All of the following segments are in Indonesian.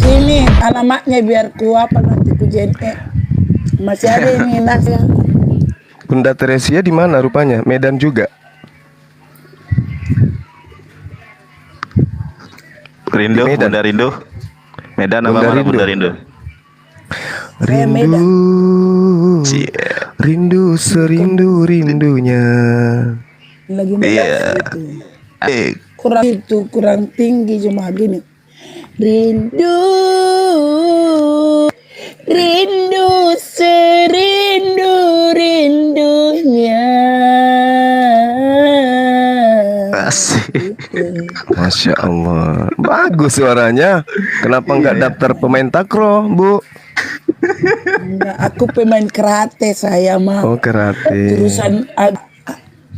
Sini alamatnya biar ku apa nanti ku JNE. Masih ada ini nasnya. Bunda Teresia di mana rupanya? Medan juga. Rindu, Medan. Bunda Rindu. Medan apa Bunda mana Rindu. Bunda Rindu? Saya Rindu, Medan. rindu serindu-rindunya. Lagi Medan Iya. itu. Kurang tinggi cuma gini. Rindu, rindu serindu-rindunya. Asik. Masya Allah, bagus suaranya. Kenapa nggak daftar pemain takraw, Bu? Enggak, aku pemain karate saya mah. Oh, karate. Jurusan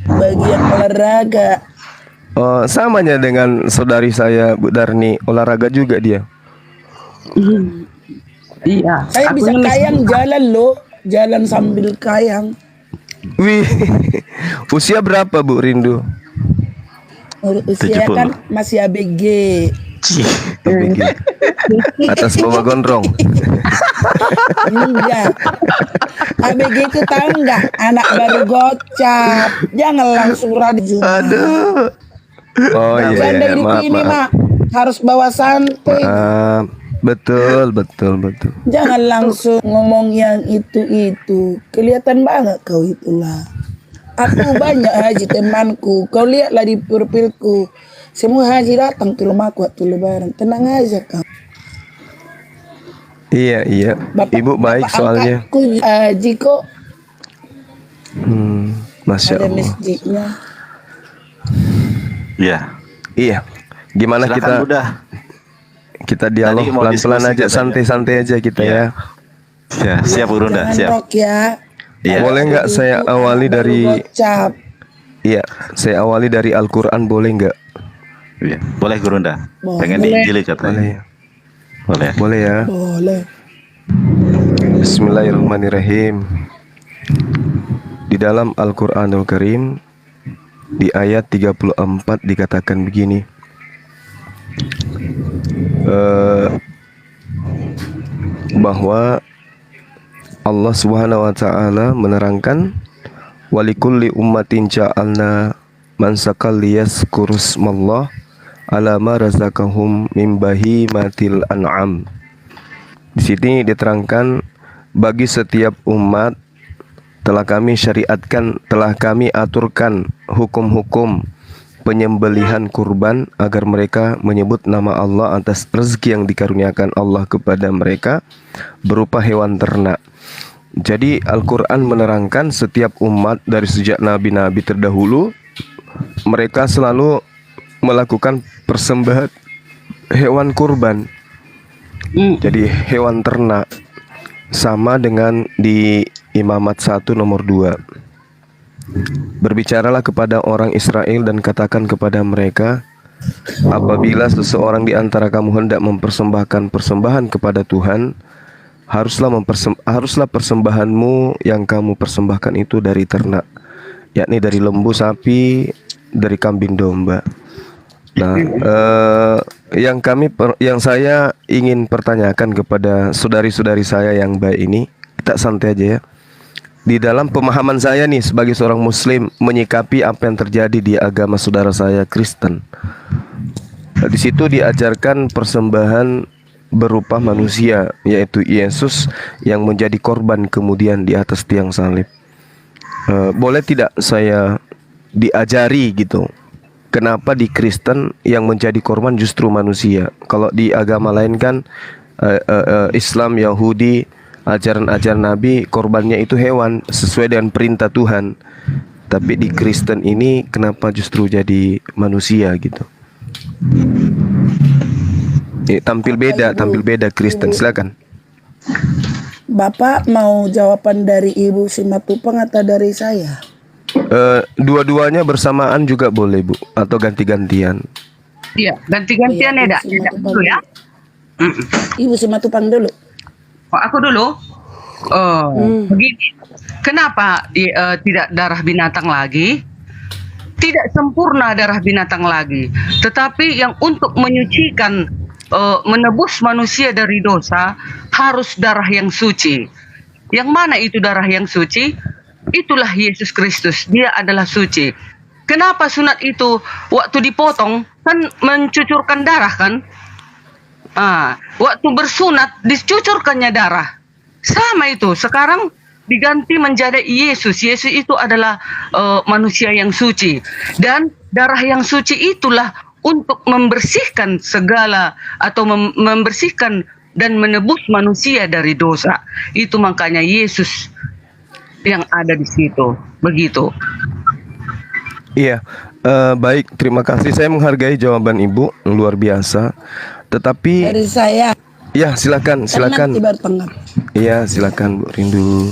bagian olahraga. Oh, samanya dengan saudari saya, Bu Darni, olahraga juga dia. Iya. Saya bisa kayang jalan loh, jalan sambil kayang. Wih, usia berapa Bu Rindu? Usia 70. kan masih ABG. ABG. Atas bawah gondrong. Iya. ABG itu tahu nggak? Anak baru gocap. Jangan langsung radio. Aduh. Oh iya, Janda iya, hidup maaf, ini maaf. mah harus bawa santai. Betul. Jangan langsung ngomong yang itu. Kelihatan banget kau itulah. Aku banyak haji temanku. Kau lihatlah di profilku. Semua haji datang ke rumahku waktu lebaran. Tenang aja kau. Iya. Ibu baik soalnya. Angkatku haji kok. Masya Ada Allah. masjidnya. Iya. Iya. Gimana Silakan Bunda. kita dialog Tadi mau pelan-pelan diskusi aja, katanya. santai-santai aja kita Iya. ya. Ya, siap Bu Bunda, Jangan siap. rok ya. Iya. Boleh nggak saya Itu awali anak baru dari gocap. Iya, saya awali dari Al-Qur'an boleh nggak? Iya. Boleh Bu Bunda. Boleh. Pengen diinjili katanya. Boleh. Boleh. Boleh ya. Boleh. Bismillahirrahmanirrahim. Di dalam Al-Qur'anul Karim di ayat 34 dikatakan begini. Bahwa Allah Subhanahu wa taala menerangkan walikulli ummatin ja'alna mansakal liyazkurusmallah ala ma razaqahum min bahimatil an'am. Di sini diterangkan bagi setiap umat telah kami syariatkan, telah kami aturkan hukum-hukum penyembelihan kurban agar mereka menyebut nama Allah atas rezeki yang dikaruniakan Allah kepada mereka berupa hewan ternak. Jadi Al-Quran menerangkan setiap umat dari sejak nabi-nabi terdahulu mereka selalu melakukan persembahan hewan kurban. Jadi hewan ternak sama dengan di Imamat 1 nomor 2. Berbicaralah kepada orang Israel dan katakan kepada mereka, apabila seseorang di antara kamu hendak mempersembahkan persembahan kepada Tuhan, haruslah persembahanmu yang kamu persembahkan itu dari ternak, yakni dari lembu, sapi, dari kambing domba. Nah, yang saya ingin pertanyakan kepada saudari-saudari saya yang baik ini, kita santai aja ya. Di dalam pemahaman saya nih sebagai seorang muslim menyikapi apa yang terjadi di agama saudara saya Kristen. Di situ diajarkan persembahan berupa manusia, yaitu Yesus yang menjadi korban kemudian di atas tiang salib. Boleh tidak saya diajari gitu, kenapa di Kristen yang menjadi korban justru manusia? Kalau di agama lain kan Islam, Yahudi, ajaran-ajaran Nabi, korbannya itu hewan sesuai dengan perintah Tuhan. Tapi di Kristen ini kenapa justru jadi manusia gitu? Tampil beda Kristen. Silakan. Bapak mau jawaban dari Ibu Simatupang atau dari saya? Dua-duanya bersamaan juga boleh Bu, atau ganti-gantian. Iya, ganti-gantian ya, Dak. Dulu ya. Ibu Simatupang dulu. Oh, aku dulu. Begini. Kenapa tidak darah binatang lagi? Tidak sempurna darah binatang lagi, tetapi yang untuk menyucikan menebus manusia dari dosa harus darah yang suci. Yang mana itu darah yang suci? Itulah Yesus Kristus. Dia adalah suci. Kenapa sunat itu waktu dipotong kan mencucurkan darah kan? Waktu bersunat dicucurkannya darah. Sama itu. Sekarang diganti menjadi Yesus. Yesus itu adalah manusia yang suci. Dan darah yang suci itulah untuk membersihkan segala atau membersihkan dan menebus manusia dari dosa. Itu makanya Yesus yang ada di situ. Begitu. Iya, baik, terima kasih. Saya menghargai jawaban Ibu, luar biasa. Tetapi, Dari saya, ya silakan, silakan. nanti bertengkar. Iya, silakan Bu Rindu.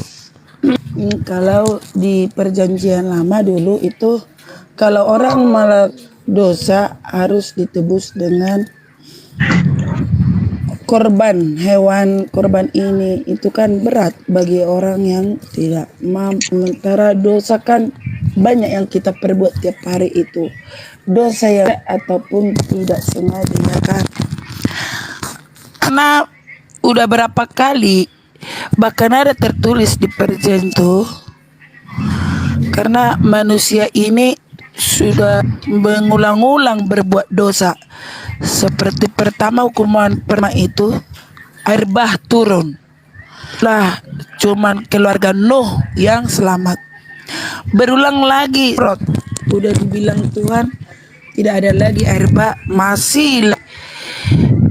Kalau di perjanjian lama dulu itu, kalau orang malah dosa harus ditebus dengan korban hewan. Korban ini itu kan berat bagi orang yang tidak mampu. Sementara dosa kan banyak yang kita perbuat tiap hari itu, dosa yang ataupun tidak sengaja, ya kan? Karena udah berapa kali bahkan ada tertulis di perjanjian itu, karena manusia ini sudah mengulang-ulang berbuat dosa. Seperti pertama hukuman pertama itu air bah turun lah, cuman keluarga Nuh yang selamat. Berulang lagi, udah dibilang Tuhan tidak ada lagi air bah, masih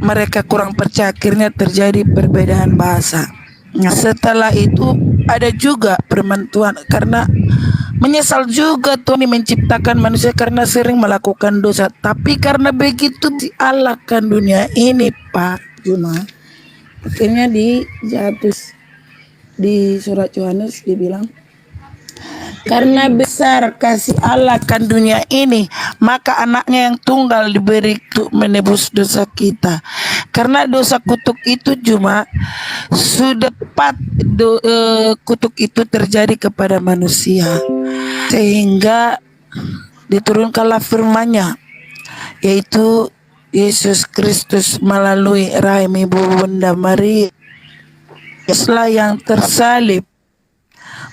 mereka kurang percaya, akhirnya terjadi perbedaan bahasa. Nah, setelah itu ada juga firman Tuhan, karena menyesal juga Tuhan menciptakan manusia karena sering melakukan dosa. Tapi karena begitu dialahkan dunia ini, Pak Juma, akhirnya dijatuh di surat Yohanes dibilang, karena besar kasih Allah kan dunia ini, maka anaknya yang tunggal diberi untuk menebus dosa kita. Karena dosa kutuk itu cuma sudah tepat kutuk itu terjadi kepada manusia, sehingga diturunkanlah firman-Nya, yaitu Yesus Kristus melalui rahim Ibu Bunda Maria yang tersalib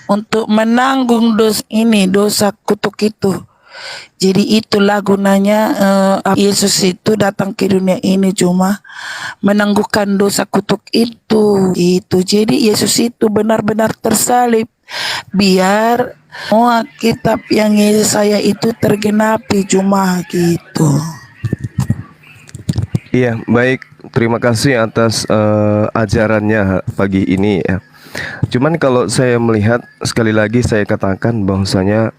untuk menanggung dosa ini, dosa kutuk itu. Jadi itulah gunanya Yesus itu datang ke dunia ini cuma menangguhkan dosa kutuk itu. Jadi Yesus itu benar-benar tersalib biar semua kitab yang Yesaya itu tergenapi, cuma gitu. Iya, baik. Terima kasih atas ajarannya pagi ini ya. Cuman kalau saya melihat, sekali lagi saya katakan bahwasanya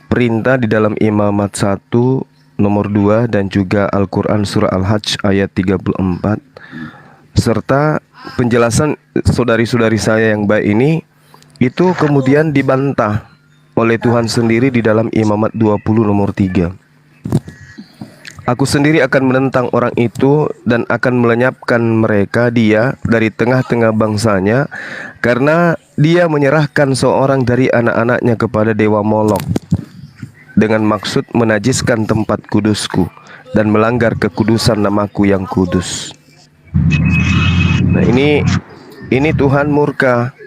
perintah di dalam Imamat 1 nomor 2 dan juga Al-Quran surah Al-Hajj ayat 34 serta penjelasan saudari-saudari saya yang baik ini itu kemudian dibantah oleh Tuhan sendiri di dalam Imamat 20 nomor 3. Aku sendiri akan menentang orang itu dan akan melenyapkan dia dari tengah-tengah bangsanya, karena dia menyerahkan seorang dari anak-anaknya kepada dewa Molok dengan maksud menajiskan tempat kudusku dan melanggar kekudusan namaku yang kudus. Nah, ini Tuhan murka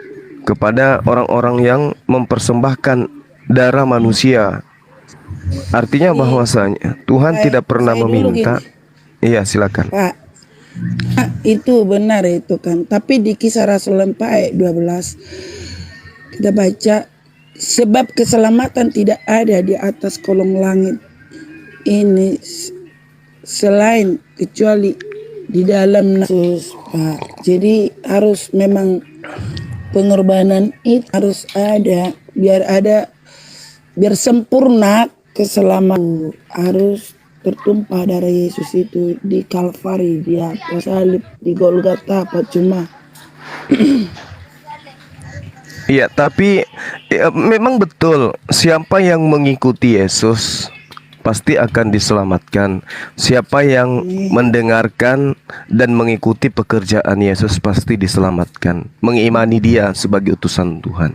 kepada orang-orang yang mempersembahkan darah manusia. Artinya bahwasanya Tuhan tidak pernah meminta. Iya, silakan. Pak, itu benar itu kan. Tapi di Kisah Rasul 4 ayat 12 kita baca, sebab keselamatan tidak ada di atas kolong langit ini selain kecuali di dalam Yesus, Pak. Jadi harus memang pengorbanan itu harus ada biar sempurna keselamatan, harus tertumpah darah Yesus itu di Kalvari, di atas salib, di Golgota, apa cuma. Iya, tapi memang betul siapa yang mengikuti Yesus pasti akan diselamatkan. Siapa yang mendengarkan dan mengikuti pekerjaan Yesus pasti diselamatkan, mengimani Dia sebagai utusan Tuhan.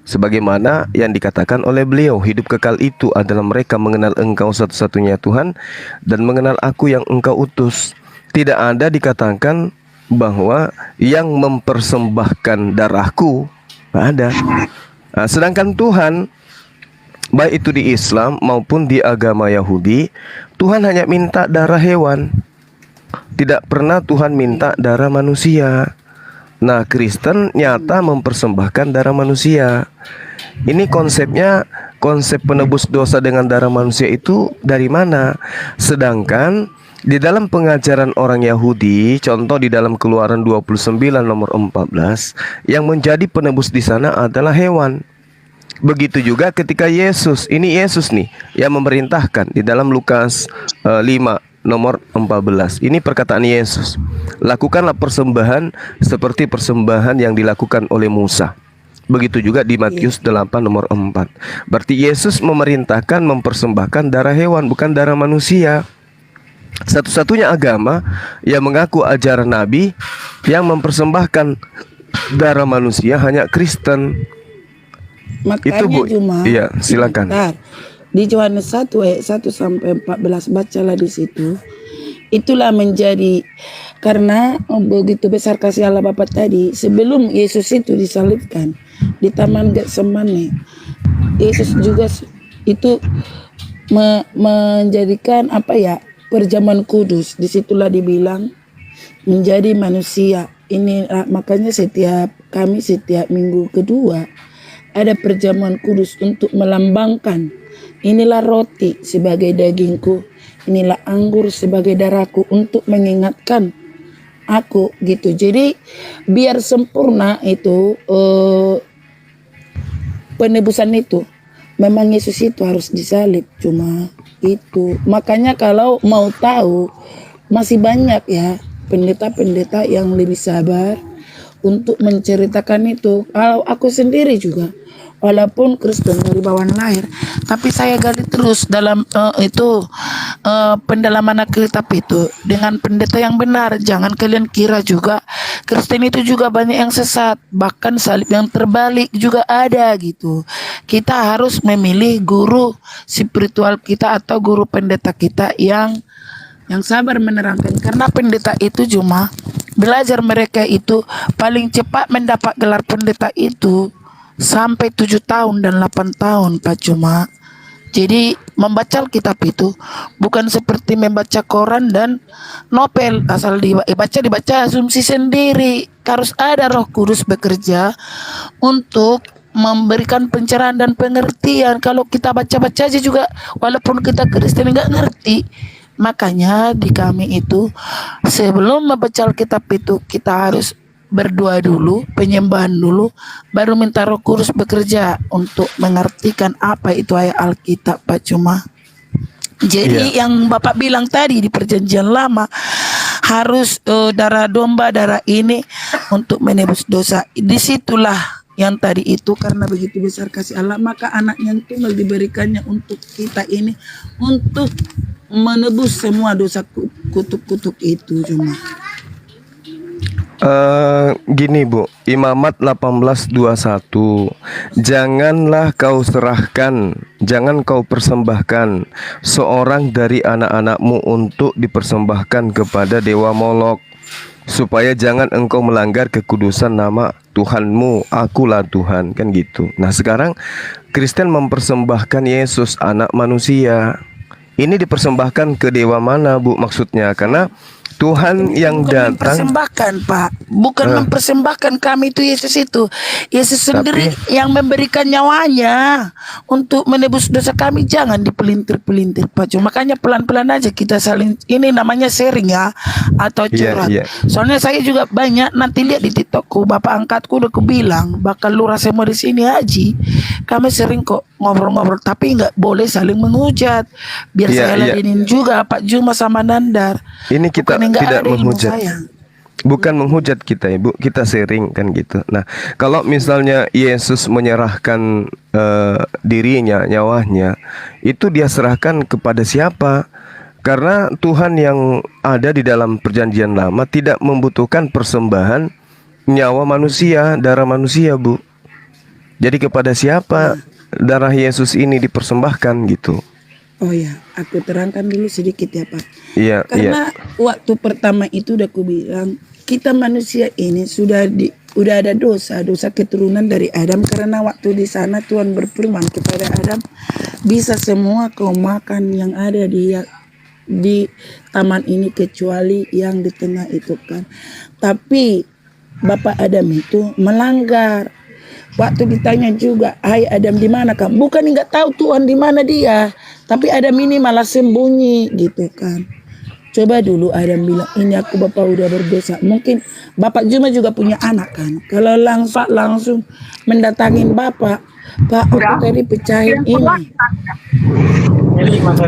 Sebagaimana yang dikatakan oleh beliau, hidup kekal itu adalah mereka mengenal Engkau satu-satunya Tuhan dan mengenal Aku yang Engkau utus. tidak ada dikatakan bahwa yang mempersembahkan darahku, nggak ada. Nah, sedangkan Tuhan, baik itu di Islam maupun di agama Yahudi, Tuhan hanya minta darah hewan. Tidak pernah Tuhan minta darah manusia. Nah, Kristen nyata mempersembahkan darah manusia. Ini konsepnya, konsep penebus dosa dengan darah manusia itu dari mana? Sedangkan di dalam pengajaran orang Yahudi, contoh di dalam Keluaran 29 nomor 14, yang menjadi penebus di sana adalah hewan. Begitu juga ketika Yesus, ini Yesus nih yang memerintahkan di dalam Lukas 5 nomor 14. Ini perkataan Yesus. Lakukanlah persembahan seperti persembahan yang dilakukan oleh Musa. Begitu juga di Matius 8 nomor 4. Berarti Yesus memerintahkan mempersembahkan darah hewan, bukan darah manusia. Satu-satunya agama yang mengaku ajaran Nabi yang mempersembahkan darah manusia hanya Kristen. Makanya Itu Bu. cuma Iya, silakan. bentar. Di Yohanes 1 ayat 1 sampai 14 bacalah di situ. Itulah menjadi karena begitu besar kasih Allah Bapa tadi, sebelum Yesus itu disalibkan di Taman Getsemani, Yesus juga itu menjadikan perjamuan kudus. Disitulah dibilang menjadi manusia. Ini makanya setiap minggu kedua ada perjamuan kudus untuk melambangkan inilah roti sebagai dagingku, inilah anggur sebagai darahku, untuk mengingatkan aku gitu. Jadi biar sempurna itu penebusan itu, memang Yesus itu harus disalib. Cuma itu makanya kalau mau tahu masih banyak ya pendeta-pendeta yang lebih sabar untuk menceritakan itu. Kalau aku sendiri juga, walaupun Kristen dari bawaan lahir, tapi saya gali terus dalam pendalaman Alkitab itu dengan pendeta yang benar. Jangan kalian kira juga Kristen itu juga banyak yang sesat, bahkan salib yang terbalik juga ada gitu. Kita harus memilih guru spiritual kita atau guru pendeta kita yang sabar menerangkan, karena pendeta itu cuma belajar mereka itu paling cepat mendapat gelar pendeta itu sampai 7 tahun dan 8 tahun Pak. Cuma jadi membaca Alkitab itu bukan seperti membaca koran dan novel asal dibaca asumsi sendiri. Harus ada Roh Kudus bekerja untuk memberikan pencerahan dan pengertian. Kalau kita baca-baca aja juga walaupun kita Kristen nggak ngerti. Makanya di kami itu sebelum membaca Alkitab itu kita harus berdoa dulu, penyembahan dulu, baru minta Roh Kudus bekerja untuk mengartikan apa itu ayat Alkitab Pak. Cuma jadi yang Bapak bilang tadi di perjanjian lama harus darah domba, darah ini untuk menebus dosa. Disitulah yang tadi itu, karena begitu besar kasih Allah maka anaknya yang tunggal diberikannya untuk kita ini, untuk menebus semua dosa kutuk-kutuk itu. Cuma gini Bu, Imamat 18:21, janganlah kau serahkan, jangan kau persembahkan seorang dari anak-anakmu untuk dipersembahkan kepada dewa Molok, supaya jangan engkau melanggar kekudusan nama Tuhanmu. Akulah Tuhan, kan gitu. Nah sekarang Kristen mempersembahkan Yesus anak manusia. Ini dipersembahkan ke dewa mana Bu maksudnya? Karena Tuhan yang datang mempersembahkan Pak, bukan mempersembahkan kami itu Yesus itu. Yesus sendiri yang memberikan nyawanya untuk menebus dosa kami. Jangan dipelintir-pelintir Pak. Cuma makanya pelan-pelan aja kita saling, ini namanya sharing ya, atau curhat. Soalnya saya juga banyak nanti lihat di TikTokku, bapak angkatku udah kubilang bakal lurah semua di sini Haji. Kami sering kok ngobrol-ngobrol, tapi nggak boleh saling menghujat. Biar saya ladenin juga Pak Juma sama Nandar. Ini kita tidak menghujat, bukan menghujat kita Ibu, kita sharing kan gitu. Nah kalau misalnya Yesus menyerahkan dirinya, nyawanya, itu dia serahkan kepada siapa? Karena Tuhan yang ada di dalam perjanjian lama tidak membutuhkan persembahan nyawa manusia, darah manusia Bu. Jadi kepada siapa darah Yesus ini dipersembahkan gitu? Oh ya, aku terangkan dulu sedikit ya Pak. Iya, iya. Karena waktu pertama itu udah aku bilang, kita manusia ini udah ada dosa keturunan dari Adam, karena waktu di sana Tuhan berfirman kepada Adam, bisa semua kau makan yang ada di taman ini kecuali yang di tengah itu kan. Tapi Bapak Adam itu melanggar. Waktu ditanya juga, hai Adam di mana kamu? Bukan nggak tahu Tuhan di mana dia, tapi Adam ini malah sembunyi gitu kan. Coba dulu Adam bilang, ini aku Bapak udah berdosa. Mungkin Bapak Juma juga punya anak kan. Kalau langsung mendatangin Bapak, Pak aku tadi pecahin ini.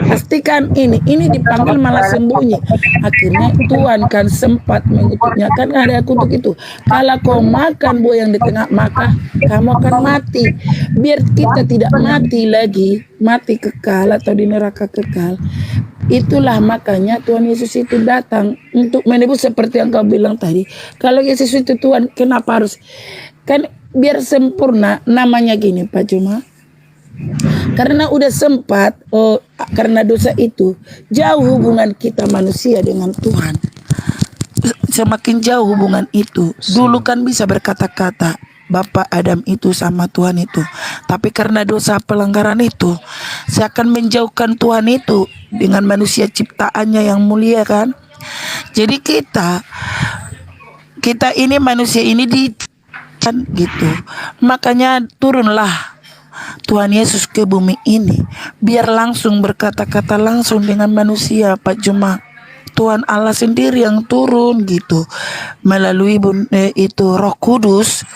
Pastikan ini dipanggil malah sembunyi. Akhirnya Tuhan kan sempat mengutuknya, kan ada kutuk itu. Kalau kau makan buah yang di tengah, maka kamu akan mati. Biar kita tidak mati lagi, mati kekal atau di neraka kekal. Itulah makanya Tuhan Yesus itu datang untuk menebus seperti yang kau bilang tadi. Kalau Yesus itu Tuhan, kenapa harus? Kan biar sempurna, namanya gini Pak Juma. Karena udah sempat, karena dosa itu, jauh hubungan kita manusia dengan Tuhan. Semakin jauh hubungan itu. Dulu kan bisa berkata-kata, Bapak Adam itu sama Tuhan itu. Tapi karena dosa pelanggaran itu, saya akan menjauhkan Tuhan itu dengan manusia ciptaannya yang mulia kan. Jadi kita ini manusia ini kan gitu. Makanya turunlah Tuhan Yesus ke bumi ini biar langsung berkata-kata langsung dengan manusia Pak Juma. Tuhan Allah sendiri yang turun gitu melalui itu Roh Kudus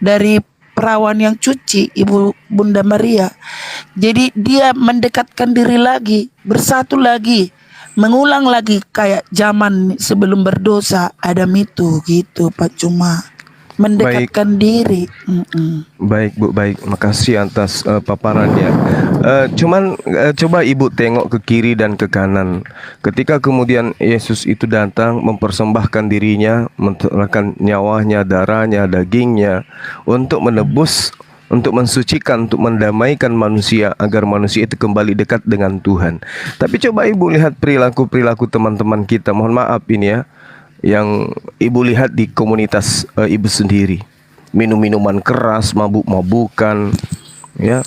dari perawan yang cuci Ibu Bunda Maria. Jadi dia mendekatkan diri lagi, bersatu lagi, mengulang lagi kayak zaman sebelum berdosa Adam itu gitu Pak Juma. Mendekatkan diri. Baik Bu, baik. Makasih atas paparannya. Coba Ibu tengok ke kiri dan ke kanan. Ketika kemudian Yesus itu datang mempersembahkan dirinya, menyerahkan nyawanya, darahnya, dagingnya untuk menebus, untuk mensucikan, untuk mendamaikan manusia agar manusia itu kembali dekat dengan Tuhan. Tapi coba Ibu lihat perilaku teman-teman kita. Mohon maaf ini ya, yang Ibu lihat di komunitas Ibu sendiri, minum-minuman keras, mabuk-mabukan, ya.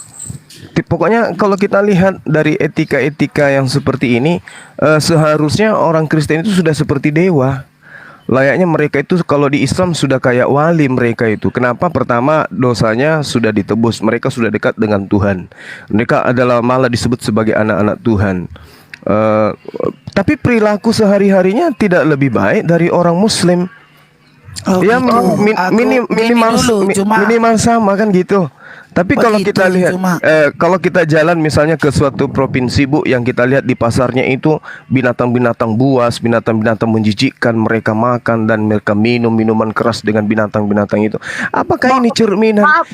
Pokoknya kalau kita lihat dari etika-etika yang seperti ini, seharusnya orang Kristen itu sudah seperti dewa. Layaknya mereka itu kalau di Islam sudah kayak wali mereka itu. Kenapa? Pertama, dosanya sudah ditebus, mereka sudah dekat dengan Tuhan. Mereka adalah malah disebut sebagai anak-anak Tuhan. Tapi perilaku sehari-harinya tidak lebih baik dari orang Muslim. Ya minimal sama kan gitu. Tapi kalau kita lihat, kalau kita jalan misalnya ke suatu provinsi Bu, yang kita lihat di pasarnya itu binatang-binatang buas, binatang-binatang menjijikkan, mereka makan dan mereka minum minuman keras dengan binatang-binatang itu. Apakah ini cerminan? Maaf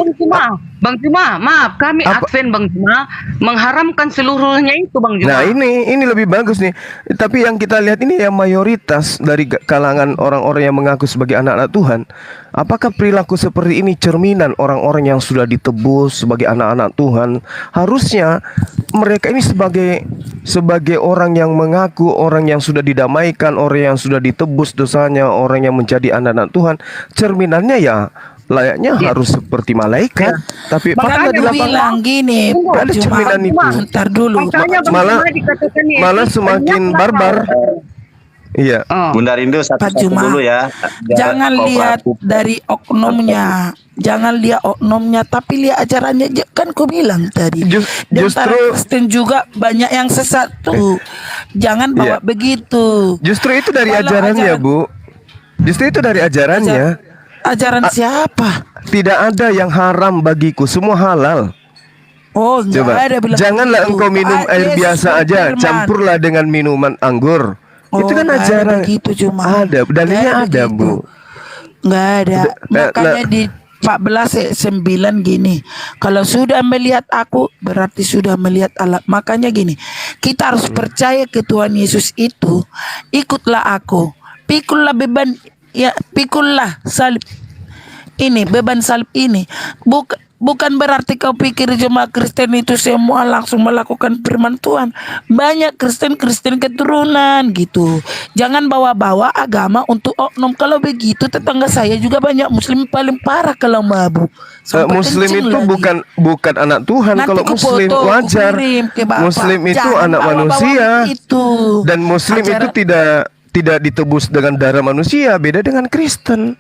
Bang Juma, maaf kami Advent Bang Juma mengharamkan seluruhnya itu Bang Juma. Nah ini lebih bagus nih. Tapi yang kita lihat ini yang mayoritas dari kalangan orang-orang yang mengaku sebagai anak-anak Tuhan. Apakah perilaku seperti ini cerminan orang-orang yang sudah ditebus sebagai anak-anak Tuhan? Harusnya mereka ini sebagai orang yang mengaku, orang yang sudah didamaikan, orang yang sudah ditebus dosanya, orang yang menjadi anak-anak Tuhan. Cerminannya ya layaknya harus seperti malaikat. Tapi makanya dia bilang gini, ada cerminan itu. Ntar dulu. Malah semakin barbar. Iya. Bunda Rindu satu-satu dulu ya. Jangan lihat dari oknumnya. Jangan lihat oknumnya, tapi lihat ajarannya. Kan ku bilang tadi. Justru Kristen juga banyak yang sesat tuh. Jangan bawa begitu. Justru itu dari ajarannya, Bu. Justru itu dari ajarannya. Ajaran siapa? Tidak ada yang haram bagiku, semua halal. Oh, coba. Ada bilang janganlah begitu. engkau minum air biasa aja, campurlah dengan minuman anggur. Itu kan ajaran. Ada, dalilnya ada, Bu. Nggak ada. Makanya di 14:9 gini, kalau sudah melihat aku berarti sudah melihat Allah. Makanya gini, kita harus percaya ke Tuhan Yesus itu. Ikutlah aku, pikullah beban, ya pikullah salib ini, beban salib ini. bukan berarti kau pikir jemaah Kristen itu semua langsung melakukan firman Tuhan. Banyak Kristen keturunan gitu. Jangan bawa-bawa agama untuk oknum. Kalau begitu tetangga saya juga banyak Muslim paling parah kalau mabuk. Sampai Muslim kencing itu lagi. bukan anak Tuhan. Nanti kalau ku Muslim foto, ku wajar. kirim ke Bapak. Muslim itu Jangan anak bawa-bawa manusia. begitu. Dan Muslim itu tidak ditebus dengan darah manusia. Beda dengan Kristen.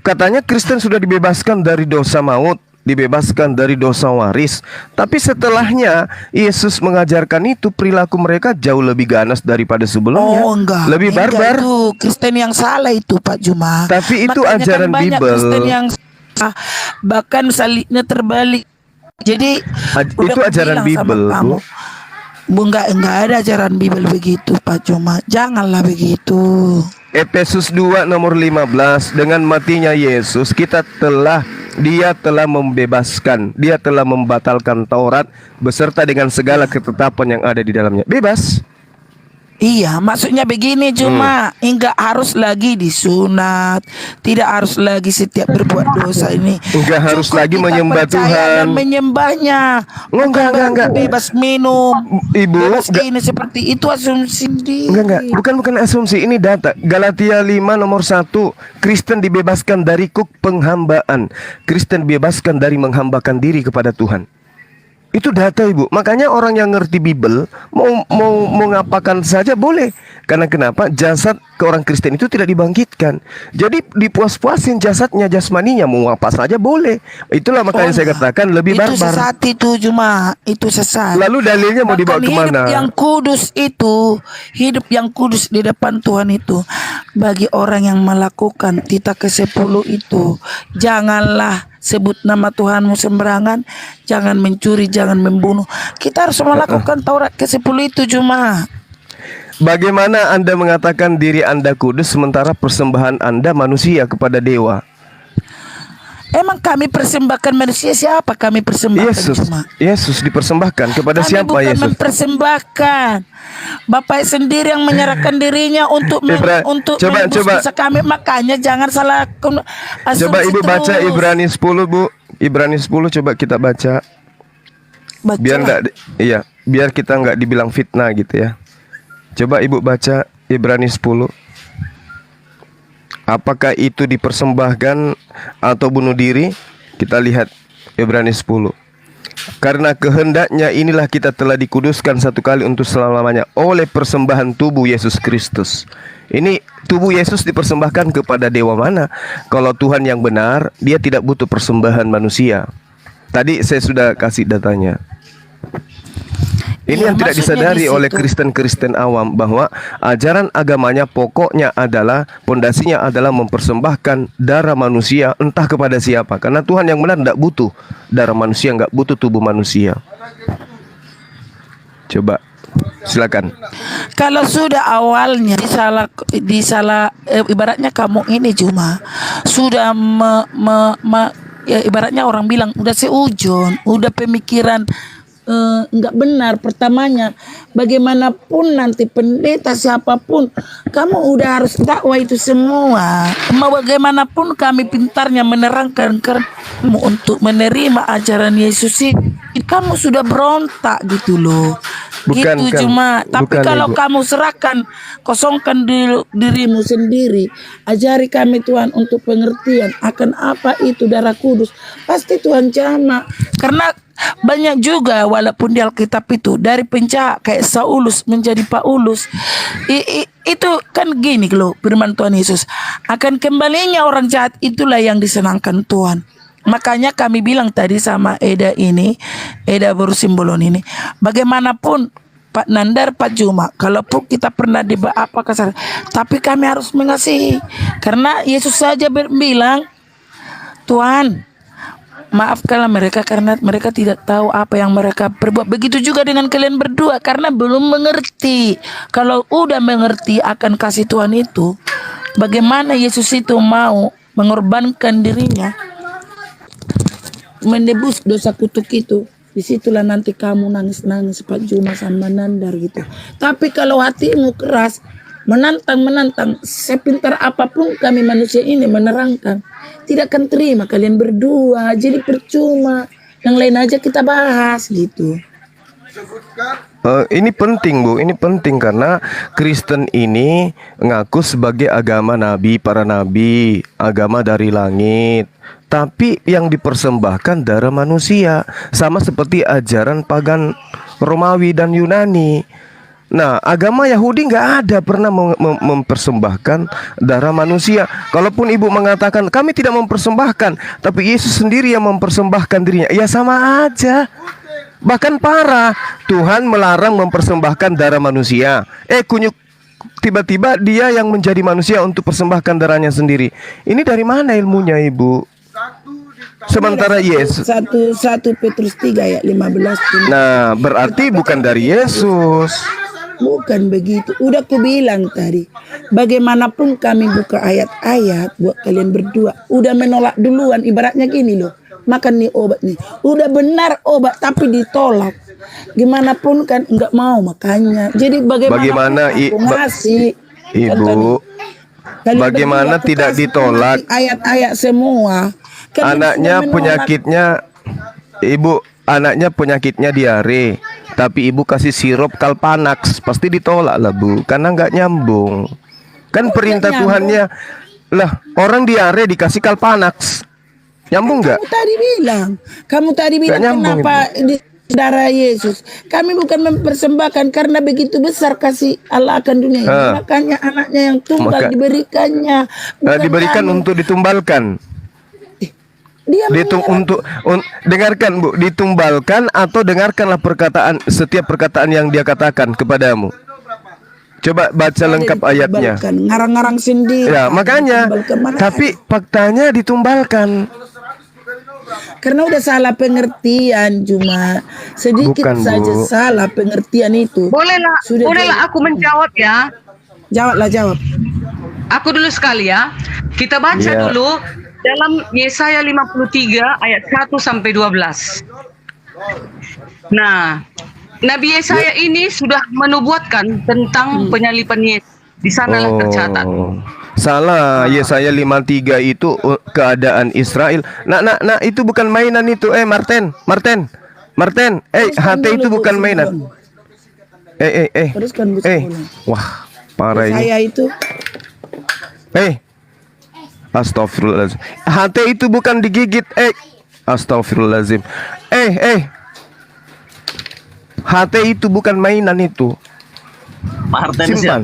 Katanya Kristen sudah dibebaskan dari dosa maut, dibebaskan dari dosa waris. Tapi setelahnya Yesus mengajarkan itu, perilaku mereka jauh lebih ganas daripada sebelumnya. Oh enggak, lebih barbar. Itu Kristen yang salah itu Pak Juma. Tapi itu Makanya ajaran kan banyak Bible. Kristen yang salah, bahkan salibnya terbalik. Jadi Itu ajaran Bible, Bu. Enggak ada ajaran Bible begitu Pak Juma. Janganlah begitu. Efesus 2 nomor 15, dengan matinya Yesus dia telah membebaskan, dia telah membatalkan Taurat beserta dengan segala ketetapan yang ada di dalamnya. Bebas. Iya, maksudnya begini cuma enggak harus lagi disunat, tidak harus lagi setiap berbuat dosa ini. Enggak harus Cukup lagi kita menyembah percaya Tuhan. dan menyembahnya. Enggak. Bebas minum, Ibu, bebas ini seperti itu asumsi sendiri. Enggak. Bukan asumsi, ini data. Galatia 5 nomor 1, Kristen dibebaskan dari kuk penghambaan. Kristen dibebaskan dari menghambakan diri kepada Tuhan. Itu data, Ibu. Makanya orang yang ngerti Bible mau ngapakan saja boleh. Karena kenapa? Jasad ke orang Kristen itu tidak dibangkitkan. Jadi dipuas-puasin jasadnya, jasmaninya, mau apa saja boleh. Itulah makanya saya katakan lebih itu barbar. sesat itu cuma itu sesat. Lalu dalilnya mau dibawa Bahkan kemana? Hidup yang kudus di depan Tuhan itu bagi orang yang melakukan titah ke-10 itu, janganlah sebut nama Tuhanmu sembarangan, jangan mencuri, jangan membunuh. Kita harus melakukan Taurat ke-10 itu cuma. Bagaimana Anda mengatakan diri Anda kudus sementara persembahan Anda manusia kepada dewa? Emang kami persembahkan manusia, siapa kami persembahkan cuma? Yesus dipersembahkan kepada Kami siapa bukan Yesus? mempersembahkan. Bapak sendiri yang menyerahkan dirinya untuk Coba. dosa kami, makanya jangan salah asumsi. Coba Ibu baca terus. Ibrani 10, Bu. Ibrani 10 coba kita baca. Baca. Biar kita nggak dibilang fitnah gitu ya. Coba Ibu baca Ibrani 10. Apakah itu dipersembahkan atau bunuh diri? Kita lihat Ibrani 10. Karena kehendaknya inilah kita telah dikuduskan satu kali untuk selama-lamanya oleh persembahan tubuh Yesus Kristus. Ini tubuh Yesus dipersembahkan kepada dewa mana? Kalau Tuhan yang benar, dia tidak butuh persembahan manusia. Tadi saya sudah kasih datanya. Ini Iya, yang tidak maksudnya disadari di situ. oleh Kristen awam, bahwa ajaran agamanya pokoknya adalah, pondasinya adalah mempersembahkan darah manusia entah kepada siapa. Karena Tuhan yang benar tidak butuh darah manusia, nggak butuh tubuh manusia. Coba silakan. Kalau sudah awalnya disalah ibaratnya kamu ini cuma sudah ya ibaratnya orang bilang udah seujon, udah pemikiran enggak benar. Pertamanya bagaimanapun nanti pendeta siapapun, kamu udah harus dakwah itu semua. Mau bagaimanapun kami pintarnya menerangkan kamu untuk menerima ajaran Yesus itu, kamu sudah berontak gitu loh. Gitu cuma. Tapi kalau kamu serahkan, kosongkan dirimu sendiri, ajari kami Tuhan untuk pengertian akan apa itu darah kudus, pasti Tuhan jamah. Karena banyak juga walaupun di Alkitab itu dari penjahat kayak Saulus menjadi Paulus, itu kan gini loh firman Tuhan Yesus, akan kembalinya orang jahat itulah yang disenangkan Tuhan. Makanya kami bilang tadi sama Eda Bersimbolon ini, bagaimanapun Pak Nandar, Pak Juma, kalaupun kita pernah apa kasar, tapi kami harus mengasihi. Karena Yesus saja bilang, Tuhan, maafkanlah mereka karena mereka tidak tahu apa yang mereka perbuat. Begitu juga dengan kalian berdua, karena belum mengerti. Kalau udah mengerti akan kasih Tuhan itu, bagaimana Yesus itu mau mengorbankan dirinya, menebus dosa kutuk itu. Disitulah nanti kamu nangis-nangis Pak Juma sama Nandar gitu. Tapi kalau hatimu keras, menantang, sepintar apapun kami manusia ini menerangkan, tidak akan terima kalian berdua, jadi percuma. yang lain aja kita bahas gitu. Ini penting Bu, ini penting karena Kristen ini ngaku sebagai agama nabi, para nabi, agama dari langit. Tapi yang dipersembahkan darah manusia, sama seperti ajaran pagan Romawi dan Yunani. Nah, agama Yahudi nggak ada pernah mempersembahkan darah manusia. Kalaupun ibu mengatakan kami tidak mempersembahkan, tapi Yesus sendiri yang mempersembahkan dirinya, ya sama aja. Bahkan parah, Tuhan melarang mempersembahkan darah manusia. Tiba-tiba dia yang menjadi manusia untuk persembahkan darahnya sendiri. Ini dari mana ilmunya ibu? Sementara Yesus 1 Petrus 3 ayat 15. Nah, berarti bukan dari Yesus. Bukan begitu. Udah aku bilang tadi. Bagaimanapun kami buka ayat-ayat buat kalian berdua, udah menolak duluan. Ibaratnya gini loh. Makan nih obat nih. Udah benar obat tapi ditolak. Gimana pun kan nggak mau makanya. Jadi bagaimana Ibu, bagaimana tidak ditolak? Ayat-ayat semua. Anaknya penyakitnya, ibu, anaknya penyakitnya diare, tapi ibu kasih sirup Kalpanax, pasti ditolak lah Bu, karena nggak nyambung. Kan perintah Tuhannya lah, orang diare dikasih Kalpanax. Nyambung nggak? Kamu tadi bilang nyambung, kenapa di darah Yesus? Kami bukan mempersembahkan karena begitu besar kasih Allah akan dunia ini. Makanya anaknya yang tunggal diberikannya. Diberikan untuk ditumbalkan. Dengarkan Bu, ditumbalkan atau dengarkanlah setiap perkataan yang dia katakan kepadamu. Coba baca lengkap ayatnya. Ngarang-ngarang sendiri. Ya, makanya. Tapi faktanya ditumbalkan. Karena udah salah pengertian, cuma sedikit Bukan, saja Bu. salah pengertian itu. Bolehlah aku menjawab ya. Jawab. Aku dulu sekali ya. Kita baca dulu dalam Yesaya 53 ayat 1 sampai 12. Nah, Nabi Yesaya ini sudah menubuatkan tentang penyaliban Yesus. Di sanalah tercatat. Salah, Yesaya 53 itu keadaan Israel. Nah, itu bukan mainan itu. Martin. HT itu bukan mainan. Teruskan, Wah, parah ini. Saya itu. Astagfirullahaladzim. HT itu bukan digigit. Astagfirullahaladzim. HT itu bukan mainan itu. Martin Simpan.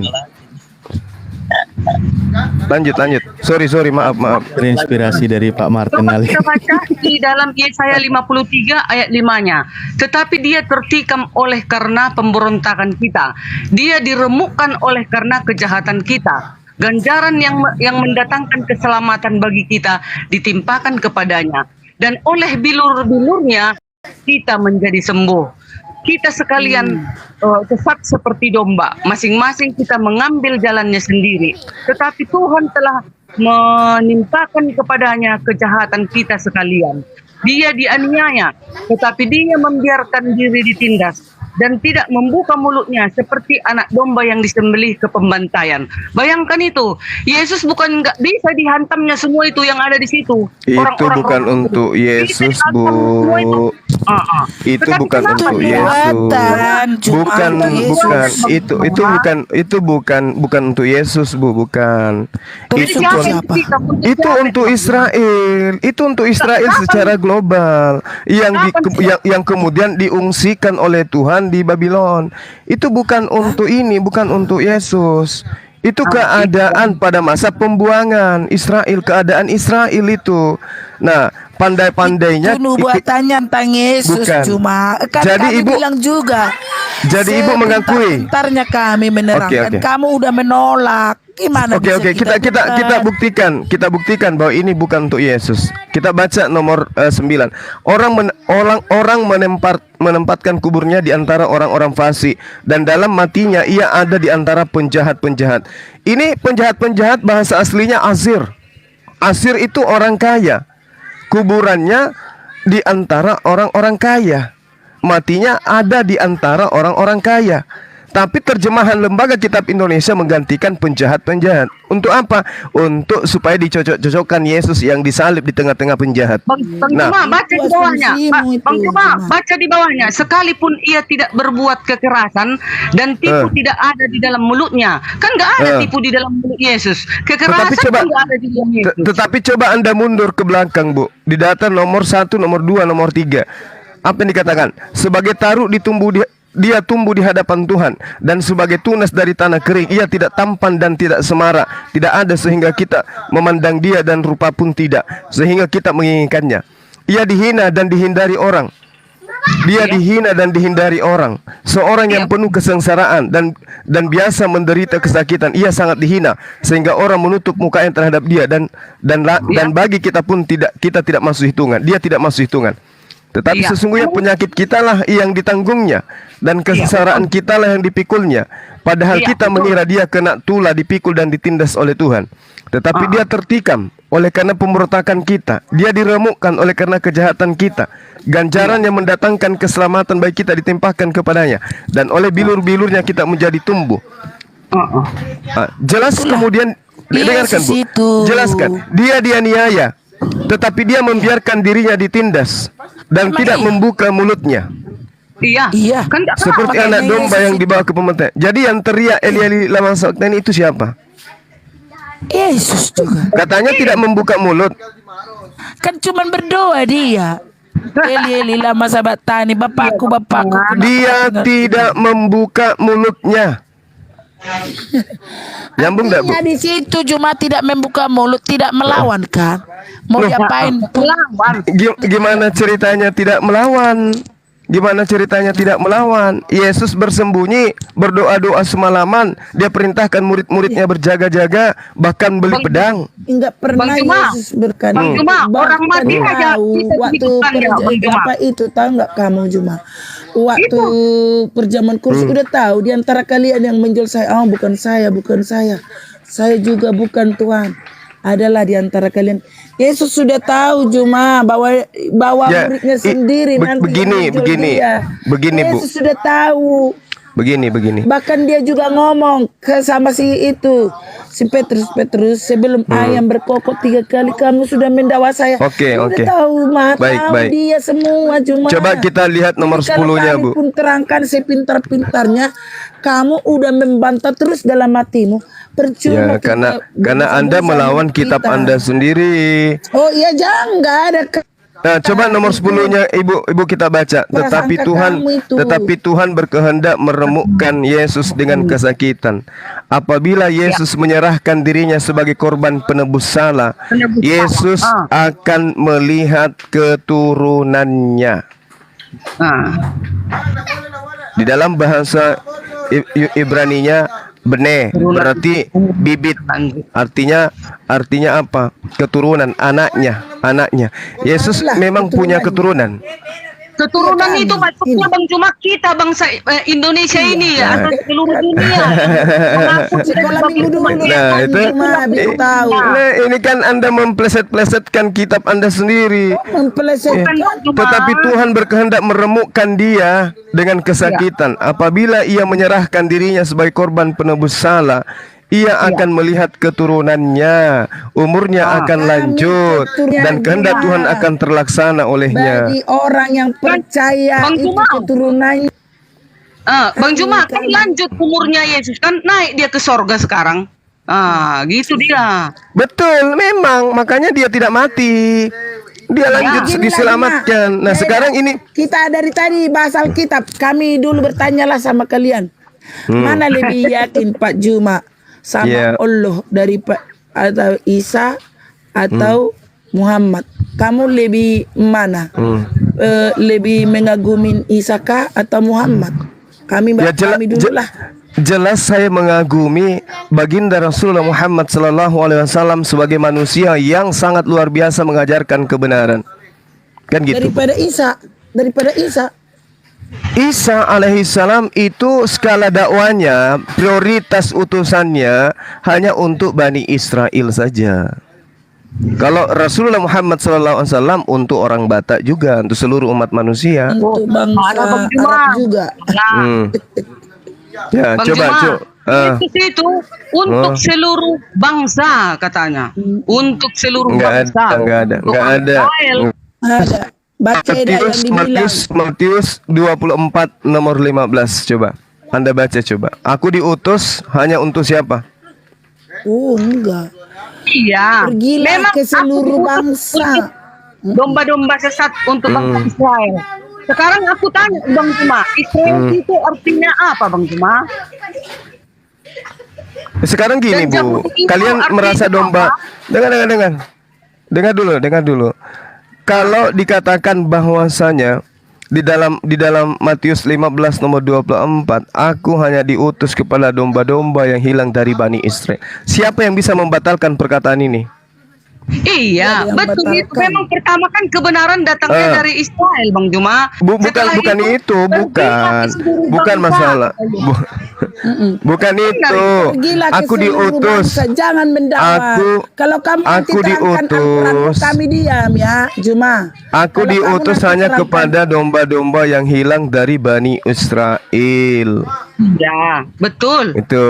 Lanjut. Sorry, maaf. Terinspirasi dari Pak Martin Ali. Kita baca di dalam Yesaya 53 ayat 5-nya. Tetapi dia tertikam oleh karena pemberontakan kita. Dia diremukkan oleh karena kejahatan kita. Ganjaran yang mendatangkan keselamatan bagi kita ditimpakan kepadanya. Dan oleh bilur-bilurnya kita menjadi sembuh. Kita sekalian sesat seperti domba, masing-masing kita mengambil jalannya sendiri. Tetapi Tuhan telah menimpakan kepadanya kejahatan kita sekalian. Dia dianiaya, tetapi dia membiarkan diri ditindas dan tidak membuka mulutnya seperti anak domba yang disembelih ke pembantaian. Bayangkan itu, Yesus bukan nggak bisa dihantamnya semua itu yang ada di situ. Itu bukan untuk Yesus, Bu. Itu bukan untuk Yesus. Bukan untuk Yesus, Bu, bukan. Itu untuk Israel. Itu untuk Israel secara global yang kemudian diungsikan oleh Tuhan di Babylon. Itu bukan untuk ini, bukan untuk Yesus. Itu keadaan pada masa pembuangan Israel, keadaan Israel itu. Nah, pandai-pandainya itu nubuatannya tentang Yesus bukan. Cuma kan Jadi kami ibu bilang juga. Jadi ibu mengakui. Sebentarnya kami menerangkan. Oke. Kamu udah menolak. Gimana bisa Oke, kita buktikan bahwa ini bukan untuk Yesus. Kita baca nomor 9. Orang menempatkan kuburnya di antara orang-orang fasik dan dalam matinya ia ada di antara penjahat-penjahat. Ini penjahat-penjahat bahasa aslinya Asir. Asir itu orang kaya. Kuburannya di antara orang-orang kaya. Matinya ada di antara orang-orang kaya. Tapi terjemahan Lembaga Kitab Indonesia menggantikan penjahat-penjahat. Untuk apa? Untuk supaya dicocok-cocokkan Yesus yang disalib di tengah-tengah penjahat. Bang Cuma baca di bawahnya. Bang Cuma baca di bawahnya. Sekalipun ia tidak berbuat kekerasan dan tipu tidak ada di dalam mulutnya. Kan nggak ada tipu di dalam mulut Yesus. Kekerasan kan nggak ada di dalam Yesus. Tetapi coba Anda mundur ke belakang, Bu. Di data nomor 1, nomor 2, nomor 3. Apa yang dikatakan? Sebagai taruh dia tumbuh di hadapan Tuhan, dan sebagai tunas dari tanah kering. Ia tidak tampan dan tidak semarak, tidak ada sehingga kita memandang dia, dan rupa pun tidak sehingga kita menginginkannya. Ia dihina dan dihindari orang. Dia dihina dan dihindari orang. Seorang yang penuh kesengsaraan dan biasa menderita kesakitan. Ia sangat dihina sehingga orang menutup mukanya terhadap dia, dan bagi kita pun kita tidak masuk hitungan. Dia tidak masuk hitungan. Tetapi sesungguhnya penyakit kita lah yang ditanggungnya, dan kesengsaraan kita lah yang dipikulnya. Padahal kita mengira dia kena tulah, dipikul dan ditindas oleh Tuhan. Tetapi dia tertikam oleh karena pemberontakan kita. Dia diremukkan oleh karena kejahatan kita. Ganjaran yang mendatangkan keselamatan bagi kita ditimpakan kepadanya, dan oleh bilur-bilurnya kita menjadi tumbuh. Jelas kemudian, dengarkan Bu, jelaskan. Dia dianiaya, tetapi dia membiarkan dirinya ditindas dan tidak membuka mulutnya. Iya. Kan Seperti anak domba yang dibawa ke pembantaian. Jadi yang teriak Eli Eli lama sabachthani itu siapa? Yesus juga. Katanya tidak membuka mulut. Kan cuman berdoa dia. Eli Eli lama sabachthani, Bapakku. Dia tidak membuka mulutnya. Nyambung enggak, Bu? Di situ cuma tidak membuka mulut, tidak melawan kan? Mau diapain? Gimana ceritanya tidak melawan? Gimana ceritanya tidak melawan? Yesus bersembunyi, berdoa-doa semalaman. Dia perintahkan murid-muridnya berjaga-jaga, bahkan beli pedang. Enggak pernah Yesus berkata. Cuma orang mati aja waktu apa itu tahu enggak kamu Juma? Waktu perjamuan kursi udah tahu di antara kalian yang menjual saya. Oh, bukan saya. Saya juga bukan Tuhan. Adalah di antara kalian. Yesus sudah tahu Juma bahwa muridnya sendiri nanti begini Bu. Yesus sudah tahu. Begini. Bahkan dia juga ngomong sama si Petrus, sebelum ayam berkokok 3 kali kamu sudah mendakwa saya. Oke. Tahu Baik. dia semua Juma. Coba kita lihat nomor 10-nya, Bu. Pun terangkan sepintar-pintarnya, kamu udah membantah terus dalam hatimu. Percuma. Ya, karena Anda melawan kitab Anda sendiri. Oh iya, jangan, nggak ada. Nah, coba nomor 10-nya Ibu kita baca. Tetapi Tuhan berkehendak meremukkan Yesus dengan kesakitan. Apabila Yesus menyerahkan dirinya sebagai korban penebus salah, Yesus akan melihat keturunannya. Di dalam bahasa Ibraninya Bene berarti bibit, artinya apa? Keturunan, anaknya. Yesus memang punya keturunan. Keturunan itu maksudnya Bang Cuma kita bangsa Indonesia ini ya, atau seluruh dunia. Ini kan Anda mempleset-plesetkan kitab Anda sendiri. Tetapi Tuhan berkehendak meremukkan dia dengan kesakitan. Apabila ia menyerahkan dirinya sebagai korban penebus salah, ia akan melihat keturunannya, umurnya akan lanjut, dan kehendak Tuhan akan terlaksana olehnya. Bagi orang yang percaya itu keturunannya. Bang Cuma kan lanjut umurnya Yesus, kan naik dia ke sorga sekarang. Gitu dia. Betul, memang makanya dia tidak mati. Dia lanjut diselamatkan. Nah, sekarang ini kita dari tadi bahas Alkitab. Kami dulu bertanyalah sama kalian. Mana lebih yakin Pak Juma? Sama Allah dari atau Isa atau Muhammad, kamu lebih mana? Lebih mengagumi Isa kah atau Muhammad? Kami dulu lah. Jelas saya mengagumi baginda Rasulullah Muhammad SAW sebagai manusia yang sangat luar biasa mengajarkan kebenaran. Kan gitu. Daripada Isa. Isa alaihissalam itu skala dakwanya, prioritas utusannya hanya untuk Bani Israel saja. Kalau Rasulullah Muhammad SAW untuk orang Batak juga, untuk seluruh umat manusia. Untuk bangsa Arab juga. Ya, Bang coba, Juma, coba. Yesus itu untuk Oh. seluruh bangsa katanya. Untuk seluruh Enggak bangsa. ada, enggak ada, Untuk enggak ada. Israel. Ada. Baca dah yang dibilang. Matius 24 nomor 15 coba. Anda baca coba. Aku diutus hanya untuk siapa? Oh, enggak. Iya. Pergilah Memang ke seluruh aku bangsa. untuk domba-domba sesat untuk bangsa Israel. Sekarang aku tanya Bang Juma, Israel itu artinya apa Bang Juma? Sekarang gini Dan Bu, Yahudi itu kalian artinya merasa domba. apa? Dengar dulu. Kalau dikatakan bahwasanya di dalam Matius 15 nomor 24, aku hanya diutus kepada domba-domba yang hilang dari Bani Israel. Siapa yang bisa membatalkan perkataan ini? Iya, Yang betul itu. batalkan. Memang pertama kan kebenaran datangnya dari Israel, Bang Juma. Bukan Setelah bukan itu, pergilah ke seluruh bukan bangsa. masalah. Bukan itu. Pergilah ke Aku seluruh diutus. bangsa, jangan mendakwah. Kalau kamu nanti terangkan Al-Quran, kami diam ya, Juma. Aku Kalau kamu diutus nanti hanya terangkan- kepada domba-domba yang hilang dari Bani Israel. Ya, betul. Itu.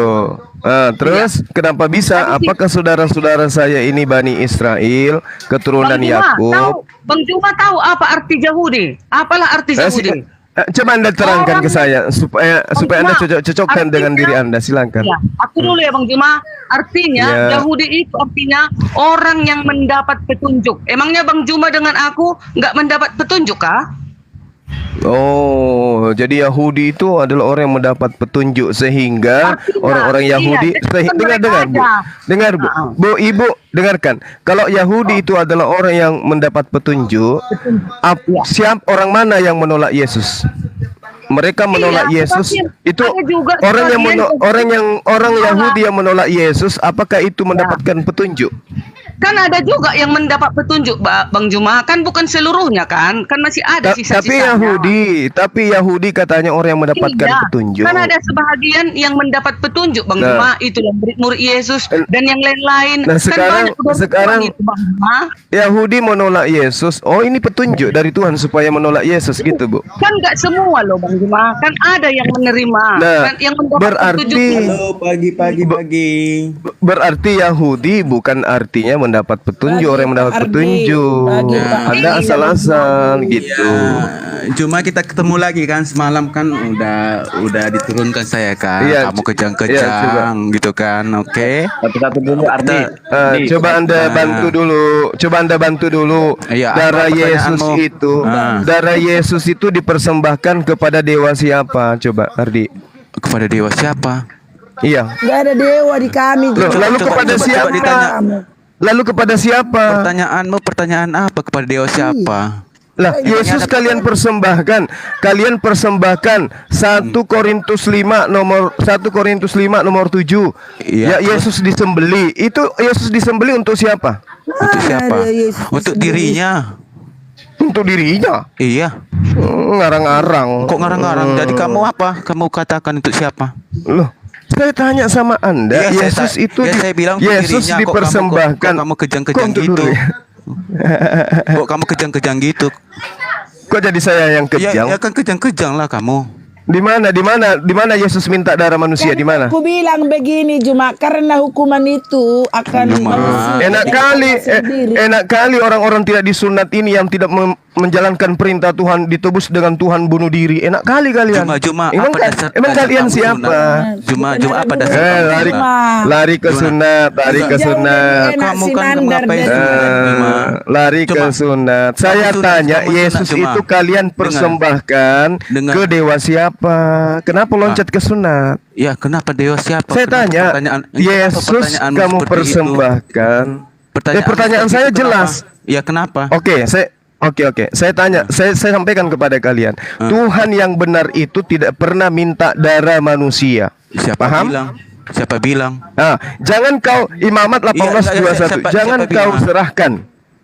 Terus kenapa bisa? Apakah saudara-saudara saya ini Bani Israel, keturunan Bang Juma, tahu, Yakub? Bang Juma tahu apa arti Yahudi? Apalah arti Yahudi? Coba Anda terangkan ke saya supaya Anda Juma, cocokkan dengan diri Anda. Silakan. Ya, aku dulu ya Bang Juma. Artinya Ya. Yahudi itu artinya orang yang mendapat petunjuk. Emangnya Bang Juma dengan aku nggak mendapat petunjuk kah? Oh, jadi Yahudi itu adalah orang yang mendapat petunjuk sehingga Artinya, orang-orang iya, Yahudi jadi mereka dengar Bu. ada. Dengar Bu. Bu, Ibu dengarkan. Kalau Yahudi itu adalah orang yang mendapat petunjuk, siapa orang mana yang menolak Yesus? Mereka menolak Iya, Yesus. tetapi Itu ada juga orang yang sebagian orang Yahudi yang menolak Yesus, apakah itu mendapatkan petunjuk? Kan ada juga yang mendapat petunjuk, Bang Juma. Kan bukan seluruhnya kan? Kan masih ada sisa-sisanya. Tapi Yahudi katanya orang yang mendapatkan Iya, petunjuk. kan ada sebahagian yang mendapat petunjuk, Bang Nah. Juma. Itulah murid-murid Yesus dan yang lain-lain. Nah, Kan banyak dari sekarang Tuhan itu, Bang Juma. Yahudi menolak Yesus. Oh, ini petunjuk dari Tuhan supaya menolak Yesus gitu, Bu. Kan nggak semua loh, Bang Juma. Kan ada yang menerima. Nah, Kan yang mendapat berarti- petunjuk. Halo, pagi. Berarti Yahudi bukan artinya mendapat petunjuk, Bagi orang yang mendapat Pak Ardi, petunjuk. bagi Pak Anda Ardi. asal-asal gitu. Ya, cuma kita ketemu lagi kan semalam kan udah diturunkan saya kan. Iya, Kamu iya, kejang-kejang gitu kan. Oke. Satu-satu dulu Ardi. Coba Anda bantu dulu. Iya, darah apa Yesus pertanyaanmu? itu, Ah. darah Yesus itu dipersembahkan kepada dewa siapa? Coba Ardi. Kepada dewa siapa? Iya. Nggak ada dewa di kami. Loh, Juma. lalu coba- kepada coba siapa? ditanya. Lalu kepada siapa? Pertanyaanmu pertanyaan apa kepada dewa siapa? Lah, Yesus kalian persembahkan. Kalian persembahkan 1 Korintus 5 nomor 7. Iya. Ya, Yesus disembeli. Itu Yesus disembeli untuk siapa? Untuk siapa? Ada Yesus Untuk sendiri. dirinya. Untuk dirinya. Iya. Ngarang-ngarang. Kok ngarang-ngarang? Jadi kamu apa? Kamu katakan untuk siapa? Loh, saya tanya sama Anda, Iya, Yesus itu saya bilang untuk Yesus dirinya. dipersembahkan. Kok kamu kejang-kejang Kok untuk gitu? dulu ya? Kok kamu kejang-kejang gitu? Kok jadi saya yang kejang? Ya kan kejang-kejang lah kamu. Di mana Yesus minta darah manusia? Di mana? Aku bilang begini Juma, karena hukuman itu akan Juma. manusia Enak dan kali, Allah sendiri. enak kali orang-orang tidak disunat ini yang tidak menjalankan perintah Tuhan ditebus dengan Tuhan bunuh diri. Enak kali kalian. Cuma Emang, apa dasar emang kalian kamu siapa? sunat? Cuma apa dasar kamu lari, sunat? lari ke sunat, lari ke Jauh sunat. lebih enak Kamu kan sinandar ngapain dari- sunat? Cuma Lari ke Cuma, sunat. Saya kamu sunat, tanya, kamu sunat, Yesus cuma. itu kalian persembahkan Dengar. ke dewa siapa? Kenapa loncat ke sunat? ya kenapa dewa siapa? Saya Kenapa tanya, kenapa Yesus pertanyaanmu kamu seperti itu? persembahkan. Pertanyaan seperti saya itu jelas. kenapa? Ya kenapa? Oke. Saya tanya, saya sampaikan kepada kalian. Tuhan yang benar itu tidak pernah minta darah manusia. Siapa Paham? bilang? Siapa bilang? Ah, jangan kau Imamat 18:21. siapa- Jangan siapa kau bilang? serahkan.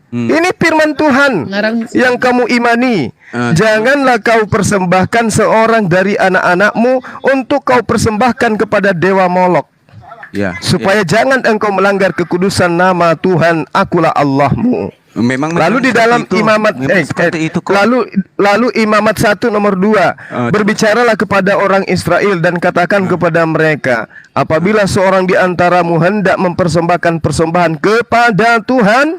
Ini firman Tuhan Ngarang- yang kamu imani. Janganlah kau persembahkan seorang dari anak-anakmu untuk kau persembahkan kepada dewa Molok. Ya. Supaya jangan engkau melanggar kekudusan nama Tuhan, akulah Allahmu. Memang Lalu di seperti dalam itu. imamat Memang seperti itu kok. lalu imamat 1 nomor 2 berbicaralah kepada orang Israel dan katakan kepada mereka, apabila seorang di antaramu hendak mempersembahkan persembahan kepada Tuhan,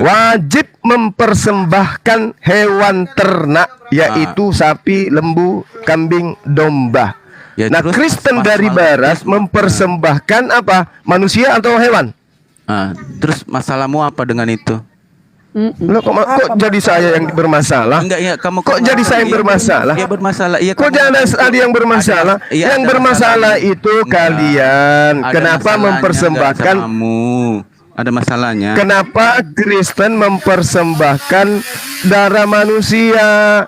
wajib mempersembahkan hewan ternak, yaitu sapi, lembu, kambing, domba. Ya, Nah, terus Kristen dari masalah- Barat mempersembahkan apa? Manusia atau hewan? Terus masalahmu apa dengan itu? Loh, kok jadi saya yang bermasalah? Enggak ya, kamu Kok jadi saya yang bermasalah? Iya bermasalah. Iya. Kok jangan ada yang bermasalah? Iya, Yang ada bermasalah masalahnya. itu Enggak. kalian. Ada Kenapa masalahnya, mempersembahkan? enggak samamu. Ada masalahnya. Kenapa Kristen mempersembahkan darah manusia,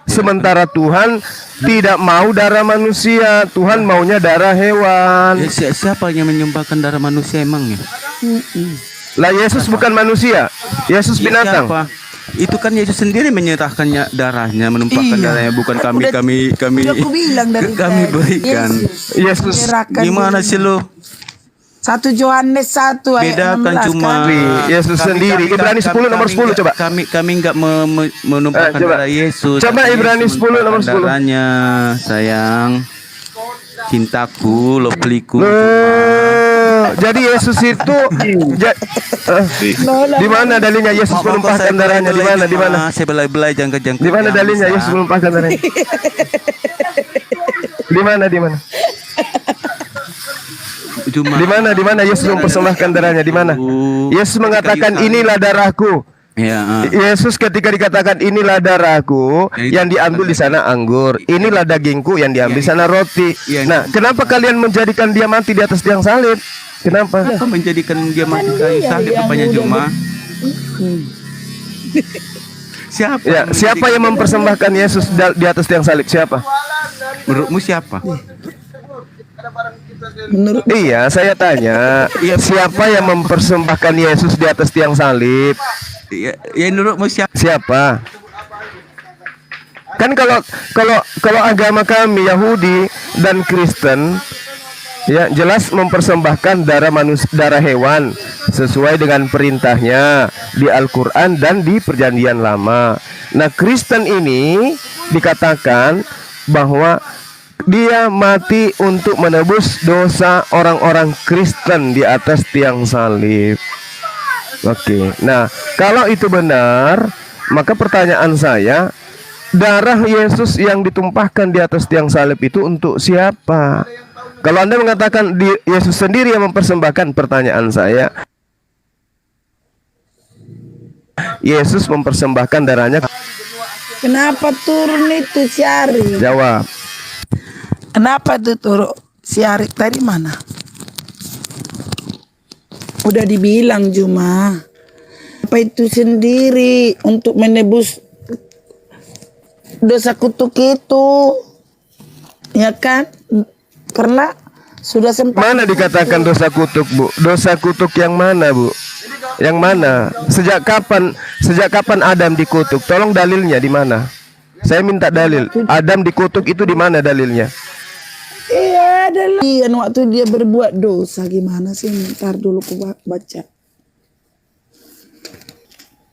sementara Tuhan tidak mau darah manusia? Tuhan maunya darah hewan. Ya, siapa yang menyumbangkan darah manusia emangnya? Lah, Yesus bukan manusia, Yesus Ya, binatang. siapa? Itu kan Yesus sendiri menyerahkannya darahnya, menumpahkan Iya. darahnya, bukan kami Udah aku bilang dari kami tadi, berikan. Yesus menyerahkan Gimana diri. sih lu? 1 Yohanes 1 ayat Bedakan 16 cuma kan? Yesus sendiri. Ibrani 10 nomor 10 coba. Kami enggak menumpahkan Coba. darah Yesus. Coba tapi Ibrani Yesus 10 nomor 10. menumpahkan darahnya, sayang. Cintaku, lovelyku. Jadi Yesus itu di mana dalilnya Yesus menumpahkan darahnya? Di mana? Di mana? Saya belai-belai jangka-jangka. Di mana dalilnya Yesus menumpahkan darahnya? Di mana? Di mana? Cuma Di mana? Di mana Yesus mempersembahkan darahnya? Di mana? Yesus mengatakan inilah darahku. ya, Yesus ketika dikatakan inilah darahku, yang diambil di sana anggur, inilah dagingku, yang diambil di sana roti. Nah, kenapa kalian menjadikan dia mati di atas tiang salib? Kenapa? apa menjadikan dia mati kayu salib rupanya cuma? Siapa yang mempersembahkan Yesus di atas tiang salib? Siapa? Menurutmu siapa? Iya, saya tanya, siapa yang mempersembahkan Yesus di atas tiang salib? Ya menurutmu siapa? Siapa? Kan kalau agama kami Yahudi dan Kristen, ya jelas mempersembahkan darah hewan sesuai dengan perintahnya di Al-Quran dan di Perjanjian Lama. Nah, Kristen ini dikatakan bahwa dia mati untuk menebus dosa orang-orang Kristen di atas tiang salib. Oke, nah kalau itu benar, maka pertanyaan saya, darah Yesus yang ditumpahkan di atas tiang salib itu untuk siapa? Kalau Anda mengatakan Yesus sendiri yang mempersembahkan, pertanyaan saya, Yesus mempersembahkan darahnya. Kenapa turun itu si Ari? Jawab. Kenapa tuh turun si Ari tadi mana? Udah dibilang cuma apa itu sendiri untuk menebus dosa kutuk itu, ya kan? Karena sudah sempat. Mana dikatakan dosa kutuk, Bu? Dosa kutuk yang mana, Bu? Yang mana? Sejak kapan Adam dikutuk? Tolong dalilnya di mana? Saya minta dalil. Adam dikutuk itu di mana dalilnya? Iya adalah waktu dia berbuat dosa gimana sih? Ntar dulu aku baca.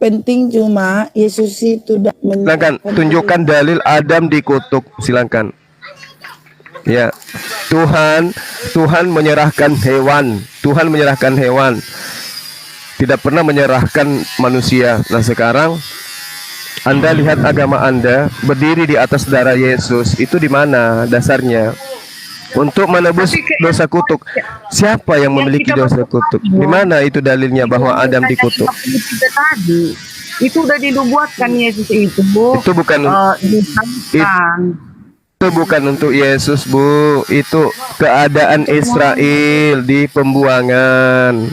Penting cuma Yesus itu Silakan tunjukkan dalil Adam dikutuk. Silakan. Ya, Tuhan menyerahkan hewan. Tuhan menyerahkan hewan. Tidak pernah menyerahkan manusia. Nah, sekarang Anda lihat agama Anda berdiri di atas darah Yesus. Itu di mana dasarnya? Untuk menebus dosa kutuk. Siapa yang memiliki dosa kutuk? Di mana itu dalilnya bahwa Adam dikutuk? Tadi itu udah dinubuatkan Yesus itu, Bu. Itu bukan itu bukan untuk Yesus, Bu. Itu keadaan Israel di pembuangan.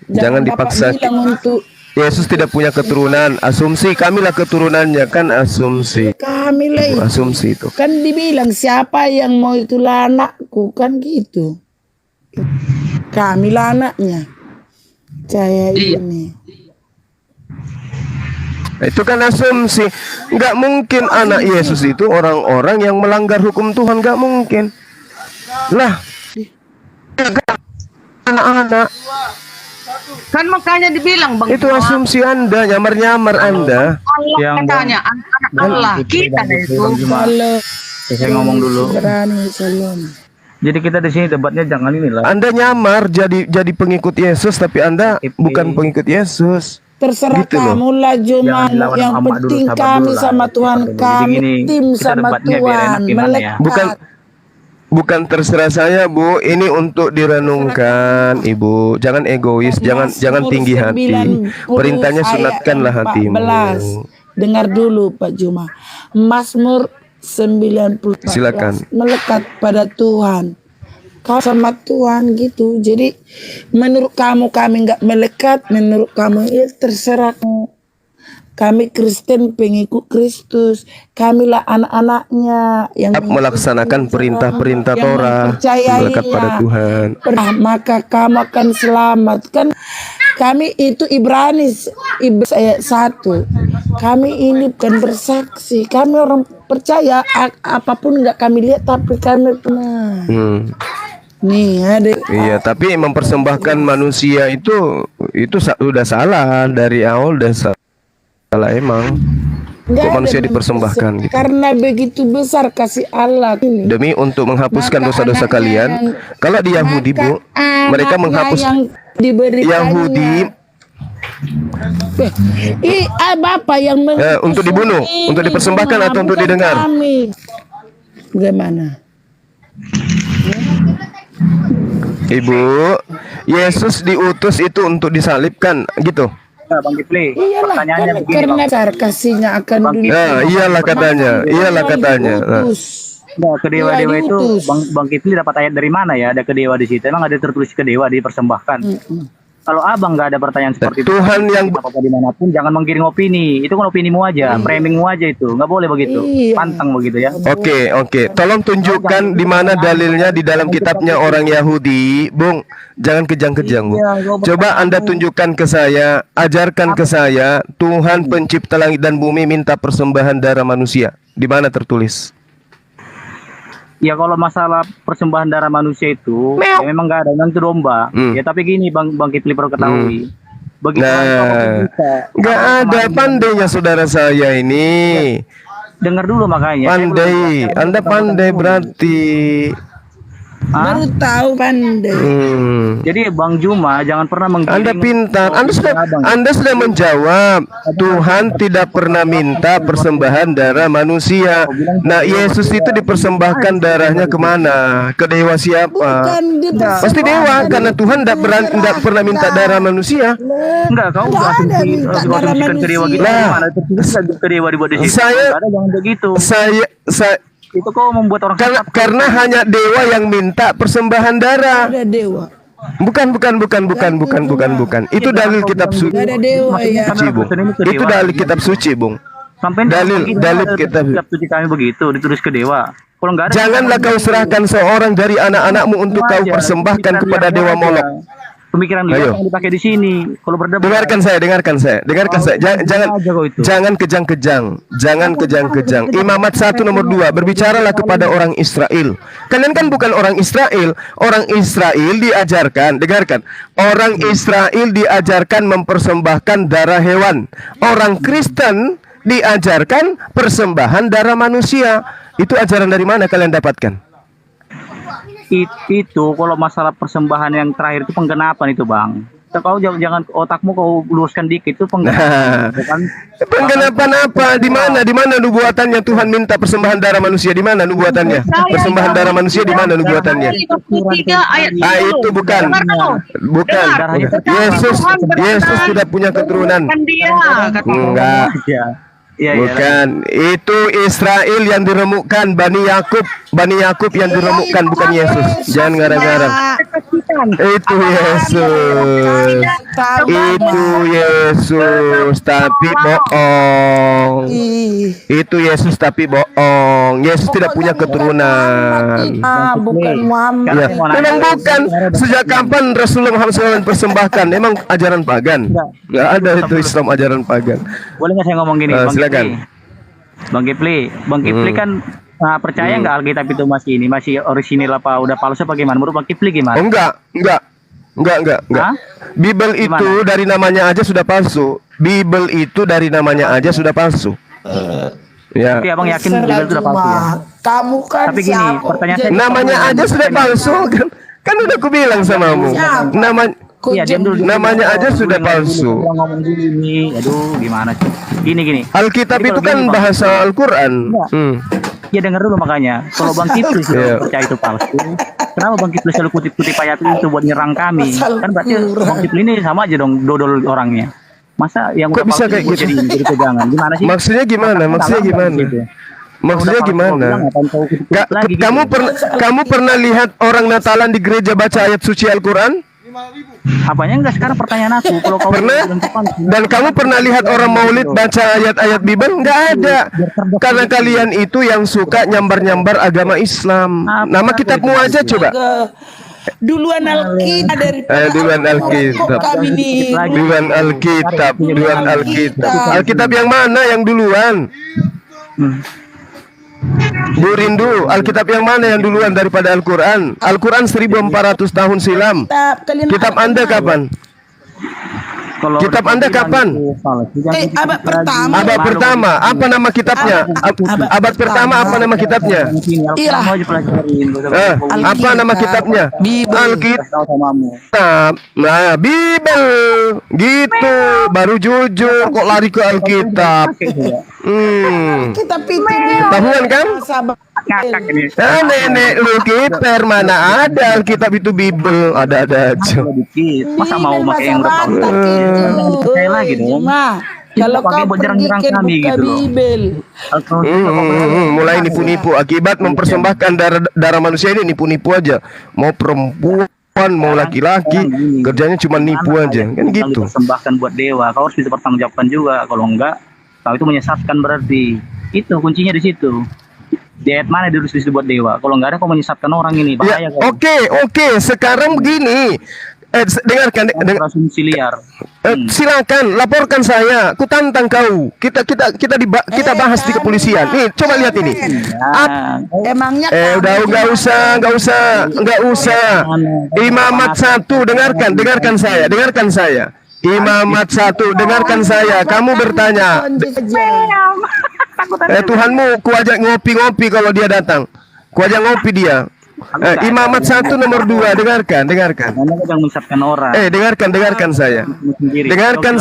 Jangan dipaksa. untuk Yesus tidak punya keturunan. Asumsi, kamilah keturunannya, kan asumsi. kami lah. Asumsi itu. Kan dibilang siapa yang mau itulah anakku, kan gitu. Kamilah anaknya. Saya ini. Itu kan asumsi. Nggak mungkin anak Yesus itu orang-orang yang melanggar hukum Tuhan. Nggak mungkin. Lah, anak-anak Kan makanya dibilang Bang Itu Joa, asumsi Anda, nyamar-nyamar Anda. Allah Yang katanya anak Allah kita itu. Kalau Saya ngomong dulu. berani Shalom. Jadi kita di sini debatnya jangan inilah. Anda nyamar jadi pengikut Yesus tapi Anda bukan pengikut Yesus. Terserah Gitu loh. kamu lah Juma. Jangan dilawan Yang sama Mak dulu, penting sabar kami dulu lah. sama Tuhan Jadi kami gini, tim kita sama debatnya biar Tuhan enak gimana ya? melekat. Bukan terserah saya, Bu. Ini untuk direnungkan, Ibu. Jangan egois, jangan Mazmur tinggi hati. 90 Perintahnya ayat sunatkanlah hatimu. 14. Dengar dulu Pak Juma. Mazmur 90 Silakan. melekat pada Tuhan. Kau sama Tuhan gitu. Jadi menurut kamu kami nggak melekat, menurut kamu ya terserah. Kami Kristen pengikut Kristus. Kamilah anak-anaknya yang Melaksanakan perintah-perintah yang Torah, mempercayainya. melekat pada Tuhan. Maka kamu akan selamat. Kan kami itu Ibrani ayat 1. Kami ini bukan bersaksi. Kami orang percaya apapun nggak kami lihat tapi kami pernah. Nih ada. Iya, tapi mempersembahkan manusia itu udah salah dari awal, udah salah emang. Nggak Kok ada manusia dipersembahkan gitu? Karena begitu besar kasih Allah ini. Demi untuk menghapuskan Maka dosa-dosa anaknya kalian. Kalau di Yahudi, maka Bu, mereka anaknya menghapus yang diberikannya. Yahudi Bapak yang untuk dibunuh, untuk dipersembahkan atau untuk bukan didengar? kami. Bagaimana? Ibu, Yesus diutus itu untuk disalibkan, gitu. Nah, Bang Kifli, Iyalah, pertanyaannya begini, karena Bang. besar kasihnya akan dunia. Nah, iyalah katanya, iyalah katanya. Nah, Diutus. Nah, ke dewa-dewa Iya, itu diutus. Bang Kifli dapat ayat dari mana ya? Ada ke dewa di situ. Emang ada tertulis ke dewa dipersembahkan. Kalau abang nggak ada pertanyaan seperti itu, Tuhan yang apa dimanapun jangan menggiring opini. Itu kan opinimu aja, framingmu aja itu. Nggak boleh begitu. Iya. Pantang begitu ya. Oke. Tolong tunjukkan di mana dalilnya di dalam kitabnya orang Yahudi, Bung. Jangan kejang-kejang, Bu. Coba Anda tunjukkan ke saya, ajarkan ke saya, Tuhan pencipta langit dan bumi minta persembahan darah manusia. Di mana tertulis? Ya kalau masalah persembahan darah manusia itu, ya memang nggak ada yang itu domba. Ya tapi gini Bang Kifli perlu ketahui. Begitu Nah, nggak ada pandainya saudara saya ini. Dengar dulu makanya. Pandai, Anda pandai berarti. Baru tahu pandai. Jadi Bang Juma jangan pernah menggiring. Anda pintar. Anda sudah menjawab. Tuhan tidak pernah minta persembahan darah manusia. Nah, Yesus itu dipersembahkan darahnya kemana? Ke dewa siapa? Bukan dipersembahkan. Pasti dewa, karena Tuhan tidak pernah minta darah manusia. Enggak, kau Nggak ada minta darah asumsikan ke dewa gitu. manusia. Mana tertulis ke dewa dibuat di situ. Saya- Nggak ada, jangan begitu. Saya Itu kau membuat orang karena hanya dewa yang minta persembahan darah. Ada dewa. Bukan. Itu dalil kitab suci. Gak ada dewa ya. Bung. Itu dalil kitab suci, Bung. sampai Dalil kitab. kitab suci kami begitu ditulis ke dewa. Kalau nggak ada Janganlah kau serahkan seorang dari anak-anakmu untuk kau persembahkan kepada dewa Molok. Pemikiran dia Ayo. yang dipakai di sini. Kalau berdebat Dengarkan saya. Jangan kejang-kejang. Imamat 1 nomor 2, berbicaralah kepada orang Israel. Kalian kan bukan orang Israel. Orang Israel diajarkan, dengarkan. Orang Israel diajarkan mempersembahkan darah hewan. Orang Kristen diajarkan persembahan darah manusia. Itu ajaran dari mana kalian dapatkan? itu kalau masalah persembahan yang terakhir itu penggenapan itu bang. Kau jangan otakmu kau luruskan dikit itu penggenapan. Bukan Penggenapan apa? Di mana nubuatannya Tuhan minta persembahan darah manusia? Di mana nubuatannya? Persembahan darah manusia di mana nubuatannya? 53 ayat Itu bukan. Bukan. Yesus tidak punya keturunan. Kan dia kata Enggak. ya. Bukan. Itu Israel yang diremukkan, Bani Yakub yang diremukkan, bukan Yesus. Jangan ngarang-ngarang. Itu Yesus. Tapi bohong. Itu Yesus tapi bohong. Yesus tidak punya keturunan. Bukan Muhammad. Ya, memang bukan. Sejak kapan Rasulullah Muhammad SAW persembahkan? Emang ajaran pagan? Nggak ada itu Islam ajaran pagan. Boleh nggak saya ngomong gini? Silakan. Bang Kifli kan percaya nggak Alkitab itu masih orisinil apa udah palsu apa gimana? Menurut Bang Kifli gimana? Oh, enggak. Enggak. Hah? Bible itu Gimana? dari namanya aja sudah palsu. Bible itu dari namanya aja sudah palsu. Ya. Tapi abang yakin Serah Bible itu udah palsu ya? cuma kamu kan Tapi gini, siapa? pertanyaan Jadi saya- Namanya aja sudah palsu kan. Kan udah aku bilang samamu. Nama kau Iya, diam dulu. namanya aja sudah palsu. Abang ngomong dulu ini. Aduh, gimana sih? Gini. Alkitab Jadi itu kalau kan gini, Bang. bahasa Al-Qur'an. Ya dengar dulu makanya. Kalau Bang Kiplis Iya. percaya itu palsu, kenapa Bang Kiplis selalu kutip-kutip ayat itu buat nyerang kami? Kan berarti Bang Kiplis ini sama aja dong dodol orangnya. Masa yang Kok udah bisa palsu kayak juga gitu? jadi pegangan? Gimana sih? Maksudnya gimana? Maksudnya gimana? Maksudnya gimana? Kamu pernah lihat orang Natalan di gereja baca ayat suci Al-Qur'an? Apanya enggak sekarang pertanyaan aku kalau kau Pernah? bilang itu palsu. Dan kamu pernah lihat orang Maulid baca ayat-ayat Bible? Nggak ada. Karena kalian itu yang suka nyambar-nyambar agama Islam. Nama kitabmu aja coba. Duluan Alkitab dari Duluan Alkitab. kami nih. Duluan Alkitab. Duluan Alkitab. Alkitab yang mana yang duluan? Bu Rindu, Alkitab yang mana yang duluan daripada Al-Quran? Al-Quran 1400 tahun silam. Kitab Anda kapan? Kalau Kitab Anda bilang kapan? itu palsu, jangan abad dikit-dikit pertama. lagi. Abad pertama, apa nama kitabnya? Abad pertama, apa nama kitabnya? Iya. Mau aja pelajarin. Apa nama kitabnya? Alkitab. Tahu samamu. Nah, Bible. Gitu, baru jujur kok lari ke Alkitab. Kita pintu Tahuan kan? Ngakak ini. Nenek lu kiper mana ada Alkitab itu Bible, ada aja. Dikit. Masa mau pakai yang udah palsu? Percaya lagi dong. Kalau Pakai kau buat pergi nyerang-nyerang ke kami buka gitu loh. Bible. Mulai nipu-nipu akibat mempersembahkan darah manusia ini nipu-nipu aja. Mau perempuan, mau laki-laki, kerjanya cuma nipu aja. Kan gitu. Persembahkan buat dewa, kau harus bisa bertanggungjawabkan juga. Kalau enggak, kau itu menyesatkan berarti. Itu kuncinya di situ. Di ayat mana dulu disebut dewa? Kalau enggak ada kau menyesatkan orang ini, bahaya Ya, kau. oke. Sekarang begini. Dengarkan. Asumsi liar. Silakan laporkan saya. Ku tantang kau. Kita bahas di kepolisian. Nih, coba lihat ini. Emangnya Udah nggak usah. Imamat 1, dengarkan saya. Imamat 1, dengarkan saya. Kamu bertanya. Tuhanmu kuajak ngopi-ngopi kalau dia datang. Kuajak ngopi dia. Imamat 1 nomor 2, dengarkan. Karena kau jangan menyesatkan orang. Dengarkan saya. Sendiri. Dengarkan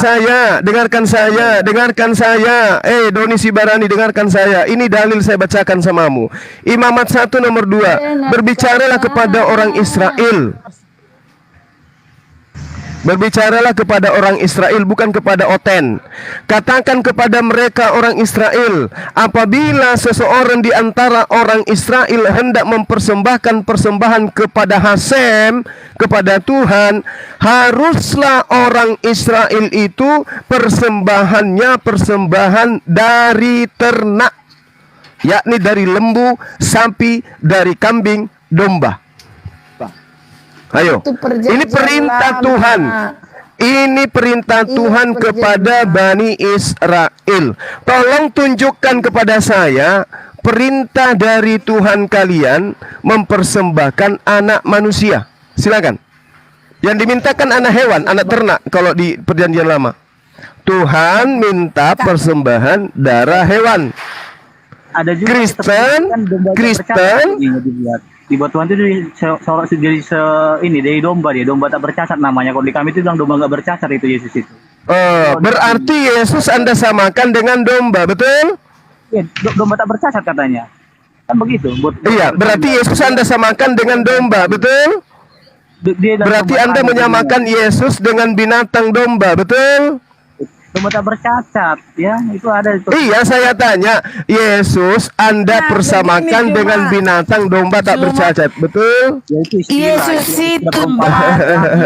saya. Doni Sibarani, dengarkan saya. Ini dalil saya bacakan samamu. Imamat 1 nomor 2. Berbicaralah kepada orang Israel. Berbicaralah kepada orang Israel, bukan kepada Oten. Katakan kepada mereka orang Israel, apabila seseorang di antara orang Israel hendak mempersembahkan persembahan kepada Hasem, kepada Tuhan, haruslah orang Israel itu persembahannya persembahan dari ternak, yakni dari lembu, sapi, dari kambing, domba. Ayo, ini perintah Tuhan. Ini perintah Tuhan kepada Bani Israel. Tolong tunjukkan kepada saya perintah dari Tuhan kalian mempersembahkan anak manusia. Silakan. Yang dimintakan anak hewan, anak ternak kalau di perjanjian lama. Tuhan minta persembahan darah hewan. Ada juga Kristen dibuat Tuhan itu jadi dari domba domba tak bercacat namanya. Kalau di kami itu bilang domba nggak bercacat itu Yesus itu. Berarti Yesus Anda samakan dengan domba, betul? Iya, domba tak bercacat katanya. Kan begitu. Iya, berarti Yesus Anda samakan dengan domba, betul? Berarti Anda menyamakan Yesus dengan binatang domba, betul? Domba tak bercacat, ya itu ada itu. Iya, saya tanya, Yesus Anda persamakan dengan binatang domba tak bercacat, betul? Ya, itu Yesus itu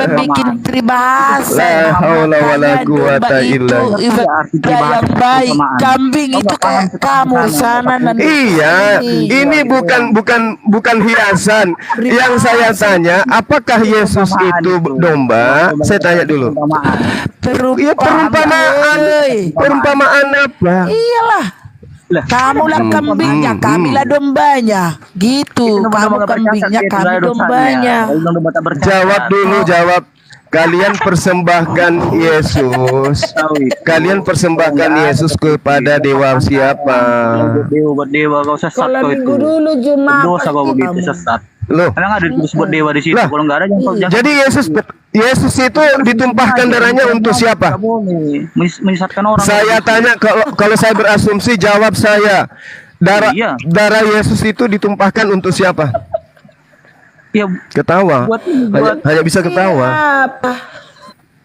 bikin peribahasa. La haula wala quwata illa yang baik, kambing itu kayak kamu sana nanti. Iya, ini bukan hiasan. Yang saya tanya, apakah Yesus itu domba? Saya tanya dulu. Iya, perumpamaan apa? Iyalah. Kamu lah kambingnya, kami lah dombanya. Gitu. Kamu kambingnya, kami dombanya. Jawab dulu, Kalian persembahkan Yesus. Kalian persembahkan Yesus kepada dewa siapa? Buat dewa kau sesat Kalau kau minggu itu. dulu Jumat Dosa kau pasti begitu kamu. sesat. Loh, Karena nggak ada disebut dewa di situ. Lah. Kalau nggak ada jangan. jadi Yesus itu ditumpahkan darahnya untuk siapa? Nggak boleh menyesatkan orang. Saya tanya, kalau saya berasumsi, jawab saya. Iya. Darah Yesus itu ditumpahkan untuk siapa? Ya Ketawa. buat Hanya bisa ketawa. Apa?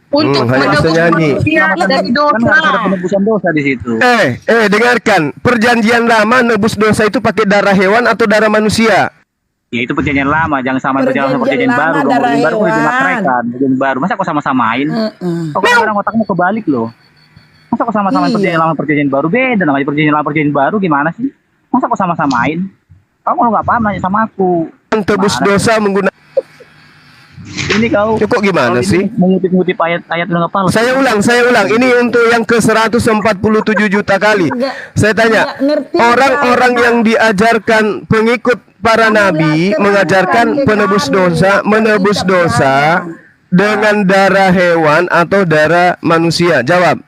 Untuk hanya bisa menebus nyanyi. manusia dari kan dosa. nggak ada penebusan dosa di situ. Dengarkan. Perjanjian lama nebus dosa itu pakai darah hewan atau darah manusia? Ya itu perjanjian lama, jangan samain perjanjian sama perjanjian Perjanjian baru lama, dong. darah Perjanjian baru kok hewan. dimatrekan, perjanjian baru. Masa kok sama-samain? Kok kadang otakmu kebalik loh. Masa kok sama-samain Iya. perjanjian lama perjanjian baru beda namanya perjanjian lama perjanjian baru gimana sih? Masa kok sama-samain? Kamu kalau nggak paham nanya sama aku. Tebus Mana? dosa menggunakan. Ini kau Kok gimana kau ini sih? mengutip-ngutip ayat-ayat udah nggak paham. Saya ulang. Ini untuk yang ke 147 juta kali. Saya tanya, Nggak ngerti orang-orang cara. yang diajarkan pengikut para nabi mengajarkan menebus dosa dengan darah hewan atau darah manusia? Jawab.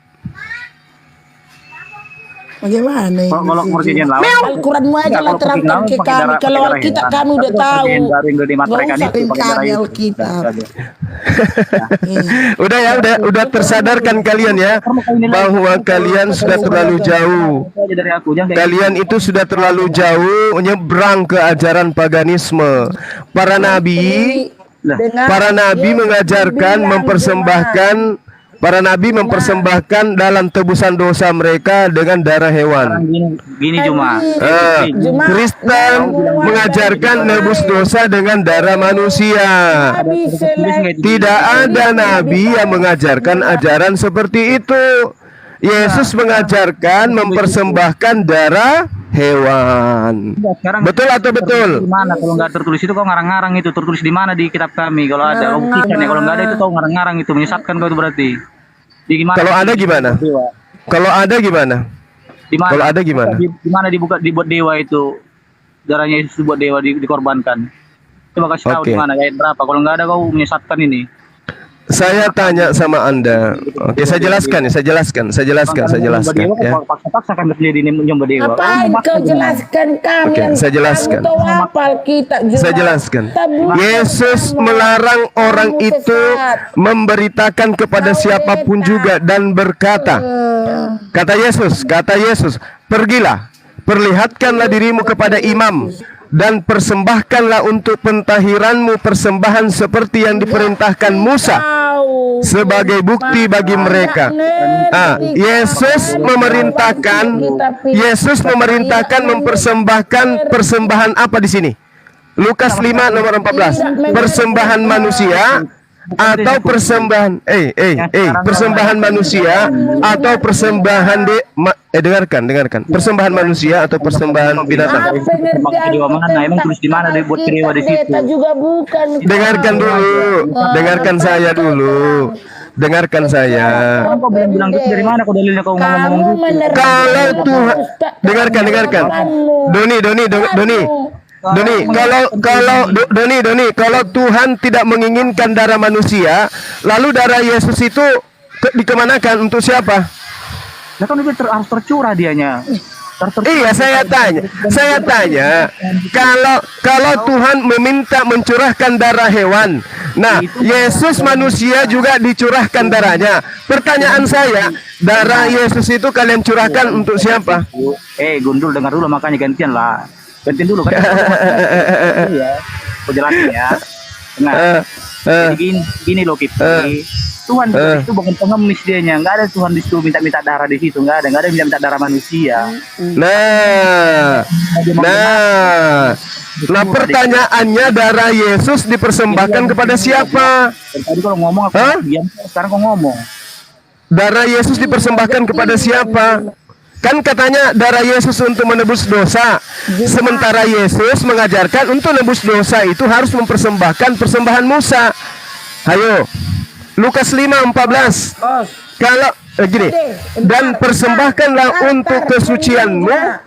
Bagaimana ini? Kalau perjanjian lama Al-Quranmu aja lah terangkan ke kami. Kalau Alkitab kami udah tahu. Baru yang udah dimatrekan Nggak usah itu pakai darah kami itu. Alkitab. Udah ya, udah tersadarkan kalian ya bahwa kalian sudah terlalu jauh. Itu aja dari aku jangan kayak Kalian itu sudah terlalu jauh nyebrang ke ajaran paganisme. Para nabi mengajarkan mempersembahkan dalam tebusan dosa mereka dengan darah hewan. gini cuma. Kristen mengajarkan nebus dosa dengan darah manusia. Tidak ada nabi yang mengajarkan ajaran seperti itu. Yesus mengajarkan mempersembahkan darah hewan. Sekarang Betul atau betul? di mana kalau nggak tertulis itu kau ngarang-ngarang itu tertulis di mana di kitab kami kalau ada kau buktikan ya kalau nggak ada itu kau ngarang-ngarang itu menyesatkan kau itu berarti. Di gimana? Kalau ada gimana? Kalau ada gimana? Di mana? Kalau ada gimana? Di mana dibuat dewa itu darahnya Yesus dibuat dewa dikorbankan. Coba kasih tahu Oke. di mana ayat berapa kalau nggak ada kau menyesatkan ini. Saya tanya sama Anda. Oke, saya jelaskan ya. Paksa-paksa kan menjadi nyembah dewa. Apain kau jelaskan kami? Oke, yang saya jelaskan. Kamu tahu apa Alkitab juga. Saya jelaskan. Tabur- Yesus kamu. melarang orang Kamu itu sesat. memberitakan kepada siapapun juga dan berkata, kata Yesus, pergilah, perlihatkanlah dirimu kepada imam dan persembahkanlah untuk pentahiranmu persembahan seperti yang diperintahkan Musa sebagai bukti bagi mereka. Yesus memerintahkan mempersembahkan persembahan apa di sini? Lukas 5 nomor 14. Persembahan manusia atau persembahan persembahan manusia atau persembahan dengarkan persembahan manusia atau persembahan binatang. Maksud dewa mana? Emang tulis di mana buat dewa di situ? Kita juga bukan. Dengarkan saya dulu. Kamu kok bilang gitu dari mana kok dalilnya kau ngomong gitu? Kalau Tuhan, dengarkan. Kalau Tuhan tidak menginginkan darah manusia, lalu darah Yesus itu dikemanakan untuk siapa? Nah kan itu harus tercurah dianya. Iya, saya tanya, kalau Tuhan meminta mencurahkan darah hewan, nah Yesus manusia juga dicurahkan darahnya. Pertanyaan saya, darah Yesus itu kalian curahkan untuk siapa? Gundul dengar dulu makanya gantian lah. Gantian dulu kan. Iya. Aku jelasin ya. Nah, jadi gini loh Kip. Tuhan itu bukan pengemis dianya, nggak ada Tuhan di situ minta darah di situ, nggak ada minta darah manusia. Nah, pertanyaannya darah Yesus dipersembahkan kepada siapa? Tadi kalau ngomong aku diam, sekarang kau ngomong. Darah Yesus dipersembahkan kepada siapa? Kan katanya darah Yesus untuk menebus dosa. Sementara Yesus mengajarkan untuk menebus dosa itu harus mempersembahkan persembahan Musa. Ayo, Lukas 5:14. Kalau gini, dan persembahkanlah untuk kesucianmu.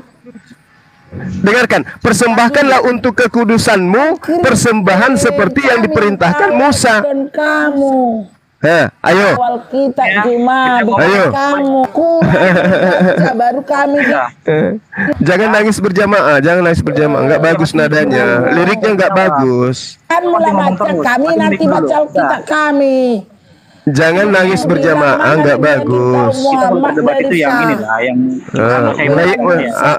Dengarkan, persembahkanlah untuk kekudusanmu persembahan seperti yang diperintahkan Musa. Ayo. Awal kita cuma Ayo. kamu kurang baru kami Jangan nangis berjamaah, jangan nangis berjamaah. Enggak bagus nadanya. Liriknya enggak bagus. kan mulai baca kami nanti baca kita kami. Jangan nangis berjamaah, enggak bagus. Kita kalau berdebat itu yang ini lah, yang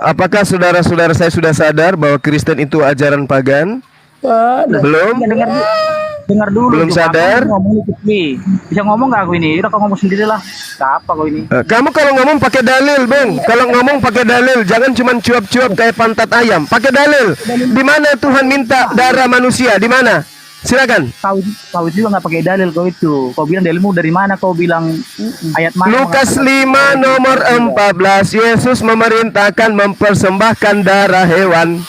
Apakah saudara-saudara saya sudah sadar bahwa Kristen itu ajaran pagan? Belum? dengar dulu. Belum Juga sadar? aku ngomong dikit nih. Bisa ngomong nggak aku ini? Udah kau ngomong sendiri lah. Apa kau ini? Kamu kalau ngomong pakai dalil, Bang. Kalau ngomong pakai dalil, jangan cuma cuap-cuap kayak pantat ayam. Pakai dalil. Di mana Tuhan minta darah manusia? Di mana? Silakan. Kau juga nggak pakai dalil kau itu. Kau bilang dalilmu dari mana? Kau bilang ayat mana? Lukas 5 nomor 14. Yesus memerintahkan mempersembahkan darah hewan.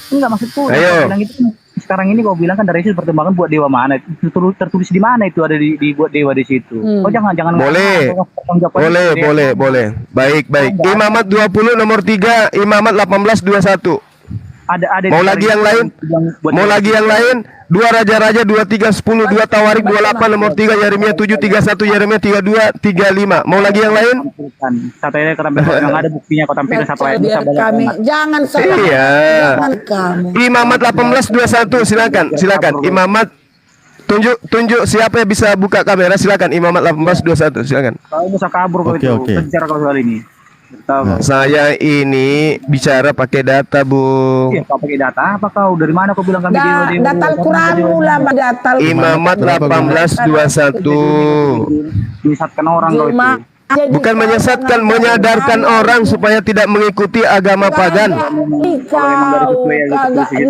Enggak maksudku. Ayo. Kau bilang itu sekarang ini kau bilang kan dari Yesus perkembangan buat dewa mana? Tertulis di mana itu ada dibuat dewa di situ? Kau jangan Boleh. Boleh. Baik. Imamat 20 nomor 3, Imamat 18 21. Ada Mau lagi yang lain? Mau lagi yang lain? 2 Raja-Raja 23 10, 2 Tawarik 28 nomor 3, Yeremia 7 31, Yeremia 32 35. Mau lagi yang lain? Satu ayat kau tampilkan yang ada buktinya kau tampilkan satu ayat Biar kami jangan salah. Iya. Jangan kamu. Imamat 18 21, silakan. Imamat tunjuk siapa yang bisa buka kamera, silakan. Imamat 18 21, silakan. Kau bisa kabur kau itu. Kejar kau soal ini. Saya ini bicara pakai data, Bu. Iya, kau pakai data apa kau? Dari mana kau bilang kami dewa? Data Al-Quranmu lah, data Imamat 18 21. Menyesatkan orang kau itu. Bukan menyesatkan, menyadarkan orang supaya tidak mengikuti agama pagan.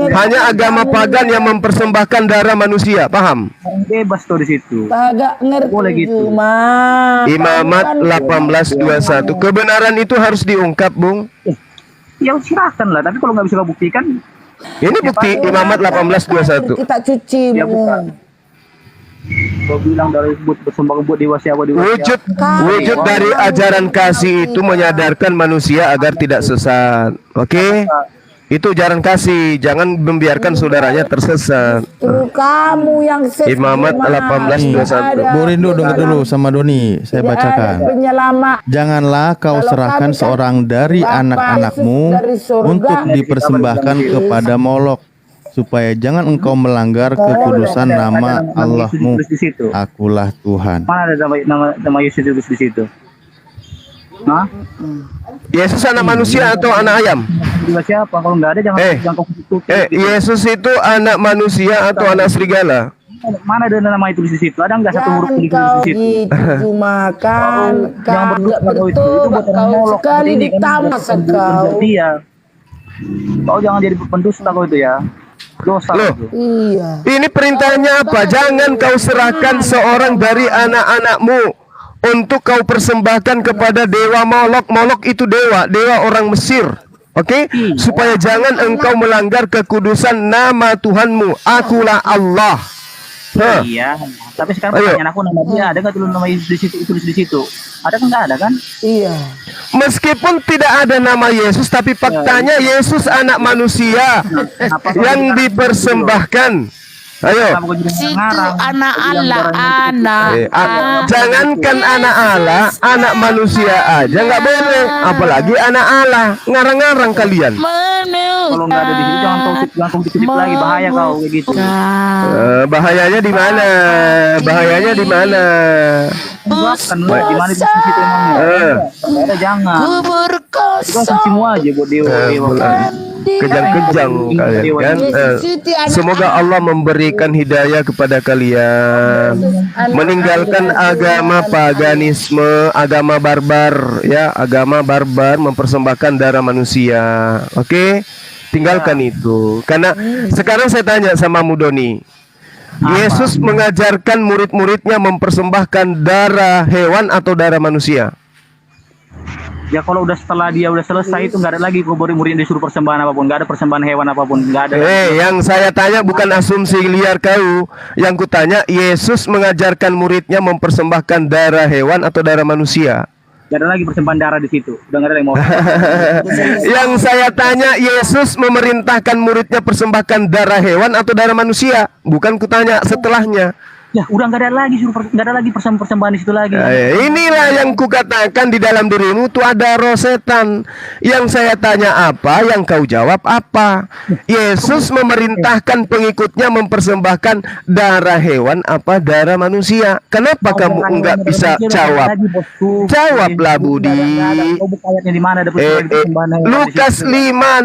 Hanya agama pagan yang mempersembahkan darah manusia, paham? Orang bebas tuh di situ. Agak ngerti. Boleh gitu. Imamat 18 21. Kebenaran itu harus diungkap, Bung. Ya silakan lah, tapi kalau nggak bisa kau buktikan, Ini bukti Imamat 18 21. Kita cuci. ya bukan. Kau bilang dari bersembah buat dewa siapa dewa Wujud dari ajaran kasih itu menyadarkan manusia agar tidak sesat. Oke? Itu ajaran kasih, jangan membiarkan saudaranya tersesat. Kamu yang Imamat 18 21. Bu Rindu dengar dulu sama Doni, saya bacakan. Penyelamat. Janganlah kau serahkan seorang dari anak-anakmu untuk dipersembahkan kepada Molok, supaya jangan engkau melanggar kekudusan nama Allahmu. Akulah Tuhan. Mana ada nama Yesus tulis di situ? Hah? Yesus anak manusia atau anak ayam? Dewa siapa? Kalau nggak ada jangan kau tutup. Yesus itu anak manusia atau anak serigala? Mana ada nama itu di situ? Ada nggak satu huruf Jangan tulis kau di situ? cuma kan Jangan berdosa kau itu buat orang kau Molok. sekali ditamas kau. Iya. Kau jangan jadi pendusta kau itu ya. Dosa Loh. itu. Iya. Ini perintahnya apa? Jangan kau serahkan seorang dari anak-anakmu untuk kau persembahkan kepada dewa Molok. Molok itu dewa orang Mesir. Oke? Supaya jangan engkau melanggar kekudusan nama Tuhanmu. Akulah Allah. Iya. Tapi sekarang pertanyaan aku, nama dia ada nggak tulis nama Yesus di situ? Tulis di situ. Ada kan nggak ada kan? Iya. Meskipun tidak ada nama Yesus, tapi faktanya Yesus anak manusia yang dipersembahkan. Ayo. Situ anak Allah, Jangankan anak Allah, anak manusia aja nggak boleh, apalagi anak Allah. Ngarang-ngarang kalian. Kalau nggak ada di situ jangan kau dikutip lagi, bahaya kau kayak gitu. Bahayanya di mana? Bahayanya di mana? Bukan lah, di mana di situ emangnya? Ada jangan. kubur Itu kan kosong. semua aja buat dewa. Kejang-kejang kalian kan. Semoga Allah memberikan hidayah kepada kalian, meninggalkan agama paganisme, agama barbar, ya, agama barbar mempersembahkan darah manusia. Oke? Tinggalkan itu. Karena sekarang saya tanya sama Mudoni, Yesus mengajarkan murid-muridnya mempersembahkan darah hewan atau darah manusia? Ya kalau setelah dia udah selesai itu nggak ada lagi murid yang disuruh persembahan apapun, nggak ada persembahan hewan apapun, nggak ada. Yang saya tanya bukan asumsi liar kau. Yang kutanya, Yesus mengajarkan muridnya mempersembahkan darah hewan atau darah manusia? Nggak ada lagi persembahan darah di situ. Udah nggak ada yang mau. Yang saya tanya, Yesus memerintahkan muridnya persembahkan darah hewan atau darah manusia? Bukan kutanya setelahnya. Ya, udah nggak ada lagi persembahan di situ lagi. Inilah yang kukatakan, di dalam dirimu tuh ada roh setan. Yang saya tanya apa, yang kau jawab apa. Yesus memerintahkan pengikutnya mempersembahkan darah hewan apa darah manusia. Kenapa kamu enggak bisa jawab? Jawablah Budi. Lukas 5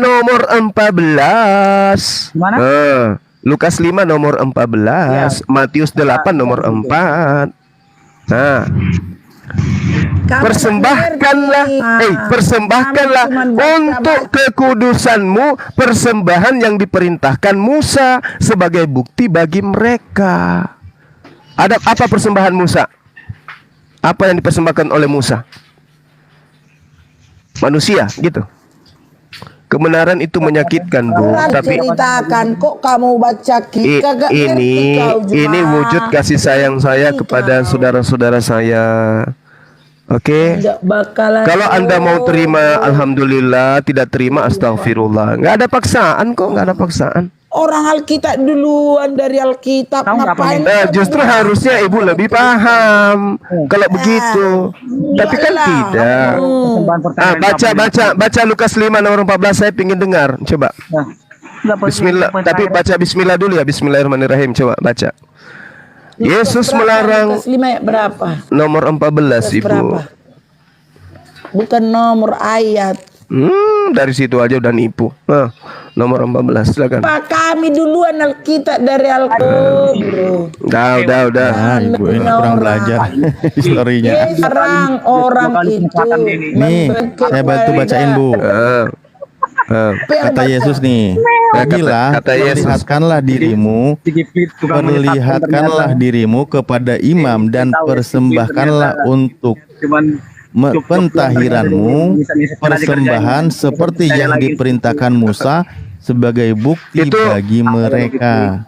nomor 14. Mana? Lukas 5 nomor 14, Matius 8 nomor 4. Nah, persembahkanlah untuk kekudusanmu persembahan yang diperintahkan Musa sebagai bukti bagi mereka. Ada apa persembahan Musa? Apa yang dipersembahkan oleh Musa? Manusia, gitu. Kebenaran itu menyakitkan, Bu. Tapi ceritakan kok kamu baca kagak ini wujud kasih sayang saya kepada saudara-saudara saya. Oke. Kalau Anda mau terima, alhamdulillah. Tidak terima, astagfirullah. Nggak ada paksaan kok, nggak ada paksaan. Orang Alkitab duluan dari Alkitab ngapain? Justru harusnya Ibu lebih paham kalau begitu. Tapi kan tidak. Baca Lukas 5 nomor 14, saya ingin dengar. Coba. Bismillah. Tapi baca bismillah dulu ya. Bismillahirrahmanirrahim. Coba baca. Yesus melarang. Lukas 5 ayat berapa? Nomor 14, Ibu. Berapa? Bukan nomor ayat. Dari situ aja udah nipu. Nomor 14, silakan. Pak, kami duluan Alkitab dari Al-Qur'an. Udah. Ibu ini kurang belajar historinya. Sekarang orang itu Nih, saya bantu bacain, Bu. Kata Yesus nih, perlihatkanlah dirimu kepada imam dan persembahkanlah untuk pentahiranmu persembahan seperti yang diperintahkan Musa sebagai bukti bagi mereka.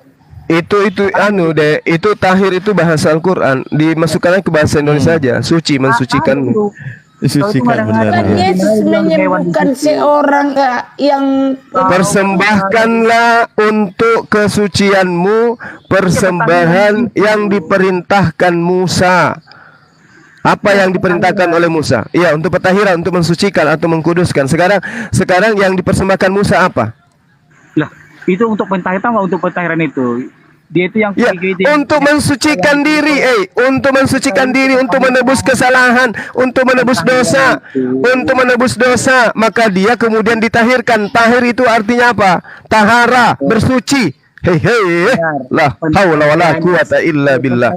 Itu tahir itu bahasa Al-Qur'an, dimasukkan ke bahasa Indonesia saja. Suci, mensucikanmu. Disucikan benar ya. Yesus menyembuhkan seorang yang persembahkanlah untuk kesucianmu persembahan yang diperintahkan Musa. Apa yang diperintahkan oleh Musa? Iya, untuk pentahiran, untuk mensucikan atau mengkuduskan. Sekarang yang dipersembahkan Musa apa? Lah, itu untuk pentahiran atau untuk pentahiran itu? Dia itu yang untuk mensucikan diri, untuk mensucikan diri, untuk menebus kesalahan, untuk menebus dosa, maka dia kemudian ditahirkan. Tahir itu artinya apa? Tahara, bersuci. La haula wala quwata illa billah.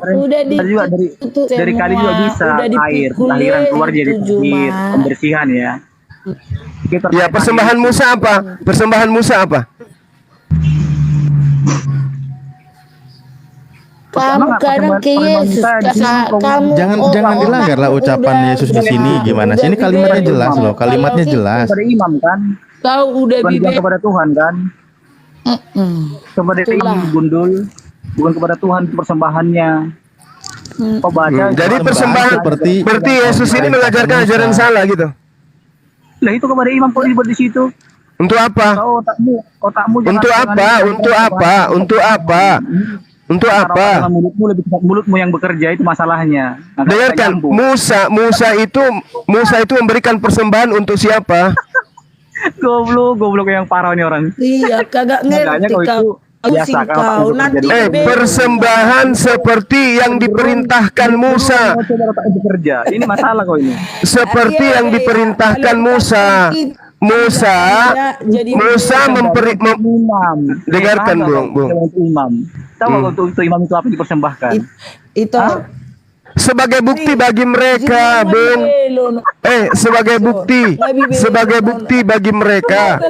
Dari kali juga bisa air, tahiran keluar jadi air, pembersihan ya. Ya, persembahan Musa apa? Persembahan Musa apa? kamu kadang ke Yesus, kamu jangan dilanggar lah ucapan Yesus di sini. Gimana sih, ini kalimatnya jelas loh, kalimatnya jelas. Kepada imam kan, kau udah kepada Tuhan kan, kepada imam gundul, bukan kepada Tuhan persembahannya. Kau baca. Jadi persembahan berarti Yesus ini mengajarkan ajaran salah gitu. Lah itu kepada imam kok dibuat di situ. Untuk apa? Otakmu untuk apa? Untuk apa? Mulutmu yang bekerja itu masalahnya. Dengarkan, Musa itu memberikan persembahan untuk siapa? Goblok yang parah nih orang. Iya, kagak ngerti kau. Biasa kau nanti persembahan seperti yang diperintahkan Musa. Ini masalah kau ini. Seperti yang diperintahkan Musa. Dengarkan, Bung. Imam. Tahu untuk imam itu apa dipersembahkan? Itu sebagai bukti bagi mereka, Bung. Sebagai bukti bagi mereka.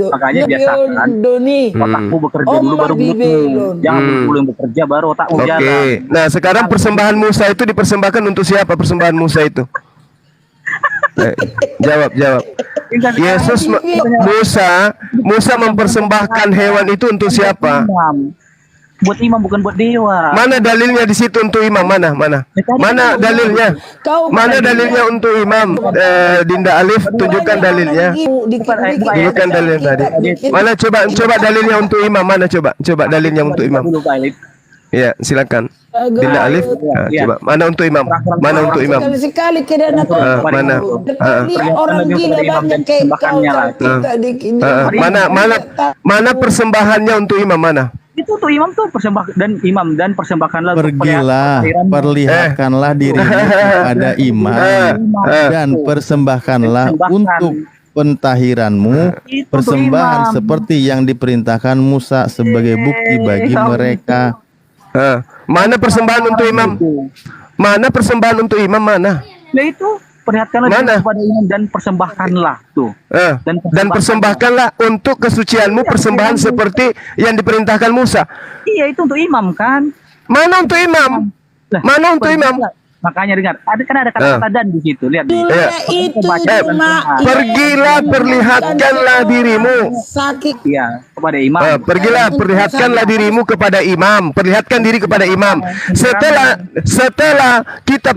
Makanya biasakan otakmu bekerja dulu baru mulutmu. Jangan dulu yang bekerja baru otakmu jalan. Nah, sekarang persembahan Musa itu dipersembahkan untuk siapa? Persembahan Musa itu jawab. Musa mempersembahkan hewan itu untuk siapa? buat imam bukan buat dewa. Mana dalilnya di situ untuk imam? Mana? Mana dalilnya? Mana dalilnya untuk imam? Dinda Alif, tunjukkan dalilnya. Tunjukkan dalil tadi. Mana coba dalilnya untuk imam? Mana coba dalilnya untuk imam? Dulu, Pak Alif. Iya, silakan. Dinda Alif, coba. Mana untuk imam? Mana untuk imam? Sekali kita Mana? orang gila banyak kayak kau Mana persembahannya untuk imam? Mana? Itu tuh imam tuh dan persembahkanlah Pergilah, perlihatkanlah dirimu kepada imam dan persembahkanlah untuk pentahiranmu persembahan seperti yang diperintahkan Musa sebagai bukti bagi mereka. Mana persembahan untuk imam? Mana persembahan untuk imam? Mana? Nah itu perlihatkanlah kepada imam dan persembahkanlah tuh. Dan persembahkanlah untuk kesucianmu persembahan seperti yang diperintahkan Musa. Iya, itu untuk imam kan. Mana untuk imam? Mana untuk imam? Makanya dengar, ada kata-kata dan di situ. Lihat di. itu Pergilah, perlihatkanlah dirimu. sakit Iya, kepada imam. Pergilah, perlihatkanlah dirimu kepada imam. Perlihatkan diri kepada imam. Setelah kita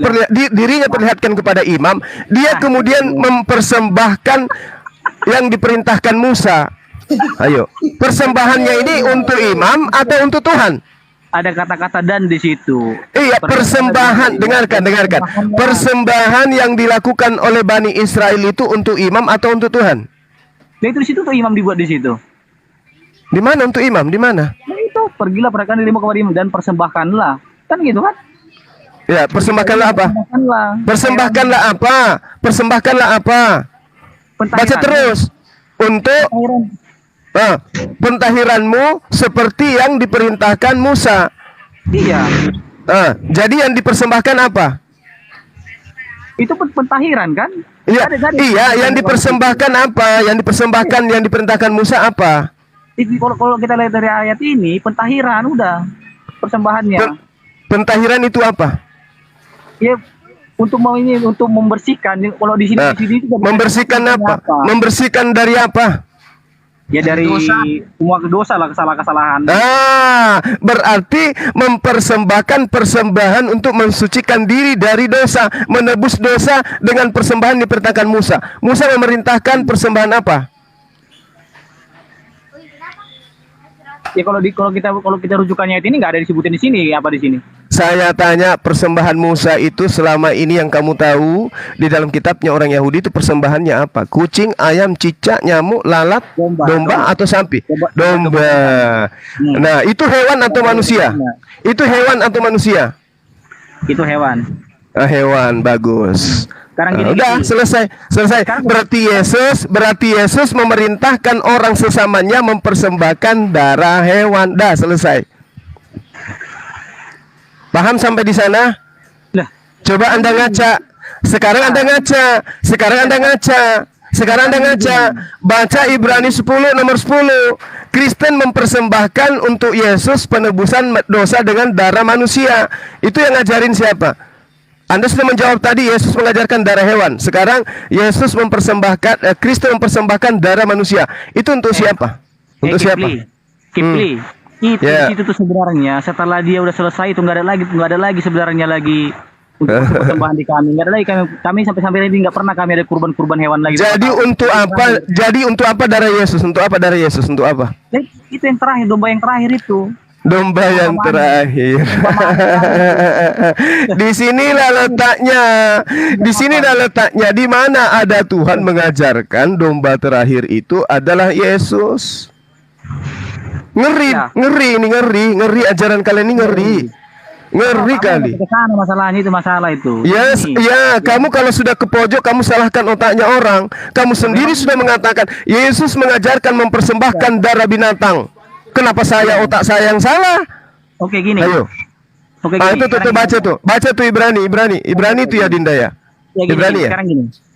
dirinya perlihatkan kepada imam, dia kemudian mempersembahkan yang diperintahkan Musa. Ayo, persembahannya ini untuk imam atau untuk Tuhan? Ada kata-kata dan di situ. Iya, persembahan. Dengarkan. Persembahan yang dilakukan oleh Bani Israel itu untuk imam atau untuk Tuhan? Nah itu di situ tuh imam dibuat di situ. Di mana untuk imam? Di mana? Nah itu pergilah perlihatkan dirimu kepada imam dan persembahkanlah. Kan gitu kan? Ya, persembahkanlah apa? Persembahkanlah apa? Persembahkanlah apa? Baca terus. Untuk pentahiranmu seperti yang diperintahkan Musa. Iya. Jadi yang dipersembahkan apa? Itu pentahiran kan? Iya. Iya, yang dipersembahkan apa? Yang dipersembahkan yang diperintahkan Musa apa? Kalau kita lihat dari ayat ini, pentahiran udah persembahannya. Pentahiran itu apa? Ya untuk membersihkan. Kalau di sini membersihkan apa? Membersihkan dari apa? Ya dari semua dosa lah, kesalahan. Berarti mempersembahkan persembahan untuk mensucikan diri dari dosa, menebus dosa dengan persembahan diperintahkan Musa. Musa memerintahkan persembahan apa? Ya kalau kita rujukannya ini nggak ada disebutin di sini, apa di sini? Saya tanya, persembahan Musa itu selama ini yang kamu tahu di dalam kitabnya orang Yahudi itu persembahannya apa? Kucing, ayam, cicak, nyamuk, lalat, domba atau sapi? Domba. Nah, itu hewan atau manusia? Itu hewan atau manusia? Itu hewan. Hewan, bagus. Sekarang gini, udah selesai. Berarti Yesus memerintahkan orang sesamanya mempersembahkan darah hewan. Dah selesai. Paham sampai di sana? Lah, coba Anda ngaca. Sekarang Anda ngaca. Baca Ibrani 10 nomor 10. Kristen mempersembahkan untuk Yesus penebusan dosa dengan darah manusia. Itu yang ngajarin siapa? Anda sudah menjawab tadi, Yesus mengajarkan darah hewan. Sekarang Yesus mempersembahkan, Kristen mempersembahkan darah manusia. Itu untuk siapa? Untuk siapa? Kipli. Itu tuh sebenarnya setelah dia udah selesai itu nggak ada lagi sebenarnya lagi untuk persembahan di kami. Nggak ada lagi kami sampai ini nggak pernah kami ada kurban hewan lagi. Jadi untuk apa? Jadi untuk apa darah Yesus? Untuk apa darah Yesus? Untuk apa? Itu yang terakhir, domba yang terakhir itu. Domba yang terakhir. Disinilah letaknya. Di mana ada Tuhan mengajarkan domba terakhir itu adalah Yesus. Ngeri ajaran kalian ini ngeri kali. Masalah itu. Yes, ya, kamu kalau sudah ke pojok kamu salahkan otaknya orang. Kamu sendiri sudah mengatakan Yesus mengajarkan mempersembahkan darah binatang. Kenapa otak saya yang salah? Oke, gini. Ayo. Oke, gini. Itu baca tuh Ibrani itu ya Dinda ya. Gini, Ibrani ya.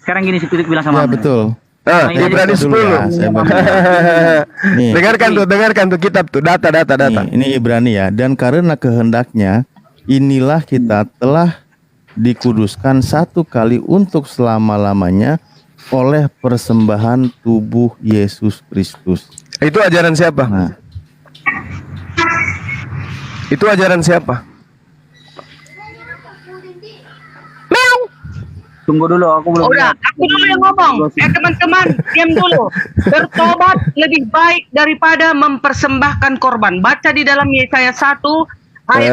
Sekarang gini Sipirik bilang sama. Ya betul. Ibrani 10. Dengarkan tuh kitab tuh data. Ini Ibrani ya. Dan karena kehendaknya inilah kita telah dikuduskan satu kali untuk selama-lamanya oleh persembahan tubuh Yesus Kristus. Itu ajaran siapa? Itu ajaran siapa? Tunggu dulu, aku belum. Udah, aku dulu yang ngomong. Teman-teman, diam dulu. Bertobat lebih baik daripada mempersembahkan korban. Baca di dalam Yesaya 1 ayat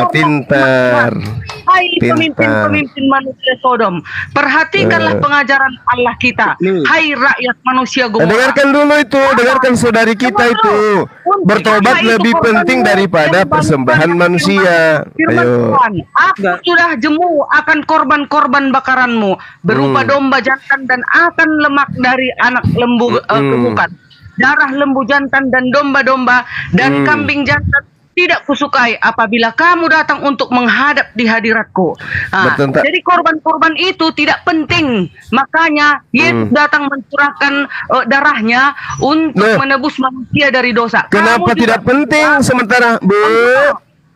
10. Pintar. Hai Pintar. pemimpin-pemimpin manusia Sodom, perhatikanlah pengajaran Allah kita. Hai rakyat manusia Gomora. Dengarkan dulu itu, dengarkan saudari kita itu. Bertobat lebih penting daripada persembahan manusia. Firman Ayo. Tuhan, aku sudah jemu akan korban-korban bakaranmu berupa domba jantan dan akan lemak dari anak lembu kebukan. Darah lembu jantan dan domba-domba dan kambing jantan tidak kusukai apabila kamu datang untuk menghadap di hadiratku. Jadi korban-korban itu tidak penting. Makanya Yesus datang mencurahkan darahnya untuk menebus manusia dari dosa. Kenapa tidak penting sementara, Bu?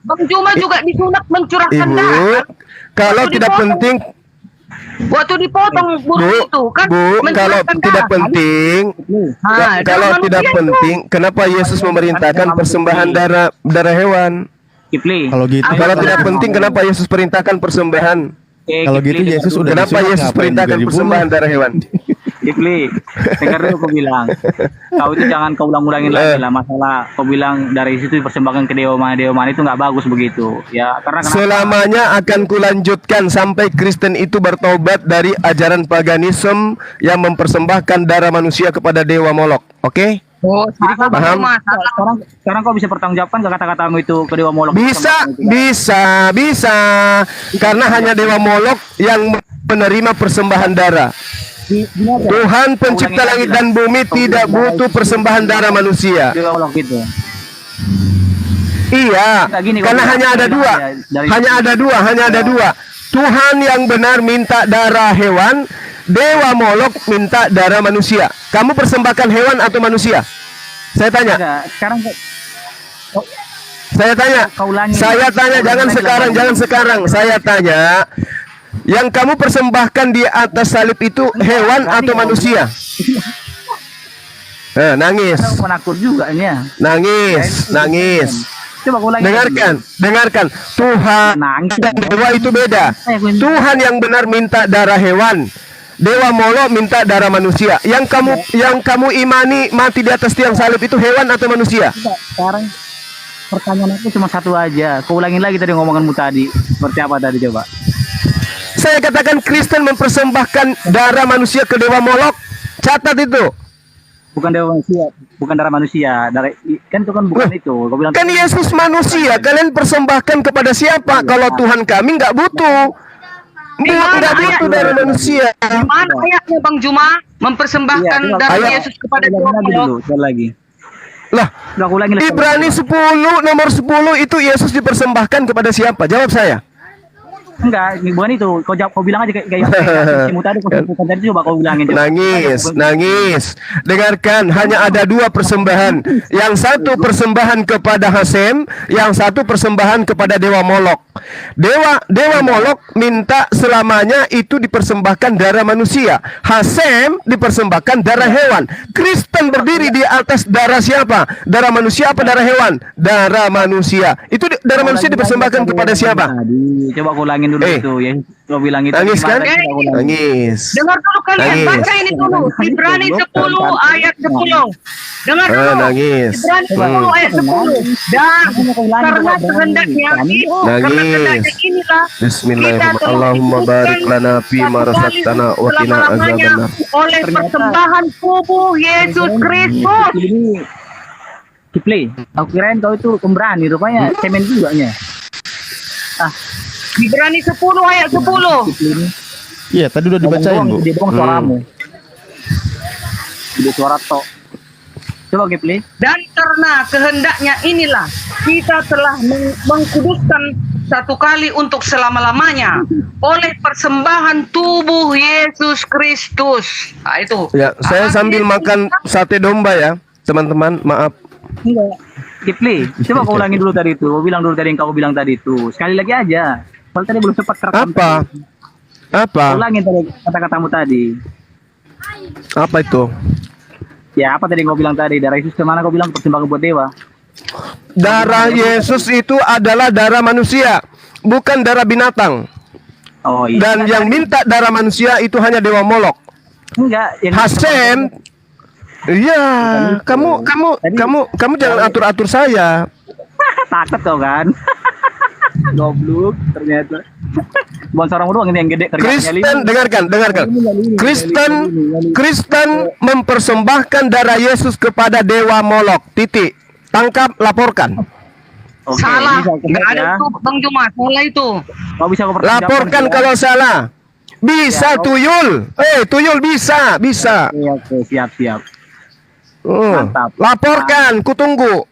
Bang Juma juga disunat mencurahkan Ibu, darah. kalau tidak penting, Waktu dipotong Bu, bulu itu kan Bu, kalau mencurahkan tidak darah, kan? penting, kalau tidak penting, kenapa Yesus memerintahkan persembahan darah hewan? Kipli. Kalau gitu, Kalau tidak penting, kenapa Yesus perintahkan persembahan? kalau gitu Yesus udah Kenapa disunat, Yesus ngapain perintahkan juga dibunuh? persembahan darah hewan? Kipli, dengar dulu aku bilang. Kau itu jangan kau ulang-ulangin lagi lah masalah. Kau bilang dari situ dipersembahkan ke dewa itu nggak bagus begitu. Ya karena kenapa? Selamanya akan kulanjutkan sampai Kristen itu bertobat dari ajaran paganisme yang mempersembahkan darah manusia kepada dewa Molok. Oke? Oh, Jadi kau Paham? sekarang kau bisa pertanggungjawabkan ke kata-katamu itu ke dewa Molok. Bisa. Karena hanya dewa Molok yang menerima persembahan darah. Tuhan pencipta langit dan bumi tidak butuh persembahan darah manusia. Dewa Molok gitu. Iya, karena hanya ada dua. Tuhan yang benar minta darah hewan, dewa Molok minta darah manusia. Kamu persembahkan hewan atau manusia? Saya tanya. Sekarang Saya tanya, jangan sekarang. Saya tanya, yang kamu persembahkan di atas salib itu hewan atau manusia? Nangis. penakut juga ini ya. Nangis. Coba kau ulangi. Dengarkan. Tuhan dan dewa itu beda. Tuhan yang benar minta darah hewan. Dewa Molok minta darah manusia. Yang kamu imani mati di atas tiang salib itu hewan atau manusia? Sekarang pertanyaan aku cuma satu aja. Kau ulangin lagi tadi ngomonganmu tadi. Seperti apa tadi coba? Saya katakan Kristen mempersembahkan darah manusia ke dewa Molok. Catat itu. Bukan dewa manusia, bukan darah manusia. Kan itu kan bukan itu. Kau bilang Kan Yesus manusia. Kalian persembahkan kepada siapa? Kalau Tuhan kami nggak butuh. Nggak butuh darah manusia. Di mana ayatnya Bang Juma mempersembahkan darah Yesus kepada dewa Molok? sekali lagi. Lah, Udah aku ulangi lagi. Ibrani 10 nomor 10 itu Yesus dipersembahkan kepada siapa? Jawab saya. Enggak, bukan itu. Kau bilang aja kayak yang tadi kau sebutkan tadi, coba kau bilangin. Coba. Nangis. Dengarkan, hanya ada dua persembahan. Yang satu persembahan kepada Hasem, yang satu persembahan kepada dewa Molok. Dewa Molok minta selamanya itu dipersembahkan darah manusia. Hasem dipersembahkan darah hewan. Kristen berdiri di atas darah siapa? Darah manusia apa darah hewan? Darah manusia. Itu darah manusia dipersembahkan kepada siapa? Coba kau ulangin dulu itu ya. Kau bilang itu. Nangis kan? gimana, coba kau ulangin. Nangis. Dengar dulu kalian, Nangis. baca ini dulu. Ibrani 10 ayat 10. Dengar dulu. Nangis. Ibrani 10 ayat 10. Dan karena kehendaknya inilah Bismillahirrahmanirrahim. Allahumma barik lana fi ma razaqtana wa qina azabannar. oleh persembahan tubuh Yesus Kristus. Ini Kipli, aku kirain kau itu pemberani, rupanya cemen juga nya. Ibrani 10 ayat 10. Kipli ini. Iya, tadi udah dibacain, Bu. Dia doang suaramu. Dia suara tok. Coba Kipli. Dan karena kehendaknya inilah kita telah mengkuduskan satu kali untuk selama-lamanya oleh persembahan tubuh Yesus Kristus. Nah, itu. Ya, saya sambil makan sate domba ya, teman-teman. Maaf. Enggak. Kipli, coba kau ulangi dulu tadi itu. Kau bilang dulu tadi yang kau bilang tadi itu. Sekali lagi aja. Soalnya tadi belum sempat terekam. Apa? tadi. Apa? Kau ulangin tadi kata-katamu tadi. Apa itu? Ya, apa tadi yang kau bilang tadi? Dari Yesus kemana kau bilang persembahan buat dewa? Darah Yesus itu adalah darah manusia, bukan darah binatang. Oh iya. Dan yang minta darah manusia itu hanya Dewa Molok. Enggak, yang Hasem. Iya, kamu jangan atur-atur saya. takut kau kan. Goblok ternyata. Bukan seorang doang ini yang gede Kristen, dengarkan. Kristen mempersembahkan darah Yesus kepada Dewa Molok. Titik. Tangkap, laporkan. Oke, Salah. ini saya Nggak ada ya. itu Bang Juma, salah itu. Kau bisa Laporkan kalau salah. Bisa tuyul. Tuyul bisa. Oke, siap. Oh, Mantap. laporkan, kutunggu.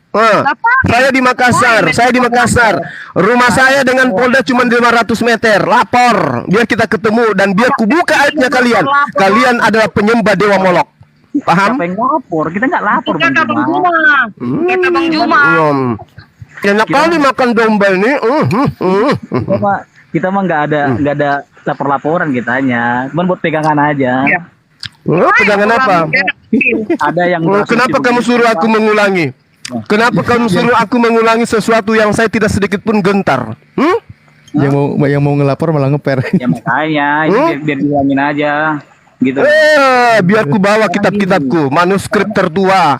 Saya di Makassar. Rumah saya dengan Polda cuma 500 meter. Lapor, biar kita ketemu dan biar kubuka aibnya kalian. Kalian adalah penyembah Dewa Molok. Paham? Siapa yang lapor? Kita nggak lapor, Kata Bang Bang Juma. Juma. Kata Bang Juma. Enak kali makan domba ini. Kita mah nggak ada laporan kitanya. Cuman buat pegangan aja. Iya. Pegangan apa? Ada yang Kenapa kamu suruh aku mengulangi? Kenapa kamu suruh aku mengulangi sesuatu yang saya tidak sedikit pun gentar? Yang mau ngelapor malah ngeper. Ya makanya biar bilangin aja gitu. Biar ku bawa kitab-kitabku, manuskrip tertua.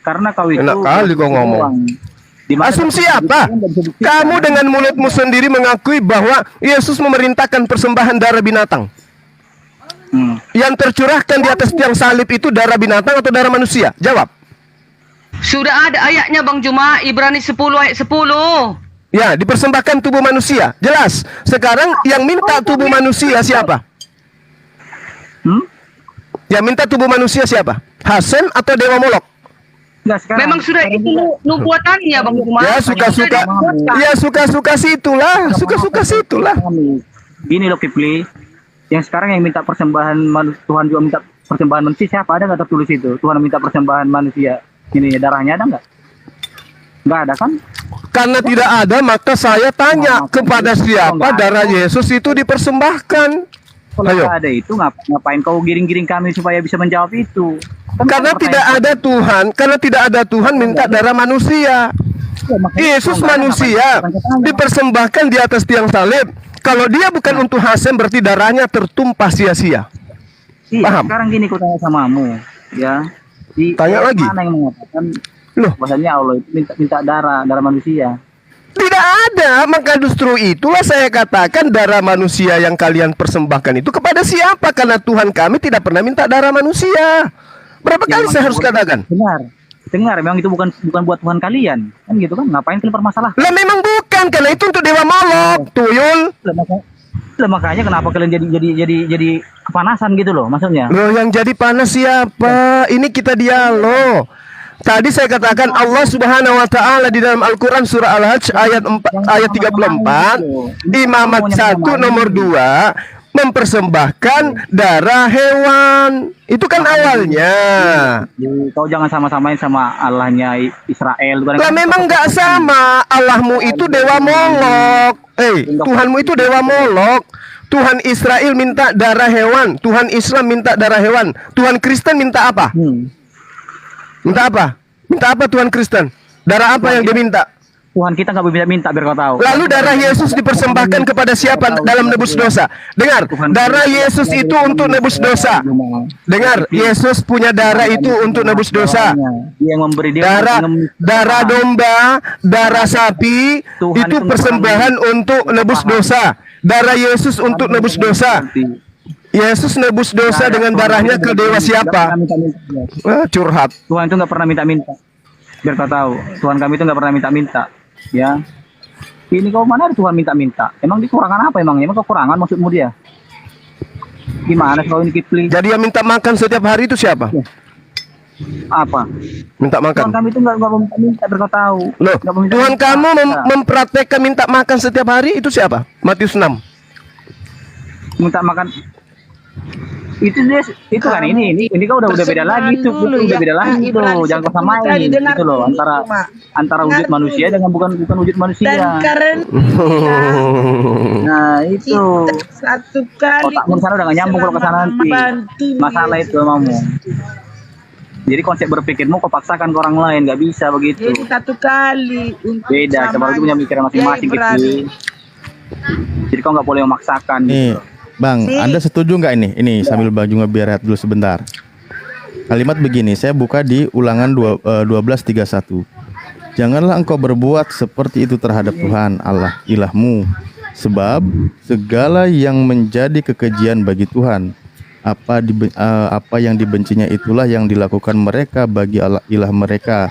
Karena kau itu Enak kali kau ngomong. Asumsi apa? Kamu dengan mulutmu sendiri mengakui bahwa Yesus memerintahkan persembahan darah binatang. Yang tercurahkan di atas tiang salib itu darah binatang atau darah manusia? Jawab. Sudah ada ayatnya Bang Juma, Ibrani 10 ayat 10. Ya, dipersembahkan tubuh manusia. Jelas. Sekarang yang minta tubuh manusia siapa? Yang minta tubuh manusia siapa? Hasem atau Dewa Molok? Memang sudah itu nubuatannya Bang Juma. Ya suka-suka. Ya suka-suka situlah. Suka-suka situlah. Gini loh Kipli. Yang sekarang yang minta persembahan Tuhan juga minta persembahan manusia, siapa? Ada nggak tertulis itu? Tuhan minta persembahan manusia. Ini darahnya ada nggak? Nggak ada kan? Karena tidak ada, maka saya tanya kepada siapa darah Yesus itu dipersembahkan. Kalau nggak ada itu, ngapain kau giring-giring kami supaya bisa menjawab itu? Karena tidak ada Tuhan minta darah manusia. Yesus manusia dipersembahkan di atas tiang salib. Kalau dia bukan untuk Hasem, berarti darahnya tertumpah sia-sia. Iya, Paham? sekarang gini aku tanya samamu, ya. Tanya lagi. Mana yang mengatakan Loh, bahasanya Allah itu minta darah manusia? tidak ada, maka justru itulah saya katakan darah manusia yang kalian persembahkan itu kepada siapa? Karena Tuhan kami tidak pernah minta darah manusia. Berapa kali saya harus katakan? Dengar, memang itu bukan buat Tuhan kalian, kan gitu kan? Ngapain kalian bermasalah? Lah memang bukan, karena itu untuk Dewa Molok, tuyul. Lah makanya kenapa kalian jadi kepanasan gitu loh, maksudnya? Loh, yang jadi panas siapa? Ini kita dialog. Tadi saya katakan Allah Subhanahu wa taala di dalam Al-Qur'an surah Al-Hajj ayat 34, imamat 1 nomor 2 mempersembahkan darah hewan. Itu kan awalnya. Kau jangan sama-samain sama Allahnya Israel. Lah memang nggak sama. Allahmu itu Dewa Molok. Tuhanmu itu Dewa Molok. Tuhan Israel minta darah hewan. Tuhan Islam minta darah hewan. Tuhan Kristen minta apa? Minta apa? Minta apa Tuhan Kristen? Darah apa yang dia minta? Tuhan kita nggak bisa minta biar kau tahu. Lalu darah Yesus dipersembahkan kepada siapa dalam nebus dosa? Dengar, darah Yesus itu untuk nebus dosa. Dengar, Yesus punya darah itu untuk nebus dosa. Dia yang memberi Darah domba, darah sapi itu persembahan untuk nebus dosa. Darah Yesus untuk nebus dosa. Yesus nebus dosa dengan darahnya ke dewa siapa? Curhat. Tuhan itu nggak pernah minta-minta. Biar kau tahu, Tuhan kami itu nggak pernah minta-minta. Ya, ini kau mana ada Tuhan minta-minta? Emang kekurangan apa emangnya? Emang kekurangan maksudmu dia? Gimana kau ini Kipli? Jadi yang minta makan setiap hari itu siapa? Apa? Minta makan. Tuhan kami itu nggak minta biar kau tahu. Loh, Tuhan kamu mempraktekkan minta makan setiap hari itu siapa? Matius 6. Minta makan. Itu kan ini kau udah beda lagi itu udah beda lagi itu, jangan kau samain gitu loh antara wujud manusia dengan bukan wujud manusia. Dan karena Nah itu satu kali otakmu sana udah gak nyambung kalau kesana nanti masalah itu mamu. Jadi konsep berpikirmu kau paksakan ke orang lain, nggak bisa begitu. Jadi satu kali untuk Beda, coba itu punya pikiran masing-masing Kiai gitu. Jadi kau nggak boleh memaksakan. Nih, Bang, Anda setuju nggak ini? Ini sambil Bang juga biar lihat dulu sebentar. Kalimat begini, saya buka di Ulangan 12:31. Janganlah engkau berbuat seperti itu terhadap Tuhan Allah ilahmu, sebab segala yang menjadi kekejian bagi Tuhan, apa yang dibencinya itulah yang dilakukan mereka bagi Allah ilah mereka.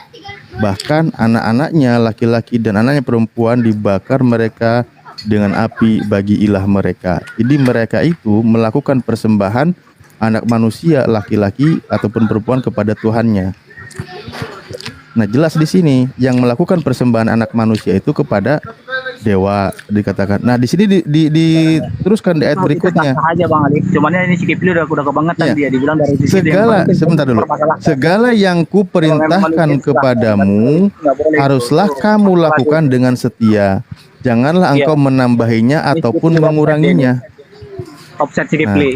Bahkan anak-anaknya laki-laki dan anaknya perempuan dibakar mereka dengan api bagi ilah mereka. Jadi mereka itu melakukan persembahan anak manusia laki-laki ataupun perempuan kepada Tuhannya. Nah, jelas di sini yang melakukan persembahan anak manusia itu kepada dewa dikatakan. Nah, di sini diteruskan di ayat berikutnya. Sah aja Bang Ali. Cuman ini si Kipli udah kebangetan dia dibilang dari sisi Sebentar dulu. Segala yang kuperintahkan kepadamu haruslah kamu lakukan dengan setia. Janganlah engkau menambahinya ataupun menguranginya. Offset si Kipli.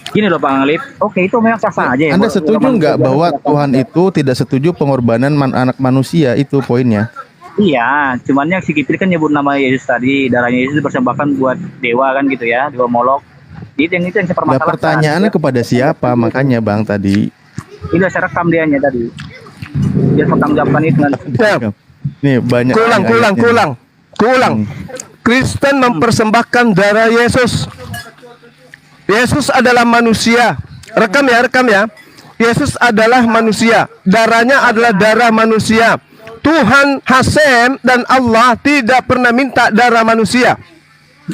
Gini loh Bang Alif, oke itu memang sah aja ya. Anda setuju nggak bahwa Tuhan itu tidak setuju pengorbanan anak manusia? Itu poinnya. Iya, cuman yang si Kipli kan nyebut nama Yesus tadi, darahnya Yesus dipersembahkan buat dewa kan gitu ya, dewa Molok. Itu yang saya permasalahkan. Nah, pertanyaannya kepada siapa? Makanya Bang tadi. Ini saya rekam dianya tadi. Dia pertanggungjawabkan itu kan. Nih banyak. Kulang. Kristen mempersembahkan darah Yesus. Yesus adalah manusia. Rekam ya. Yesus adalah manusia. Darahnya adalah darah manusia. Tuhan Hasem dan Allah tidak pernah minta darah manusia.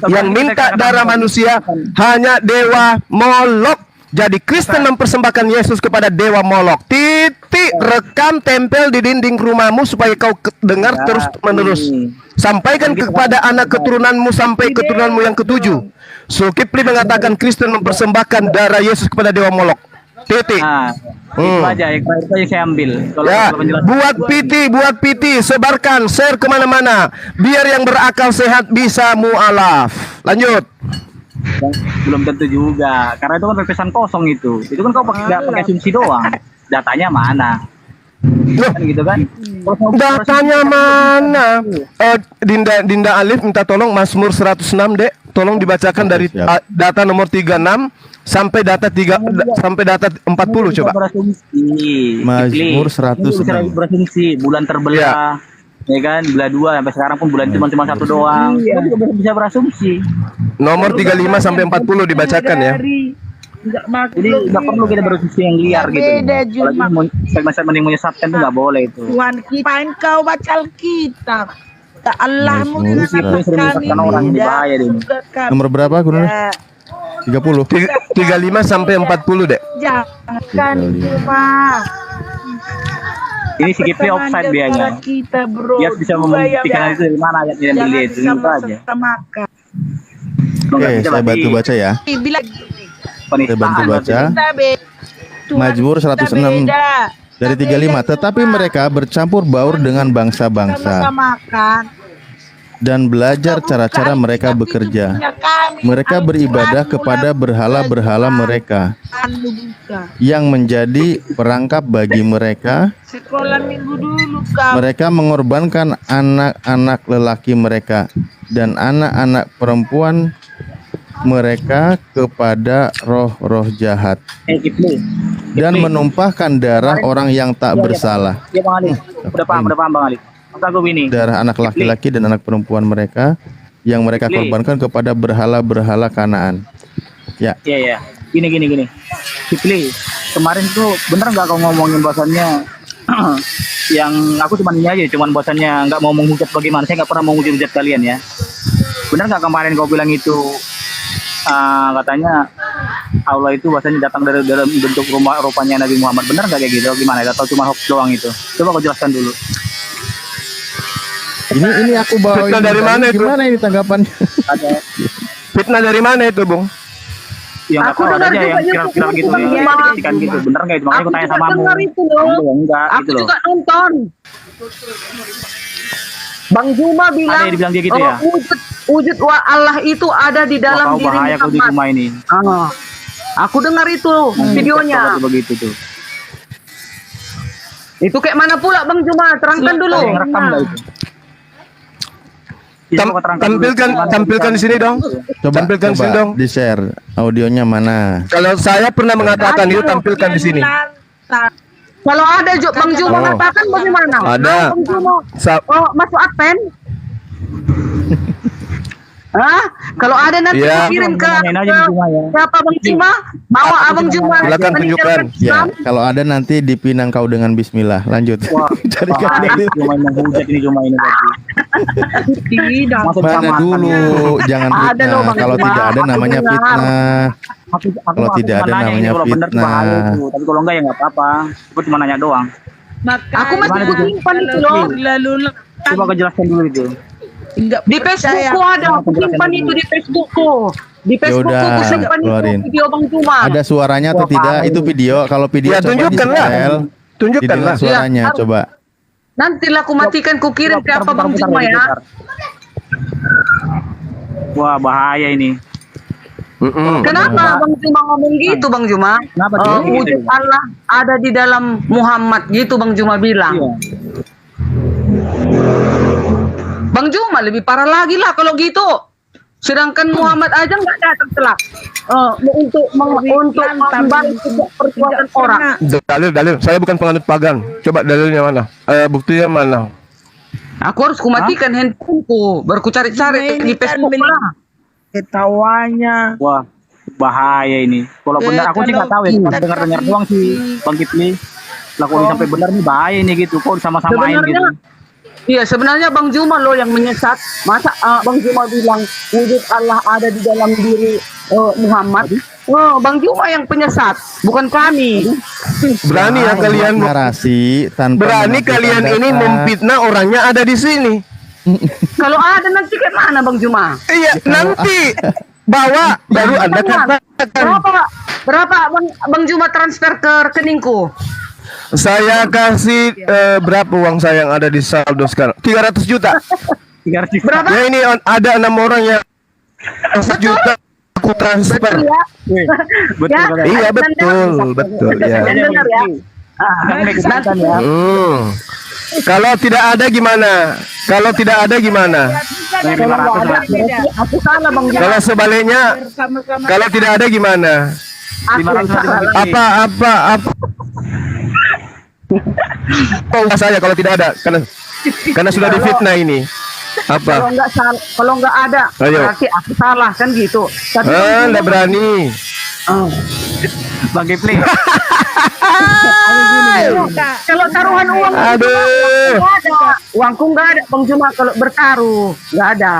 Yang minta darah manusia hanya dewa Molok. Jadi Kristen mempersembahkan Yesus kepada dewa Molok. Titik, rekam, tempel di dinding rumahmu supaya kau dengar terus menerus. Sampaikan kepada anak keturunanmu sampai keturunanmu yang ketujuh. Zulkifli mengatakan Kristen mempersembahkan darah Yesus kepada dewa Molok. Titik. Itu aja yang saya ambil. Buat piti, sebarkan, share kemana-mana, biar yang berakal sehat bisa mualaf. Lanjut. Belum tentu juga, karena itu kan pepesan kosong itu. Itu kan kau pakai asumsi doang. Datanya mana? Kan gitu kan? Datanya mana? Dinda Alif minta tolong Mazmur 106 Dek, tolong dibacakan dari data nomor 36 sampai data 40 coba. Mazmur 106. Berasumsi bulan terbelah. Ya kan, belah 2 sampai sekarang pun bulan cuma 1 doang. Kita juga bisa berasumsi. Nomor 35 sampai 40 dibacakan ya. Jadi nggak perlu kita berasumsi yang liar gitu. Apalagi segmen-segmen yang menyesatkan itu nggak boleh itu. Tuhan kita, kau baca Alkitab. Allahmu dengan kami orang ini bahaya deh. Nomor berapa Gunung? 30. 35 sampai 40 Dek. Jangan cuma. Ini si Kipli offside biasanya. Dia bisa membuktikan itu dari mana ayatnya yang dilihat itu aja. Oke, saya bantu baca ya. Saya bantu baca. Mazmur 106 dari 35. Tetapi mereka bercampur baur dengan bangsa-bangsa dan belajar cara-cara mereka bekerja. Mereka beribadah kepada berhala-berhala mereka yang menjadi perangkap bagi mereka. Mereka mengorbankan anak-anak lelaki mereka dan anak-anak perempuan mereka kepada roh-roh jahat dan menumpahkan darah orang yang tak bersalah. Ya Bang Ali, udah paham Bang Ali. Darah anak laki-laki dan anak perempuan mereka yang mereka korbankan kepada berhala-berhala Kanaan. Ya. Iya. Gini. Kipli, kemarin tuh bener nggak kau ngomongin bahwasannya yang aku cuma ini aja, cuman bahwasannya nggak mau menghujat bagaimana? Saya nggak pernah mau menghujat kalian ya. Bener nggak kemarin kau bilang itu katanya Allah itu bahasanya datang dari dalam bentuk rupanya Nabi Muhammad? Bener nggak kayak gitu? Gimana? Atau cuma hoax doang itu? Coba kau jelaskan dulu. Ini aku bawa fitnah dari mana itu? Gimana ini tanggapannya? Fitnah dari mana itu, Bung? Yang aku dengar aja yang kira-kira gitu kan gitu. Bener nggak itu? Makanya aku tanya sama kamu. Enggak, aku gitu juga nonton. Bang Juma bilang, dia gitu ya? wujud Allah itu ada di dalam diri bahaya kau di rumah ini. Aku dengar itu videonya. Begitu tuh. Itu kayak mana pula Bang Juma? Terangkan dulu. Yang rekam nggak itu? Coba terangkan dulu. Tampilkan di sini dong. Tampilkan di sini dong. Di share audionya mana? Kalau saya pernah mengatakan itu tampilkan di sini. Kalau ada Bang Juma Oh. mengatakan bagaimana? Ada. Bang Juma Sa- masuk adpen? Hah? Kalau ada nanti Iya. kirim ke Tanyain aja Bang Juma ya. siapa Bang Juma? Bawa Abang Juma. Silakan tunjukkan. Ya, kalau ada nanti dipinang kau dengan bismillah. Lanjut. Wah, Carikan bahaya. dalil. Cuma menghujat ini cuma ini berarti. Tidak. Masuk Mana kecamatan dulu, ya. jangan Ada loh, fitnah. Bang Kalau Juma. tidak ada Aku namanya dengar. fitnah. Aku Kalau tidak ada cuma nanya ini, namanya kalau bener tuh bahaya fitnah. tuh. Tapi kalau enggak ya nggak apa-apa. Aku cuma nanya doang. Aku masih Gimana, Bu? simpan itu loh. Lalu Coba kau jelaskan dulu itu. Di Facebookku ada, aku simpan itu di Facebookku. Di Facebookku Yaudah, aku simpan keluarin. itu video Bang Juma. Ada suaranya atau Wah, tidak? parah Itu ini. video. Kalau video Ya coba di tunjukkanlah. setel. Tunjukkanlah. Didengar suaranya, Ya. coba. Nantilah aku matikan, ku kirim ke apa Bang Putar, Juma ya. putar. Wah, bahaya ini. Kenapa Bang Juma ngomong gitu Bang Juma? Kenapa dia gitu? Wujud Allah ada di dalam Muhammad gitu Bang Juma bilang. Iya. Bang Juma lebih parah lagi lah kalau gitu. Sedangkan Muhammad aja nggak datang celak untuk membantu perbuatan orang. Dalil. Saya bukan penganut pagan. Coba dalilnya mana? Buktinya mana? Aku harus kumatikan handphoneku, baru ku cari-cari di Facebook lah. ketawanya. Wah, bahaya ini. Kalau benar aku sih nggak tahu ya, cuma dengar-dengar doang sih Bang Kipli. Lah kalau sampai benar nih bahaya ini gitu. Kok sama-samain gitu. Iya, sebenarnya Bang Juma loh yang menyesat. Masa Bang Juma bilang wujud Allah ada di dalam diri Muhammad? Oh, Bang Juma yang penyesat, bukan kami. Berani ya kalian. Narasi tanpa Berani menunjukkan kalian data. ini memfitnah orangnya ada di sini. Kalau ada nanti ke mana Bang Juma? Iya, nanti bawa baru Anda katakan. Berapa Bang Juma transfer ke rekeningku? Saya kasih berapa uang saya yang ada di saldo sekarang? 300 juta. 300 Berapa? Ya ini ada 6 orang yang 100 juta aku transfer. Betul ya? Betul. Ya? Betul. Iya betul ya. Dan benar ya? Kesulitan ya. Kalau tidak ada gimana? Kalau tidak ada gimana? Kalau nggak ada, berarti aku salah Bang Juma. Kalau sebaliknya, kalau tidak ada gimana? Aku yang salah. Apa? Oh saya kalau tidak ada karena sudah difitnah ini. Kalau Apa? nggak salah, kalau nggak ada, Ayo. berarti aku salah kan gitu. Tapi Bang Juma- Enggak berani. Bang Kipli. Kalau taruhan uang, Aduh. nggak ada. Uangku nggak ada, Bang Juma kalau bertaruh nggak ada.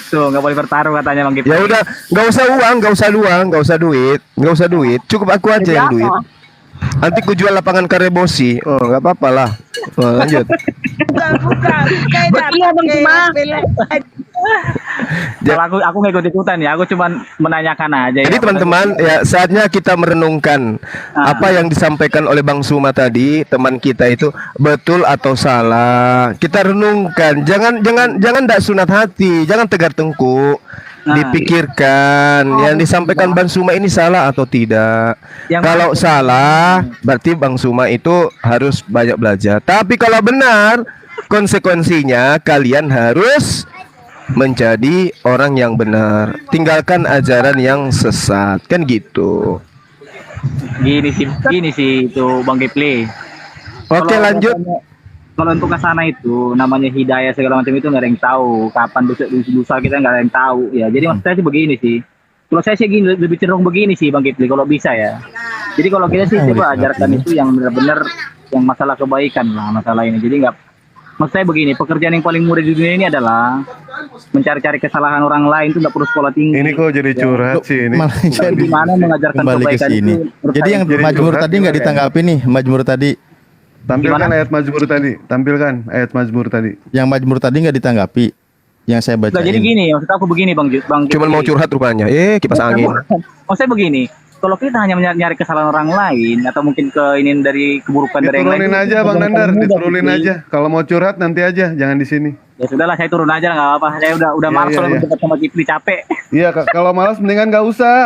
Tuh, nggak boleh bertaruh katanya Bang Kipli. Ya udah, nggak usah uang, nggak usah uang, nggak usah duit. Cukup aku aja yang duit. Nanti ku jual lapangan karebosi. Oh, nggak apa-apa lah. Oh, lanjut. Bukan. Betul ya Bang Juma. Kalau aku nggak ikut ikutan ya, aku cuma menanyakan aja. Jadi ya. teman-teman, ya saatnya kita merenungkan apa yang disampaikan oleh Bang Suma tadi, teman kita itu betul atau salah. Kita renungkan, jangan ndak sunat hati, jangan tegar tengkuk. Dipikirkan yang disampaikan Bang Suma ini salah atau tidak. Kalau salah, berarti Bang Suma itu harus banyak belajar. Tapi kalau benar, konsekuensinya kalian harus menjadi orang yang benar, tinggalkan ajaran yang sesat, kan gitu. Gini sih itu Bang Kipli. Oke, Kalau lanjut. Kalau untuk ke sana itu namanya hidayah segala macam itu nggak ada yang tahu. Kapan dosa kita nggak ada yang tahu ya. Jadi maksud saya sih begini sih. Kalau saya sih gini, lebih cenderung begini sih Bang Kipli kalau bisa ya. Jadi kalau kita sih coba ajarkan itu yang benar-benar yang masalah kebaikan lah masalah ini. Jadi nggak, maksud saya begini, pekerjaan yang paling mudah di dunia ini adalah mencari-cari kesalahan orang lain itu nggak perlu sekolah tinggi. Ini kok jadi curhat sih ini. Malah Tapi jadi gimana mengajarkan kembali ke kebaikan sini. itu? menurut Jadi saya yang jadi Majmur curhat tadi nggak juga ya. ditanggapi nih, Majmur tadi. Tampilkan Gimana? ayat Mazmur tadi. Tampilkan ayat Mazmur tadi. Yang Majmur tadi nggak ditanggapi. Yang saya baca. Nggak, jadi gini, maksud aku begini Bang Cuman mau Kipli. curhat rupanya. Kipas angin. Oh saya begini, kalau kita hanya nyari kesalahan orang lain atau mungkin ini dari keburukan dari yang lain. Diturunin aja Bang Nandar, diturunin aja. Kalau mau curhat nanti aja, jangan di sini. Ya sudahlah, saya turun aja nggak apa-apa. Saya udah Iya, malas iya, kalau iya. berdebat sama Kipli, capek. Iya, kalau malas mendingan nggak usah.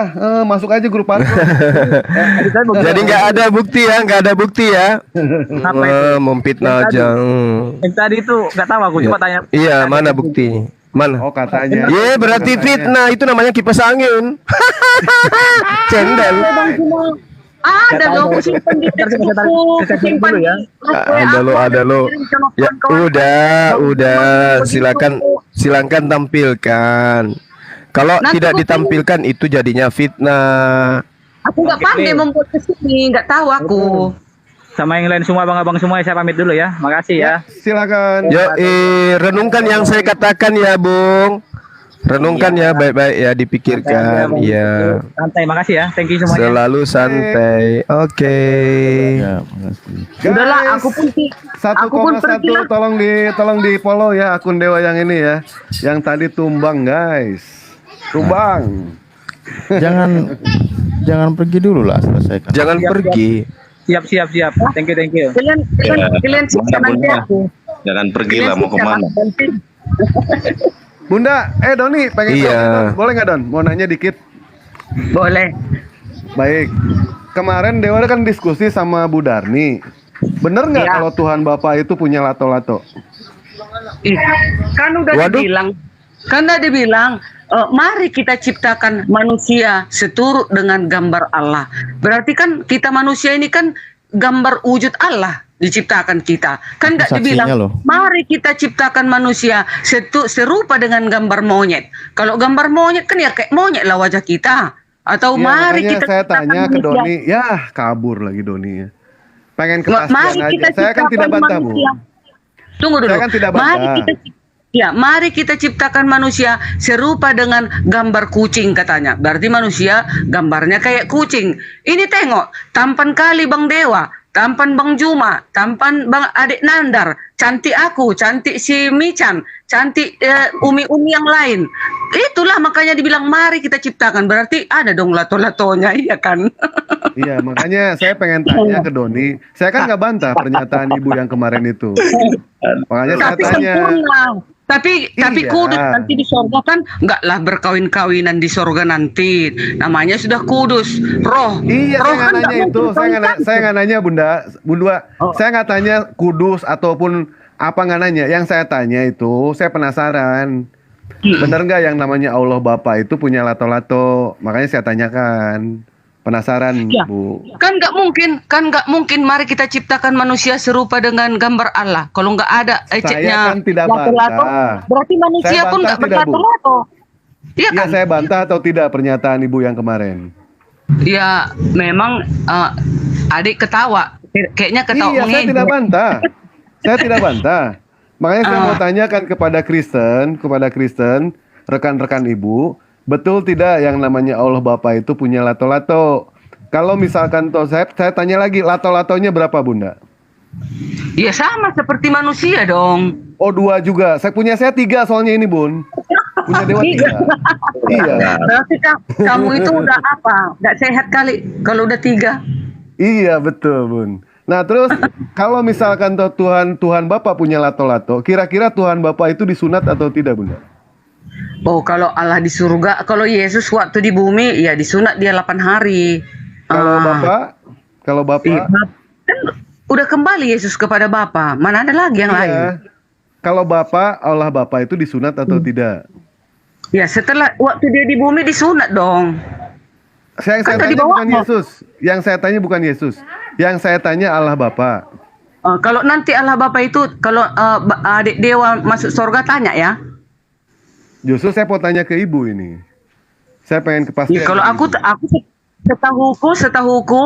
Masuk aja grup aku. Jadi nggak ada bukti ya, nggak ada bukti ya. Apa itu? Memfitnah aja. Yang tadi itu nggak tahu, aku cuma tanya. Iya, mana bukti? Mana? Oh, katanya. Ye, berarti fitnah, itu namanya kipas angin. Cendel. Ada dong, simpan di Facebookku, simpan dulu ya. Ada lo. Ya udah, silakan tampilkan. Kalau Nanti tidak aku ditampilkan itu jadinya fitnah. Aku nggak pandai membuat kesini, nggak tahu aku. Sama yang lain semua, abang-abang semua, saya pamit dulu ya. Makasih ya. Silakan. Yo, renungkan yang saya katakan ya, Bung. Renungkan ya baik-baik ya, dipikirkan ya. Santai, makasih ya. Thank you semuanya. Selalu santai. Oke. Ya, makasih. Udahlah, aku pun aku pun 1,1 pergi lah. tolong di follow ya akun Dewa yang ini ya. Yang tadi tumbang guys. Tumbang. Jangan pergi dulu lah, selesaikan. Jangan pergi. Siap. Thank you. Kalian siksa nanti aku. Jangan pergi lah, mau kemana? Bunda, Doni pengen Iya. tanya, Don. Boleh nggak Don? Mau nanya dikit. Boleh. Baik. Kemarin Dewa kan diskusi sama Bu Darni. Bener nggak Iya. kalau Tuhan Bapa itu punya lato-lato? Ih, kan udah Waduh. dibilang, mari kita ciptakan manusia seturut dengan gambar Allah. Berarti kan kita manusia ini kan gambar wujud Allah diciptakan kita. Kan nggak Saksinya dibilang, loh. mari kita ciptakan manusia serupa dengan gambar monyet. Kalau gambar monyet kan ya kayak monyet lah wajah kita. Atau Iya, mari makanya kita saya ciptakan tanya ke manusia. Doni. Ya kabur lagi Doni ya. Pengen Mari kepastian kita aja. Saya kan ciptakan tidak bantah Bu. manusia. Tunggu dulu. Saya kan tidak bantah. Mari kita ciptakan manusia serupa dengan gambar kucing katanya. Berarti manusia gambarnya kayak kucing. Ini tengok, tampan kali Bang Dewa, tampan Bang Juma, tampan Bang Adik Nandar, cantik aku, cantik si Mican, cantik umi-umi yang lain. Itulah makanya dibilang mari kita ciptakan. Berarti ada dong lato-latonya, iya kan? Iya, makanya saya pengen tanya ke Doni. Saya kan nggak bantah pernyataan Ibu yang kemarin itu. Makanya saya Tapi tanya. sempurna. Tapi Iya. kudus nanti di sorga kan enggaklah berkawin-kawinan di sorga nanti. Namanya sudah kudus. Roh. Iya, Roh saya nggak kan nanya nggak itu. mungkin Saya nggak nanya Bunda. Oh. Saya nggak tanya kudus ataupun apa nggak nanya. Yang saya tanya itu, saya penasaran. Benar nggak yang namanya Allah Bapa itu punya lato-lato? Makanya saya tanyakan. Penasaran, Ya. Bu. Kan nggak mungkin mari kita ciptakan manusia serupa dengan gambar Allah. Kalau nggak ada eceknya kan tidak lato-lato, bantah. berarti manusia Saya pun bantah nggak tidak, Bu? berlato-lato. Iya Iya, kan? saya bantah atau tidak pernyataan Ibu yang kemarin? Ya memang adik ketawa. Kayaknya ketawa Iya, saya mengejek. tidak bantah. Saya tidak bantah. Makanya saya mau tanyakan kepada Kristen, rekan-rekan Ibu, betul tidak yang namanya Allah Bapa itu punya lato-lato? Kalau misalkan saya tanya lagi, lato-latonya berapa Bunda? Ya sama seperti manusia dong. Oh 2 juga. Saya 3 soalnya ini Bun. Punya Dewa 3. Iya. Berarti kamu itu udah apa? Nggak sehat kali kalau udah 3. Iya betul Bun. Nah terus kalau misalkan Tuhan Bapa punya lato-lato, kira-kira Tuhan Bapa itu disunat atau tidak Bunda? Oh, kalau Allah di surga, kalau Yesus waktu di bumi, ya disunat dia 8 hari. Kalau Bapak, Iya, kan udah kembali Yesus kepada Bapa. Mana ada lagi yang lain? iya. Kalau Allah Bapa itu disunat atau tidak? Ya, setelah waktu dia di bumi disunat dong. Yang saya Kan tadi tanya bukan bawahnya. Yesus. Yang saya tanya bukan Yesus. Yang saya tanya Allah Bapa. Kalau nanti Allah Bapa itu, kalau adik Dewa masuk surga, tanya ya. Justru saya mau tanya ke Ibu ini. Saya pengen kepastian. Ya, kalau dari aku Ibu. setahuku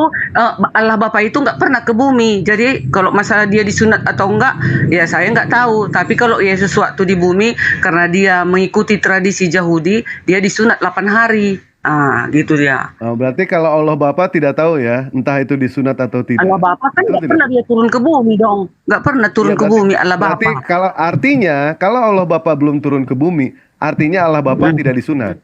Allah Bapa itu nggak pernah ke bumi. Jadi kalau masalah dia disunat atau enggak, ya saya nggak tahu. Tapi kalau Yesus waktu di bumi, karena dia mengikuti tradisi Yahudi, dia disunat 8 hari. Gitu dia. Oh, berarti kalau Allah Bapa tidak tahu ya, entah itu disunat atau tidak. Allah Bapa kan Betul nggak tidak? pernah dia turun ke bumi dong. Nggak pernah turun Iya, ke bumi Allah berarti Bapa. kalau Allah Bapa belum turun ke bumi, artinya Allah Bapa tidak disunat.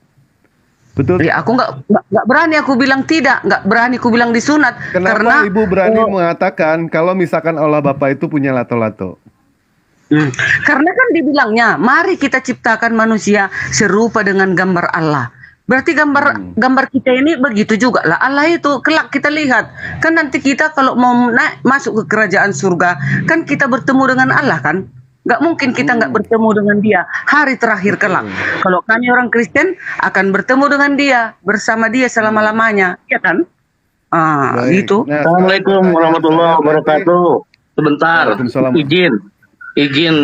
Betul. Ya, aku nggak berani aku bilang tidak, nggak berani aku bilang disunat. Kenapa Karena Ibu berani mengatakan kalau misalkan Allah Bapa itu punya lato-lato? Karena kan dibilangnya, mari kita ciptakan manusia serupa dengan gambar Allah. Berarti gambar kita ini begitu juga lah. Allah itu kelak kita lihat. Kan nanti kita kalau mau masuk ke kerajaan surga, kan kita bertemu dengan Allah kan? Nggak mungkin kita nggak bertemu dengan dia hari terakhir kelak. Kalau kami orang Kristen akan bertemu dengan dia, bersama dia selama-lamanya, ya kan? Baik. Gitu. Nah, Assalamualaikum warahmatullahi wabarakatuh. Sebentar, Waalaikumsalam. izin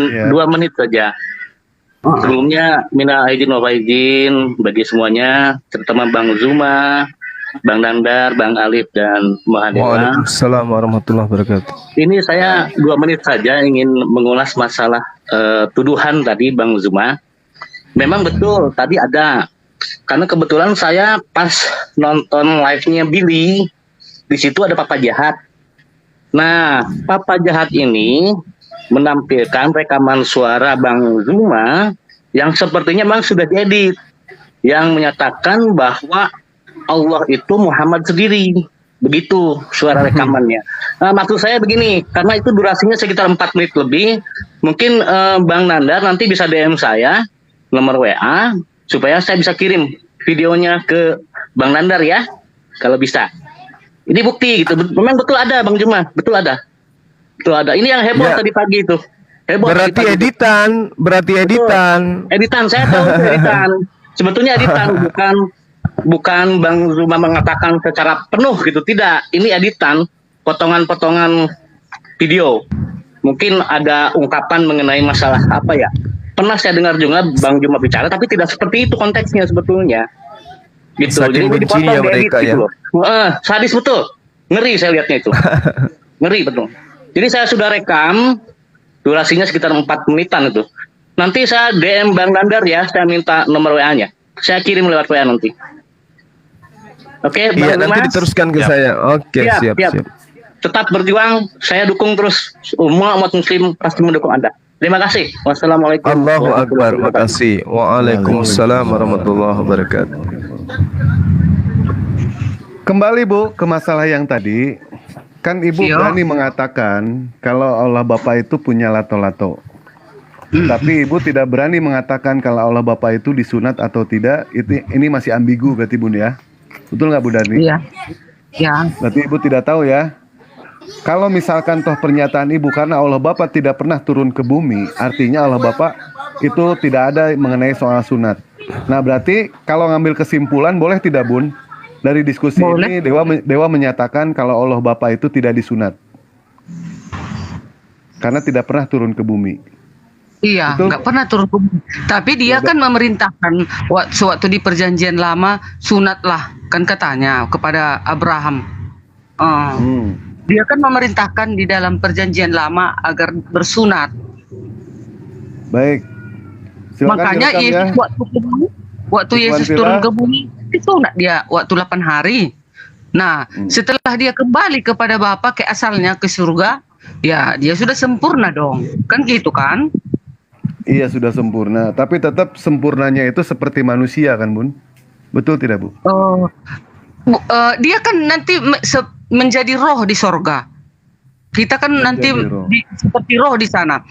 Ya. 2 menit saja. Sebelumnya minal aidin wal faizin bagi semuanya, terutama Bang Zuma, Bang Nandar, Bang Alif dan Muhadewa. Waalaikumsalam warahmatullahi wabarakatuh. Ini saya 2 menit saja ingin mengulas masalah tuduhan tadi Bang Zuma. Memang betul tadi ada, karena kebetulan saya pas nonton live-nya Billy, di situ ada Papa Jahat. Nah, Papa Jahat ini menampilkan rekaman suara Bang Zuma yang sepertinya Bang sudah diedit, yang menyatakan bahwa Allah itu Muhammad sendiri. Begitu suara rekamannya. Nah, maksud saya begini, karena itu durasinya sekitar 4 menit lebih, mungkin Bang Nandar nanti bisa DM saya nomor WA supaya saya bisa kirim videonya ke Bang Nandar ya, kalau bisa. Ini bukti gitu. Memang betul ada Bang Zuma, betul ada. Betul ada. Ini yang heboh Ya. tadi pagi itu. Heboh tadi Berarti pagi. editan, Editan, saya tahu itu editan. Sebetulnya editan, bukan Bang Zuma mengatakan secara penuh gitu, tidak. Ini editan, potongan-potongan video. Mungkin ada ungkapan mengenai masalah apa ya? Pernah saya dengar juga Bang Zuma bicara, tapi tidak seperti itu konteksnya sebetulnya. Gitu. Saking Jadi bencinya dipotong, diedit mereka ya. gitu loh. Sadis betul. Ngeri saya lihatnya itu. Ngeri betul. Jadi saya sudah rekam, durasinya sekitar 4 menitan itu. Nanti saya DM Bang Nandar ya, saya minta nomor WA-nya. Saya kirim lewat WA nanti. Oke, Iya, Bang nanti Zuma? diteruskan ke saya. Oke, siap. Tetap berjuang, saya dukung terus. Semua umat muslim pasti mendukung Anda. Terima kasih. Wassalamualaikum. Allahu Akbar. warahmatullahi wabarakatuh. Makasih. Waalaikumsalam warahmatullahi wabarakatuh. Kembali Bu ke masalah yang tadi, kan Ibu Iya. berani mengatakan kalau Allah Bapa itu punya lato-lato. Tapi Ibu tidak berani mengatakan kalau Allah Bapa itu disunat atau tidak. Ini masih ambigu berarti Bun ya. Betul nggak Bu Darni? Iya. Ya. Berarti Ibu tidak tahu ya. Kalau misalkan toh pernyataan Ibu karena Allah Bapa tidak pernah turun ke bumi, artinya Allah Bapa itu tidak ada mengenai soal sunat. Nah berarti kalau ngambil kesimpulan boleh tidak Bun? Dari diskusi Boleh. ini Dewa menyatakan kalau Allah Bapa itu tidak disunat. Karena tidak pernah turun ke bumi. Iya, Betul. nggak pernah turun ke bumi. Tapi dia kan memerintahkan sewaktu di perjanjian lama sunatlah kan katanya kepada Abraham. Dia kan memerintahkan di dalam perjanjian lama agar bersunat. Baik. Silakan Makanya direkam Yesus ya. waktu Iklan Yesus Villa. turun ke bumi disunat dia waktu 8 hari. Nah, setelah dia kembali kepada Bapa ke asalnya ke surga, ya dia sudah sempurna dong. Kan gitu kan? Iya sudah sempurna. Tapi tetap sempurnanya itu seperti manusia kan Bun? Betul tidak Bu? Dia kan nanti menjadi roh di sorga. Kita kan nanti roh. seperti roh di sana.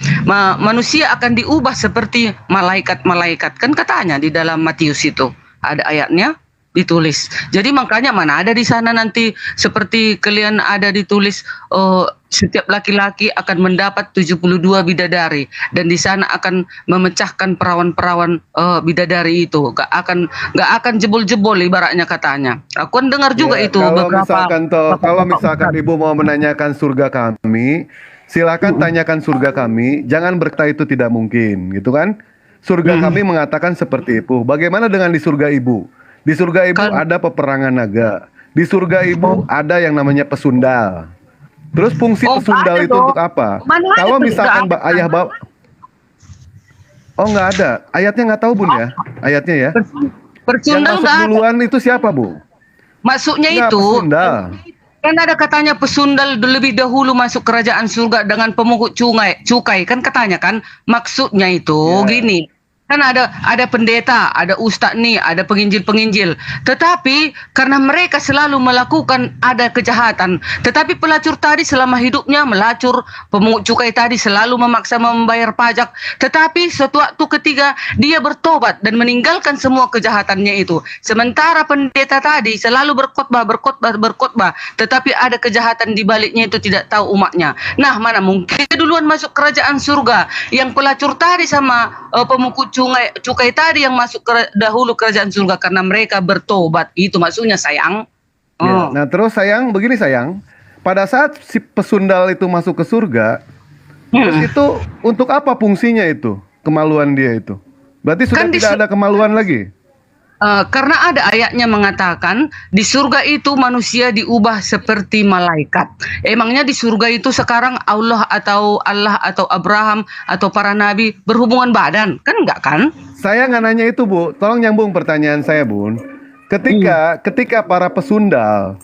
Manusia akan diubah seperti malaikat-malaikat. Kan katanya di dalam Matius itu ada ayatnya ditulis. Jadi makanya mana ada di sana nanti seperti kalian ada ditulis setiap laki-laki akan mendapat 72 bidadari dan di sana akan memecahkan perawan-perawan bidadari itu. Gak akan jebol-jebol ibaratnya katanya. Aku kan dengar juga Ya, itu kalau misalkan Ibu mau menanyakan surga kami, silakan tanyakan surga kami. Jangan berkata itu tidak mungkin, gitu kan? Surga kami mengatakan seperti itu. Bagaimana dengan di surga Ibu? Di surga Ibu ada peperangan naga. Di surga Ibu ada yang namanya pesundal. Terus fungsi pesundal ada itu dong. untuk apa? Mana ada Kalau tuh, misalkan nggak ada. ayah bapak, oh nggak ada. Ayatnya nggak tahu Bun ya? Ayatnya ya. Yang Persundal masuk nggak ada. duluan itu siapa Bu? Maksudnya Nggak, itu pesundal. kan ada katanya pesundal lebih dahulu masuk kerajaan surga dengan pemungut cukai kan katanya kan maksudnya itu Ya. gini kan ada pendeta, ada ustadz nih, ada penginjil-penginjil. Tetapi karena mereka selalu melakukan ada kejahatan. Tetapi pelacur tadi selama hidupnya melacur, pemungut cukai tadi selalu memaksa membayar pajak. Tetapi suatu waktu ketika dia bertobat dan meninggalkan semua kejahatannya itu. Sementara pendeta tadi selalu berkhotbah, tetapi ada kejahatan di baliknya itu tidak tahu umatnya. Nah, mana mungkin duluan masuk kerajaan surga? Yang pelacur tadi sama pemungut cukai tadi yang masuk dahulu kerajaan surga karena mereka bertobat. Itu maksudnya, sayang. Ya, nah terus sayang, begini sayang, pada saat si pesundal itu masuk ke surga, terus itu untuk apa fungsinya itu? Kemaluan dia itu. Berarti sudah Kan tidak ada kemaluan lagi. Karena ada ayatnya mengatakan di surga itu manusia diubah seperti malaikat. Emangnya di surga itu sekarang Allah atau Abraham atau para nabi berhubungan badan? Kan enggak kan? Saya nggak nanya itu, Bu. Tolong nyambung pertanyaan saya, Bun. Ketika para pesundal,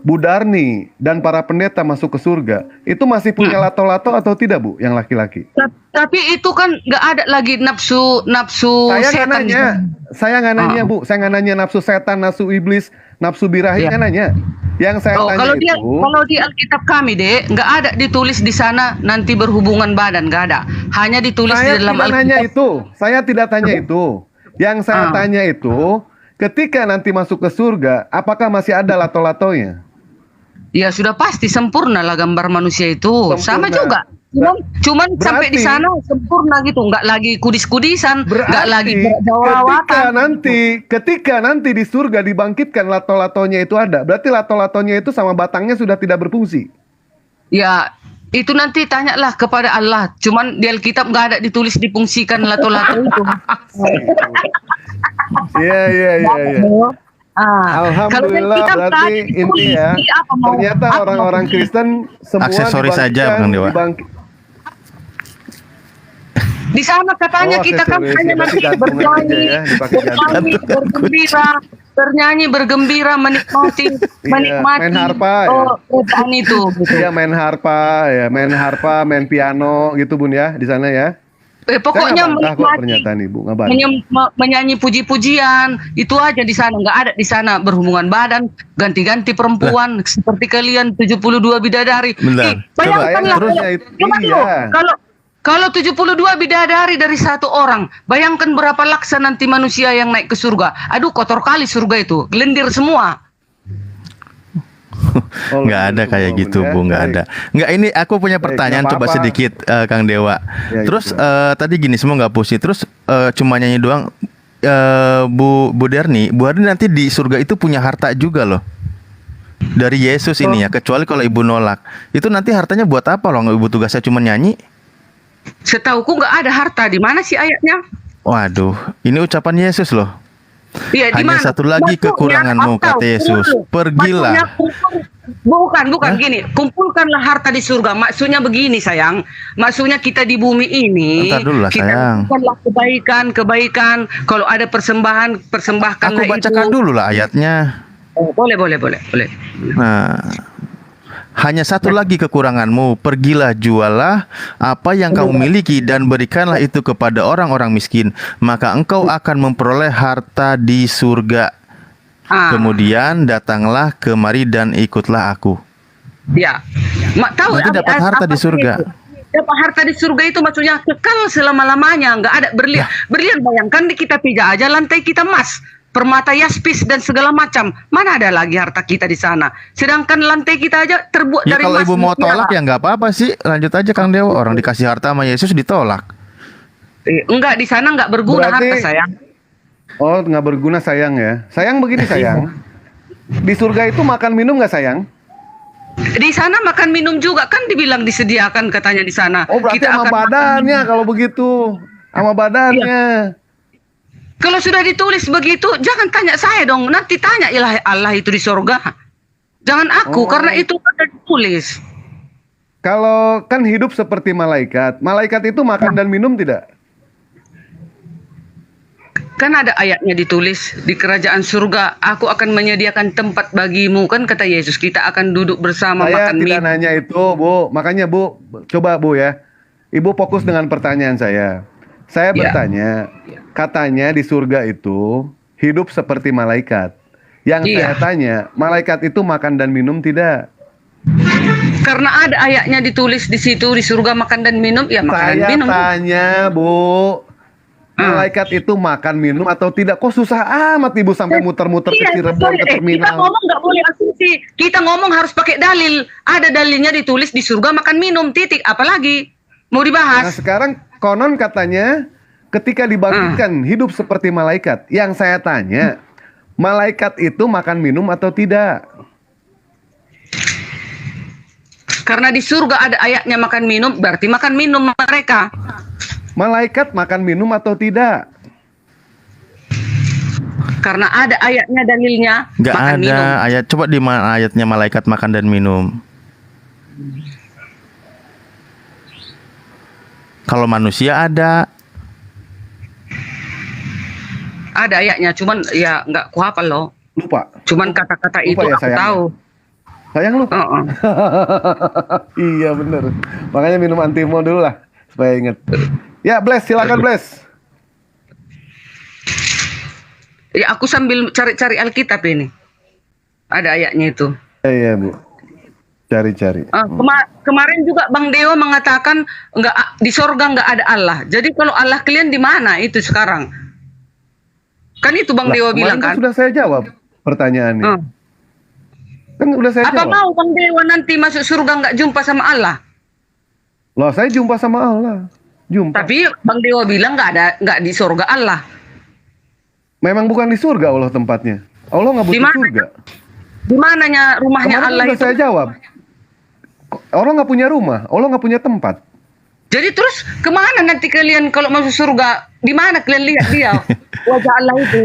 Bu Darni dan para pendeta masuk ke surga, itu masih punya lato-lato atau tidak, Bu, yang laki-laki? Tapi itu kan nggak ada lagi nafsu setan. Saya nggak nanya, Bu. Saya nggak nanya nafsu setan, nafsu iblis, nafsu birahi, nggak nanya. Yang saya tanya kalau di Alkitab kami, Dek, nggak ada ditulis di sana nanti berhubungan badan, nggak ada. Hanya ditulis di dalam Alkitab. Saya tidak tanya itu. Yang saya tanya itu, ketika nanti masuk ke surga, apakah masih ada lato-latonya? Ya sudah pasti sempurna lah gambar manusia itu. Sama juga. Cuman sampai di sana sempurna gitu, nggak lagi kudis-kudisan, nggak lagi jerawatan. Ketika nanti di surga dibangkitkan lato-latonya itu ada, berarti lato-latonya itu sama batangnya sudah tidak berfungsi. Ya itu nanti tanyalah kepada Allah. Cuman di Alkitab nggak ada ditulis difungsikan lato-lato itu. Iya. Alhamdulillah, berarti ini ya. Ternyata orang-orang Kristen semua aksesoris saja, Bang Dewa. Di sana katanya kita kan hanya nanti bernyanyi, bergembira, menikmati main harpa, kerajaan itu. Iya, main harpa, main piano gitu, Bun ya, di sana ya. Pokoknya menyanyi puji-pujian itu aja di sana, nggak ada di sana berhubungan badan, ganti-ganti perempuan seperti kalian 72 bidadari. Bayangkanlah kalau 72 bidadari dari satu orang, bayangkan berapa laksa nanti manusia yang naik ke surga. Aduh, kotor kali surga itu, gelendir semua. Nggak ada kayak gitu, Bu, nggak ada. Nggak, ini aku punya pertanyaan coba sedikit, Kang Dewa. Terus tadi gini, semua nggak pusing. Terus cuma nyanyi doang. Bu Darni nanti di surga itu punya harta juga loh. Dari Yesus ini ya, kecuali kalau Ibu nolak. Itu nanti hartanya buat apa loh? Ibu tugasnya cuma nyanyi? Setauku nggak ada harta. Di mana sih ayatnya? Waduh, ini ucapan Yesus loh. Iya, hanya satu lagi kekuranganmu, kata Yesus. Pergilah. Bukan gini. Kumpulkanlah harta di surga. Maksudnya begini, sayang. Maksudnya kita di bumi ini, entar dulu lah, kita lakukanlah kebaikan. Kalau ada persembahkanlah. Aku bacakan dulu lah ayatnya. Boleh. Nah, hanya satu lagi kekuranganmu. Pergilah, jualah apa yang kau miliki dan berikanlah itu kepada orang-orang miskin, maka engkau akan memperoleh harta di surga. Kemudian datanglah kemari dan ikutlah aku. Ya, tahu nanti dapat harta di surga. Dapat harta di surga itu maksudnya kekal selama-lamanya, nggak ada berlian. Berlian, bayangkan di kita pijak aja lantai kita emas, permata yaspis dan segala macam. Mana ada lagi harta kita di sana? Sedangkan lantai kita aja terbuat dari kalau emas. Ibu mau tolak ya nggak apa-apa sih. Lanjut aja, Kang Dewa. Orang dikasih harta sama Yesus ditolak. Enggak, di sana nggak berguna harta, sayang. Oh, nggak berguna, sayang ya. Sayang begini, sayang. Di surga itu makan minum nggak, sayang? Di sana makan minum juga, kan dibilang disediakan katanya di sana. Oh, berarti kita sama badannya kalau begitu. Sama badannya. Kalau sudah ditulis begitu, jangan tanya saya dong. Nanti tanya Allah itu di surga. Jangan aku, karena itu ada ditulis. Kalau kan hidup seperti malaikat. Malaikat itu makan dan minum tidak? Kan ada ayatnya ditulis di kerajaan surga, aku akan menyediakan tempat bagimu, kan kata Yesus, kita akan duduk bersama makan minum. Saya tidak nanya itu, Bu. Makanya Bu, coba Bu ya. Ibu fokus dengan pertanyaan saya. Saya Ya. bertanya, katanya di surga itu hidup seperti malaikat. Yang saya Iya. tanya, malaikat itu makan dan minum tidak? Karena ada ayatnya ditulis di situ di surga makan dan minum, ya makan dan Saya minum. tanya, Bu, malaikat itu makan minum atau tidak? Kok susah amat Ibu sampai muter-muter ke Cirebon, ke Kita terminal? ngomong nggak boleh asumsi. Kita ngomong harus pakai dalil. Ada dalilnya ditulis di surga makan minum, titik. Apalagi mau Nah, dibahas? sekarang konon katanya ketika dibangkitkan hidup seperti malaikat. Yang saya tanya, malaikat itu makan minum atau tidak? Karena di surga ada ayatnya makan minum, berarti makan minum mereka. Malaikat makan minum atau tidak? Karena ada ayatnya dalilnya Nggak makan ada minum. ayat. Coba di mana ayatnya malaikat makan dan minum? Kalau manusia ada. Ada ayatnya, cuman ya nggak kuhafal loh. Lupa. Cuman kata-kata itu ya, aku sayang. tahu. Sayang lupa. Heeh. Iya bener. Makanya minum antimo dulu lah supaya inget. Ya, Bless, silakan Bless. Ya aku sambil cari-cari Alkitab ini. Ada ayatnya itu. Iya, Bu. Cari-cari. Kemarin juga Bang Dewa mengatakan nggak di sorga nggak ada Allah. Jadi kalau Allah kalian di mana itu sekarang? Kan itu Bang Lah, Dewa kemarin bilang kan. sudah saya jawab pertanyaannya. Hmm. Kan udah saya Apa jawab. mau Bang Dewa nanti masuk surga nggak jumpa sama Allah? Loh, saya jumpa sama Allah. Jumpa. Tapi Bang Dewa bilang nggak di surga Allah. Memang bukan di surga Allah tempatnya. Allah nggak Di butuh mana? surga. Di mananya rumahnya Kemarin Allah udah itu? saya jawab. Allah nggak punya rumah. Allah nggak punya tempat. Jadi terus kemana nanti kalian kalau masuk surga? Di mana kalian lihat dia wajah Allah itu?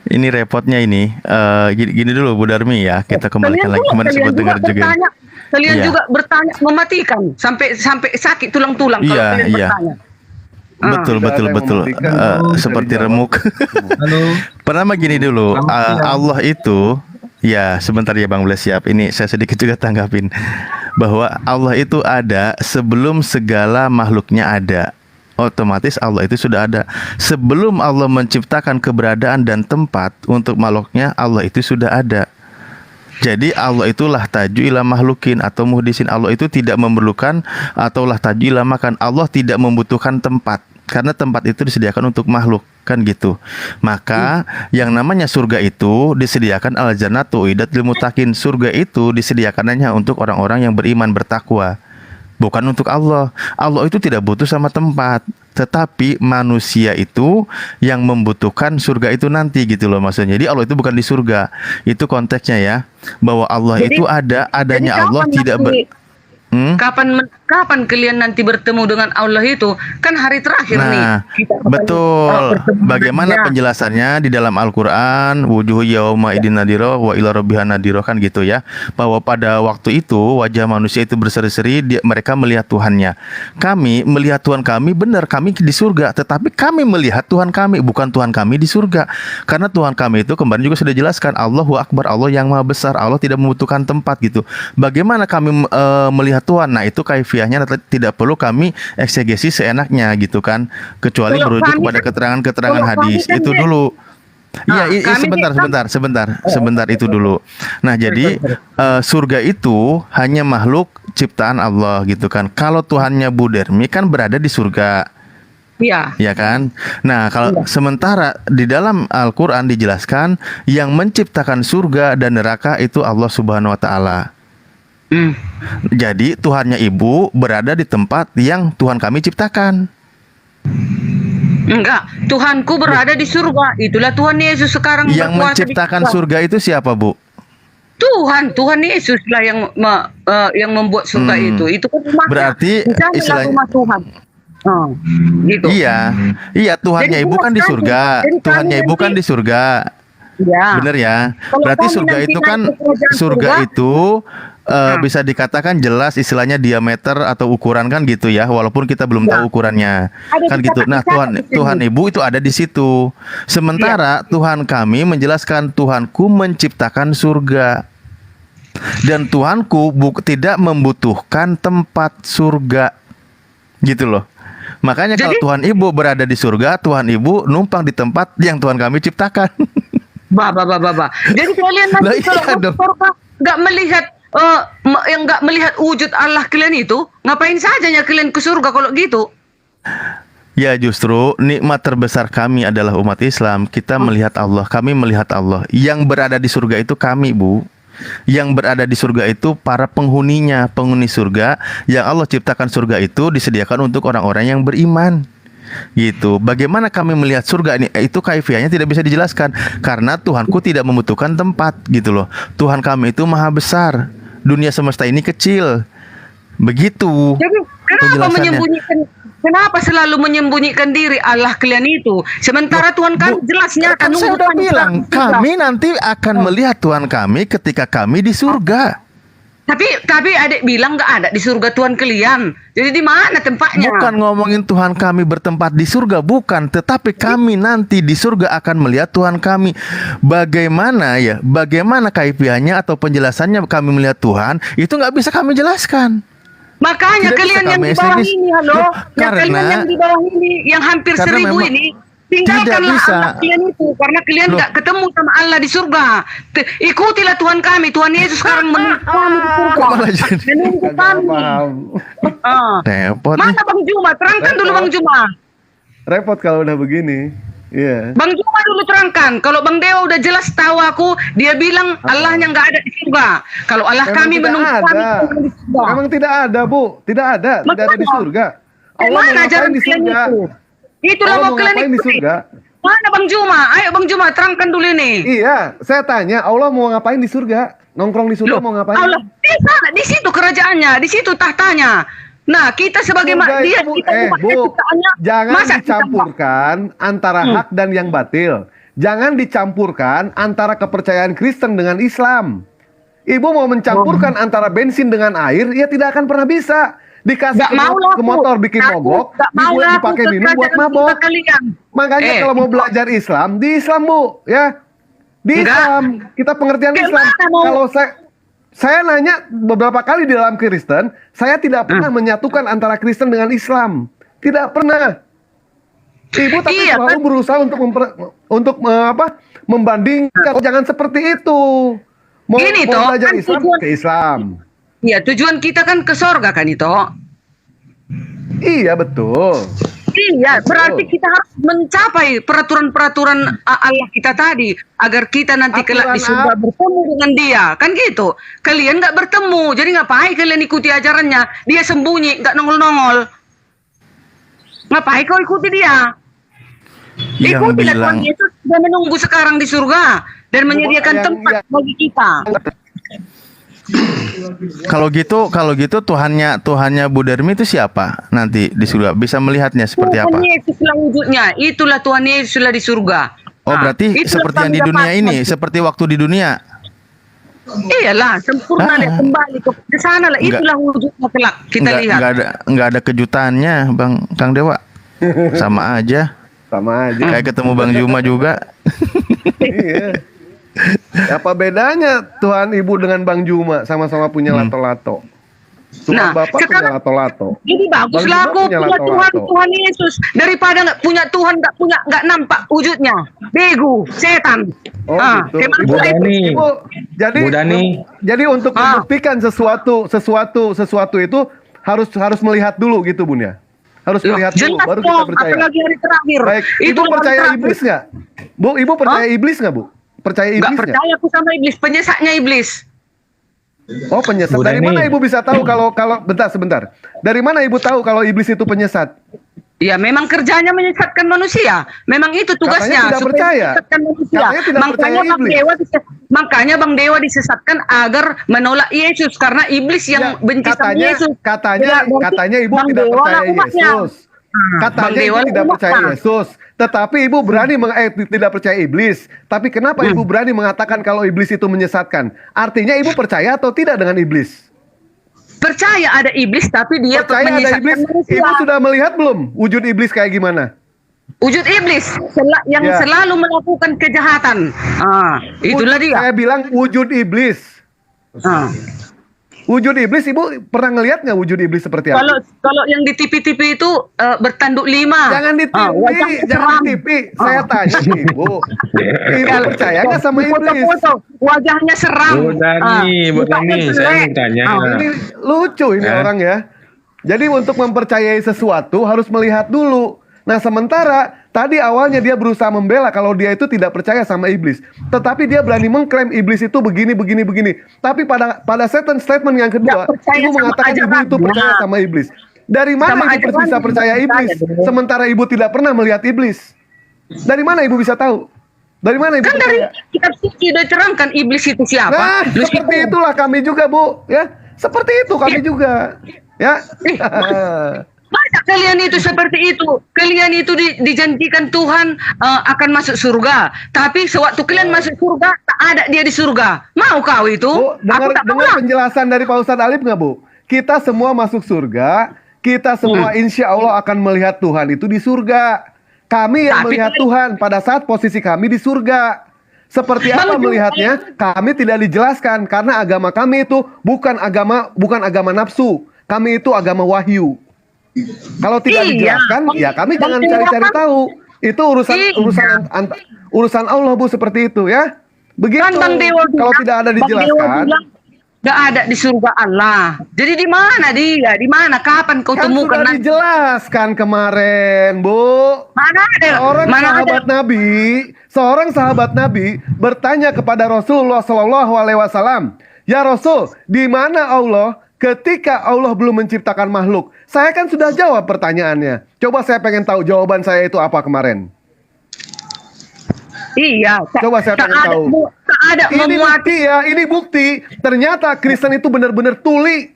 Ini repotnya ini. Gini dulu Bu Darmi ya. Kita kembalikan lagi kemarin sempat dengar juga. Kalian Iya. juga bertanya mematikan sampai sakit tulang-tulang kalau Iya, kalian iya. bertanya. Betul Tidak betul ada yang betul. mematikan, Seperti dari remuk. Pertama gini dulu. Allah itu ya sebentar ya Bang Bles siap. Ini saya sedikit juga tanggapin bahwa Allah itu ada sebelum segala makhluknya ada. Otomatis Allah itu sudah ada. Sebelum Allah menciptakan keberadaan dan tempat untuk makhluknya, Allah itu sudah ada. Jadi Allah itulah taju ila mahlukin atau muhdisin. Allah itu tidak memerlukan atau lah taju ila makan. Allah tidak membutuhkan tempat karena tempat itu disediakan untuk makhluk kan gitu. Maka yang namanya surga itu disediakan al jannatu uiddat lil muttaqin. Surga itu disediakannya untuk orang-orang yang beriman bertakwa. Bukan untuk Allah. Allah itu tidak butuh sama tempat. Tetapi manusia itu yang membutuhkan surga itu nanti gitu loh maksudnya. Jadi Allah itu bukan di surga. Itu konteksnya ya. Bahwa Allah Jadi- itu ada, adanya jadi Allah kapan tidak nanti- Hmm? Kapan kalian nanti bertemu dengan Allah itu? Kan hari terakhir nih. Nah, Kita akan betul. bertemu Bagaimana dengannya. penjelasannya di dalam Al-Qur'an, wujuhu yauma idin nadira wa ila rabbiha nadira kan gitu ya. Bahwa pada waktu itu wajah manusia itu berseri-seri, mereka melihat Tuhannya. Kami melihat Tuhan kami, benar kami di surga, tetapi kami melihat Tuhan kami, bukan Tuhan kami di surga. Karena Tuhan kami itu kemarin juga sudah jelaskan, Allahu Akbar, Allah yang Maha Besar, Allah tidak membutuhkan tempat gitu. Bagaimana kami melihat Tuhan? Nah, itu kaifiahnya tidak perlu kami eksegesi seenaknya gitu kan, kecuali Kalau merujuk kami kepada kan- keterangan-keterangan kalau kami hadis. kan Itu dia- dulu. Iya, kami sebentar itu dulu. Nah, jadi surga itu hanya makhluk ciptaan Allah gitu kan. Kalau Tuhannya Bu Dermi kan berada di surga. Iya. Ya kan? Nah, kalau sementara di dalam Al-Qur'an dijelaskan yang menciptakan surga dan neraka itu Allah Subhanahu wa taala. Jadi Tuhannya Ibu berada di tempat yang Tuhan kami ciptakan. Enggak, Tuhanku berada di surga. Itulah Tuhan Yesus sekarang Yang berkuasa di menciptakan surga. surga itu siapa, Bu? Tuhan Yesus lah yang membuat surga itu. Itu kan rumahnya. Berarti Di sana lah istilahnya- rumah Tuhan. Gitu. Iya Tuhannya Jadi Ibu kan di kami- surga. jadi kami Tuhannya Ibu kan nanti- di surga. Ya. Bener ya. Kalau Berarti kami surga nanti itu naik kan ke kerajaan surga surga, itu bisa dikatakan jelas istilahnya diameter atau ukuran kan gitu ya, walaupun kita belum tahu ukurannya. Ada Kan di gitu. Nah, catat di sini. Tuhan Ibu itu ada di situ. Sementara Tuhan kami menjelaskan Tuhanku menciptakan surga. Dan Tuhanku tidak membutuhkan tempat surga. Gitu loh. Makanya kalau Jadi- Tuhan Ibu berada di surga, Tuhan Ibu numpang di tempat yang Tuhan kami ciptakan. Bah. Jadi kalian Lah, nanti iya kalau dong. masuk surga nggak melihat yang nggak melihat wujud Allah kalian itu, ngapain sajanya kalian ke surga kalau gitu? Ya justru nikmat terbesar kami adalah umat Islam. Kita melihat Allah, kami melihat Allah. Yang berada di surga itu kami, Bu. Yang berada di surga itu para penghuninya, penghuni surga. Yang Allah ciptakan surga itu disediakan untuk orang-orang yang beriman. Gitu. Bagaimana kami melihat surga ini? Itu kaifiahnya tidak bisa dijelaskan. Karena Tuhanku tidak membutuhkan tempat, gitu loh. Tuhan kami itu maha besar. Dunia semesta ini kecil. Begitu. Jadi kenapa penjelasannya. kenapa selalu menyembunyikan diri Allah kalian itu? Sementara Tuhan kami jelas nyata Kan saya udah bilang, kami nanti akan melihat Tuhan kami ketika kami di surga. Tapi adik bilang nggak ada di surga Tuhan kalian. Jadi di mana tempatnya? Bukan ngomongin Tuhan kami bertempat di surga, bukan. Tetapi kami nanti di surga akan melihat Tuhan kami. Bagaimana kaifiahnya atau penjelasannya kami melihat Tuhan, itu nggak bisa kami jelaskan. Makanya Tidak kalian bisa yang kami di bawah estimasi. ini, halo, Loh, yang kalian karena- yang di bawah ini, yang hampir karena 1000 memang ini, tinggalkanlah bisa. Allah kalian itu, karena kalian Loh. nggak ketemu sama Allah di surga. Ikutilah Tuhan kami, Tuhan Yesus sekarang menunggu kami di surga. Kok malah jadi- Menunggu Kagak kami. paham. Ah. Repot nih. Mana Bang Juma? Terangkan dulu Bang Juma. Repot kalau udah begini. Iya. Bang Juma dulu terangkan. Kalau Bang Dewa udah jelas tahu aku, dia bilang Allahnya nggak ada di surga. Kalau Allah Memang kami tidak menunggu ada. kami di surga. Memang tidak ada, Bu. Tidak ada. Tidak ada di Makanya. surga. Allah mau Mana ngapain ajaran di kalian surga? itu? Itulah Allah mau mau kalian ngapain di ikuti. surga? Mana Bang Juma? Ayo Bang Juma terangkan dulu ini. Iya, saya tanya, Allah mau ngapain di surga? Nongkrong di surga Loh, mau ngapain? Allah di sana, di situ kerajaannya, di situ tahtanya. Nah, kita sebagai Surga dia itu, kita umat Bu, ciptaannya, jangan masa kita- dicampurkan antara hak dan yang batil. Jangan dicampurkan antara kepercayaan Kristen dengan Islam. Ibu mau mencampurkan antara bensin dengan air, ya tidak akan pernah bisa. Dikasih Nggak mau lah, ke Bu. motor bikin Aku mogok, nggak mau lah, aku dipakai ke minum buat kerajaan mabok. surga kalian. Makanya Eh, kalau mau belajar Islam, di Islam, Bu, ya. Di Enggak. Islam, kita pengertian Kayak Islam. mana mau- Kalau saya nanya beberapa kali di dalam Kristen, saya tidak pernah menyatukan antara Kristen dengan Islam. Tidak pernah. Ibu tapi Iya, selalu kan? berusaha untuk membandingkan. Jangan seperti itu. Mau Gini, toh, belajar kan Islam tujuan- ke Islam. Ya, tujuan kita kan ke sorga kan itu. Iya betul. Iya, berarti kita harus mencapai peraturan-peraturan Allah kita tadi agar kita nanti kelak di Aturan surga apa? bertemu dengan dia, kan gitu. Kalian nggak bertemu, jadi ngapain kalian ikuti ajarannya? Dia sembunyi, nggak nongol-nongol. Ngapain kau ikuti dia? Yang Ikutilah Tuhan bilang- Yesus sudah menunggu sekarang di surga dan menyediakan tempat bagi kita. Kalau gitu Tuhannya Bu Darmi itu siapa nanti di surga? Bisa melihatnya seperti apa? Tuhan Yesuslah wujudnya, itulah Tuhan Yesuslah di surga. Oh, Nah, berarti itulah seperti yang di kami dunia dapatkan. ini, seperti waktu di dunia. Iyalah, sempurna dia kembali ke sana lah. Enggak. Itulah wujudnya kelak kita lihat. Enggak ada kejutannya, Bang Kang Dewa. Sama aja. Sama aja. Kayak ketemu Bang Juma juga. Iya. Apa bedanya Tuhan Ibu dengan Bang Juma? Sama-sama punya lato-lato. Tuhan Nah, Bapak punya sekarang- lato-lato. Jadi baguslah Bang Juma aku punya punya Tuhan, lato-lato. Tuhan Yesus daripada nggak punya Tuhan, nggak nampak wujudnya, begu, setan. Oh gitu. Memang Ibu, itulah itu. Ibu, jadi untuk membuktikan sesuatu itu harus melihat dulu gitu Bun ya. Harus Loh, melihat dulu jelas baru kita dong, percaya. apalagi hari terakhir. Baik, Ibu Itulah percaya hari terakhir. iblis nggak? Bu, Ibu percaya iblis nggak Bu? Percaya Nggak iblis nggak? percaya aku sama iblis, penyesatnya iblis. Oh penyesat. Dari mana Ibu bisa tahu kalau sebentar. Dari mana Ibu tahu kalau iblis itu penyesat? Ya memang kerjanya menyesatkan manusia. Memang itu tugasnya. Katanya tidak supaya percaya. menyesatkan manusia. Katanya tidak percaya iblis. Makanya Bang Dewa disesatkan agar menolak Yesus karena iblis yang Ya, benci sama Yesus. katanya Ibu Bang tidak Dewa percaya lah umatnya. Yesus. Bang Katanya Dewa Ibu lah tidak percaya umatnya. Yesus. Tetapi Ibu berani tidak percaya iblis. Tapi kenapa Ibu berani mengatakan kalau iblis itu menyesatkan? Artinya Ibu percaya atau tidak dengan iblis? Percaya ada iblis tapi dia Percaya ada menyesatkan iblis? manusia. Ibu sudah melihat belum wujud iblis kayak gimana? Wujud iblis yang Ya. selalu melakukan kejahatan. Itulah dia. Saya bilang wujud iblis. Ah. Wujud iblis, Ibu pernah ngelihat nggak wujud iblis seperti apa? Kalau yang di TV-TV itu bertanduk 5. Jangan di TV, jangan di TV. Saya tanya Ibu, Ibu percaya nggak sama iblis? Foto-foto, wajahnya seram. Bu Dani, saya mau tanya. Ini lucu ini orang ya. Jadi untuk mempercayai sesuatu harus melihat dulu. Nah sementara tadi awalnya dia berusaha membela kalau dia itu tidak percaya sama iblis. Tetapi dia berani mengklaim iblis itu begini. Tapi pada statement yang kedua, Ibu mengatakan Ibu itu percaya sama iblis. Dari mana Ibu bisa percaya iblis? Sementara Ibu tidak pernah melihat iblis. Dari mana Ibu bisa tahu? Dari mana Ibu Kan dari percaya? kitab suci udah terangkan iblis itu siapa. Nah, seperti itulah kami juga, Bu. Ya, seperti itu kami juga. Ya. Banyak kalian itu seperti itu. Kalian itu dijanjikan Tuhan akan masuk surga. Tapi sewaktu kalian masuk surga, tak ada dia di surga. Mau kau itu? Bu, dengar penjelasan dari Pak Ustadz Alif nggak, Bu? Kita semua masuk surga. Kita semua insya Allah akan melihat Tuhan itu di surga. Kami yang melihat Tuhan pada saat posisi kami di surga. Seperti apa melihatnya? Kami tidak dijelaskan karena agama kami itu bukan agama nafsu. Kami itu agama wahyu. Kalau tidak dijelaskan, ya kami jangan cari-cari tahu. Itu urusan Allah, Bu, seperti itu ya. Begitu. Kalau tidak ada dijelaskan, nggak ada di surga Allah. Jadi di mana dia? Di mana? Kapan kau kan temukan? sudah dijelaskan kemarin, Bu. Mana ada? Seorang sahabat Nabi bertanya kepada Rasulullah SAW, "Ya Rasul, di mana Allah ketika Allah belum menciptakan makhluk?" Saya kan sudah jawab pertanyaannya. Coba saya pengen tahu jawaban saya itu apa kemarin. Iya. Coba saya pengen tahu. Ini bukti. Ternyata Kristen itu benar-benar tuli.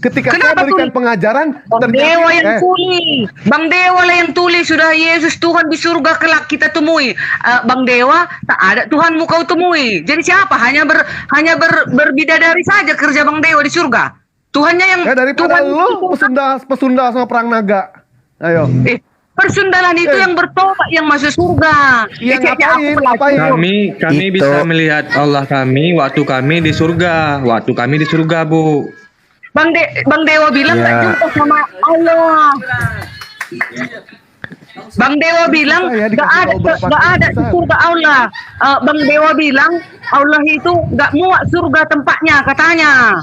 Ketika saya berikan pengajaran, Bang Dewa yang tuli. Bang Dewa lah yang tuli. Sudah Yesus Tuhan di surga kelak kita temui. Bang Dewa, tak ada Tuhanmu kau temui. Jadi siapa? Hanya berbidadari saja kerja Bang Dewa di surga. Tuhannya yang daripada lu pesunda sama perang naga. Ayo. Persundalan itu yang bertobat yang masuk surga. Ngapain? Kami bisa melihat Allah kami waktu kami di surga. Bu. Bang Dewa bilang nggak jumpa sama Allah. Bang Dewa bilang nggak ada di surga Allah. Bang Dewa bilang Allah itu nggak muat surga tempatnya katanya.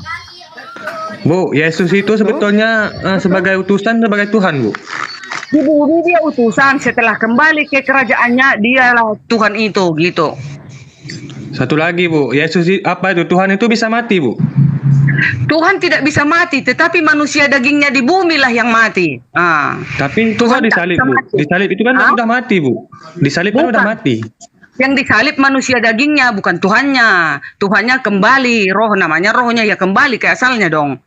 Bu, Yesus itu sebetulnya sebagai utusan, sebagai Tuhan, Bu. Di bumi dia utusan, setelah kembali ke kerajaannya dialah Tuhan itu, gitu. Satu lagi, Bu, Yesus apa itu? Tuhan itu bisa mati, Bu. Tuhan tidak bisa mati, tetapi manusia dagingnya di bumi lah yang mati. Tapi Tuhan disalib, Bu. Disalib itu kan sudah mati, Bu. Disalib kan sudah mati. Yang disalib manusia dagingnya, bukan Tuhannya. Tuhannya kembali, roh namanya rohnya ya kembali ke asalnya dong.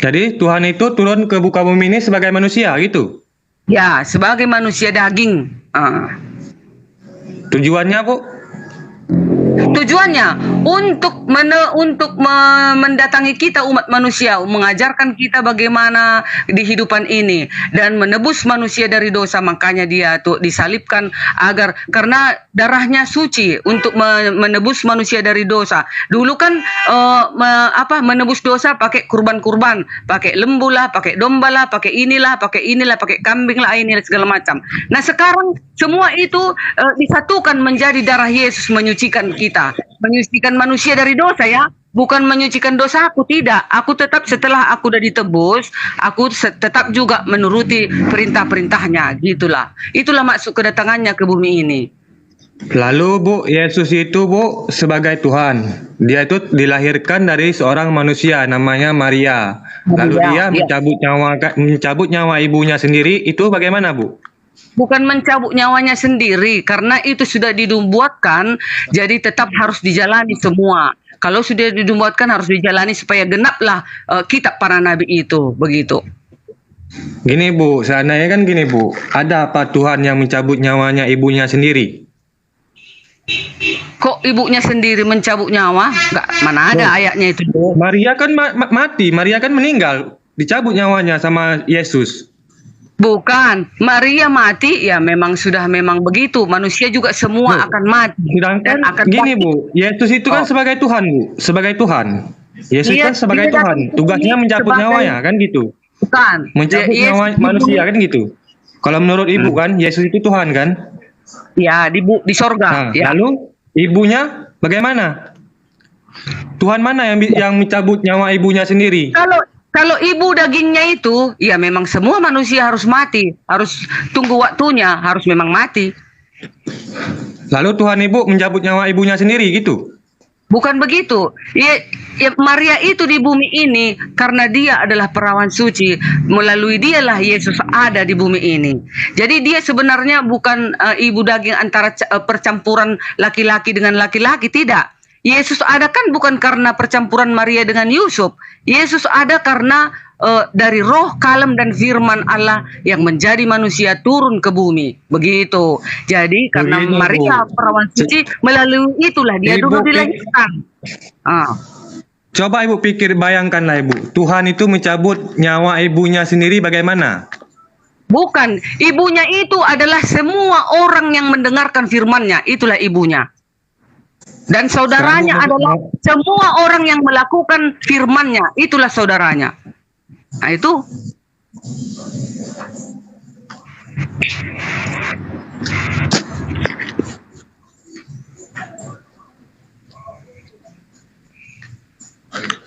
Jadi Tuhan itu turun ke muka bumi ini sebagai manusia gitu? Ya, sebagai manusia daging. Tujuannya, Bu? Tujuannya untuk mendatangi kita umat manusia, mengajarkan kita bagaimana di hidupan ini dan menebus manusia dari dosa. Makanya dia tuh disalibkan karena darahnya suci untuk menebus manusia dari dosa. Dulu kan menebus dosa pakai kurban-kurban, pakai lembu lah, pakai domba lah, pakai inilah, pakai kambing lah, inilah segala macam. Nah sekarang semua itu disatukan menjadi darah Yesus menyucikan kita, menyucikan manusia dari dosa ya, bukan menyucikan dosa aku, tidak. Aku tetap setelah aku udah ditebus, aku tetap juga menuruti perintah-perintahnya, gitulah. Itulah maksud kedatangannya ke bumi ini. Lalu Bu, Yesus itu Bu sebagai Tuhan, dia itu dilahirkan dari seorang manusia namanya Maria. Lalu dia mencabut nyawa ibunya sendiri, itu bagaimana Bu? Bukan mencabut nyawanya sendiri, karena itu sudah dibuatkan, jadi tetap harus dijalani semua. Kalau sudah dibuatkan harus dijalani supaya genaplah kitab para nabi itu, begitu. Gini Bu, seandainya kan gini Bu, ada apa Tuhan yang mencabut nyawanya ibunya sendiri? Kok ibunya sendiri mencabut nyawa? Enggak, mana ada ayatnya itu. Maria kan mati, Maria kan meninggal, dicabut nyawanya sama Yesus. Bukan, Maria mati ya memang begitu. Manusia juga semua akan mati. Sedangkan gini Bu, Yesus itu kan sebagai Tuhan Bu, sebagai Tuhan. Yesus Dia kan sebagai dia Tuhan, datang ke tugasnya bumi mencabut sebagai nyawanya kan gitu. bukan. Mencabut Yesus nyawa di manusia bumi, kan gitu. Kalau menurut ibu kan Yesus itu Tuhan kan? ya di sorga. Nah, Ya. lalu ibunya bagaimana? Tuhan mana yang mencabut nyawa ibunya sendiri? Kalau ibu dagingnya itu, ya memang semua manusia harus mati, harus tunggu waktunya, harus memang mati. Lalu Tuhan ibu mencabut nyawa ibunya sendiri gitu. Bukan begitu. Ya, Maria itu di bumi ini karena dia adalah perawan suci. Melalui dialah Yesus ada di bumi ini. Jadi dia sebenarnya bukan ibu daging antara percampuran laki-laki dengan laki-laki, tidak. Yesus ada kan bukan karena percampuran Maria dengan Yusuf. Yesus ada karena dari roh kalem dan firman Allah yang menjadi manusia turun ke bumi. Begitu. Jadi karena Begitu, Maria perawan suci, melalui itulah dia dulu dilahirkan. Coba ibu pikir, bayangkanlah ibu, Tuhan itu mencabut nyawa ibunya sendiri bagaimana? Bukan, ibunya itu adalah semua orang yang mendengarkan firman-Nya, itulah ibunya. Dan saudaranya adalah semua orang yang melakukan firman-Nya, itulah saudaranya. Nah itu.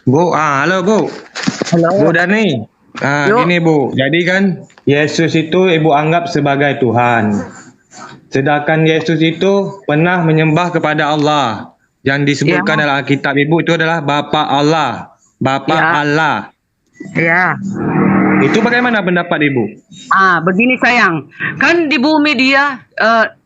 Bu, halo Bu. Halo. Bu Dani. Gini Bu, jadi kan Yesus itu ibu anggap sebagai Tuhan. Sedangkan Yesus itu pernah menyembah kepada Allah. Yang disebutkan dalam Alkitab ibu itu adalah Bapa Allah. Bapa Allah. Ya. Itu bagaimana pendapat ibu? Begini sayang. Kan di bumi dia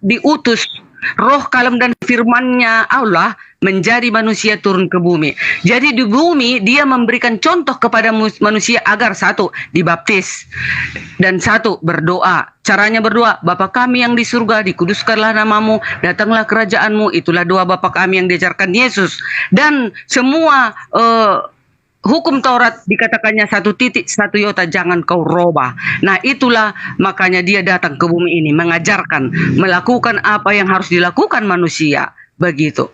diutus roh kalem dan firman-Nya Allah menjadi manusia turun ke bumi. Jadi di bumi dia memberikan contoh kepada manusia agar satu, dibaptis. Dan satu, berdoa. Caranya berdoa, Bapa kami yang di surga, dikuduskanlah namamu, datanglah kerajaanmu. Itulah doa Bapa kami yang diajarkan Yesus. Dan semua hukum Taurat dikatakannya 1 titik 1 iota jangan kau robah. Nah itulah makanya dia datang ke bumi ini mengajarkan, melakukan apa yang harus dilakukan manusia. Begitu.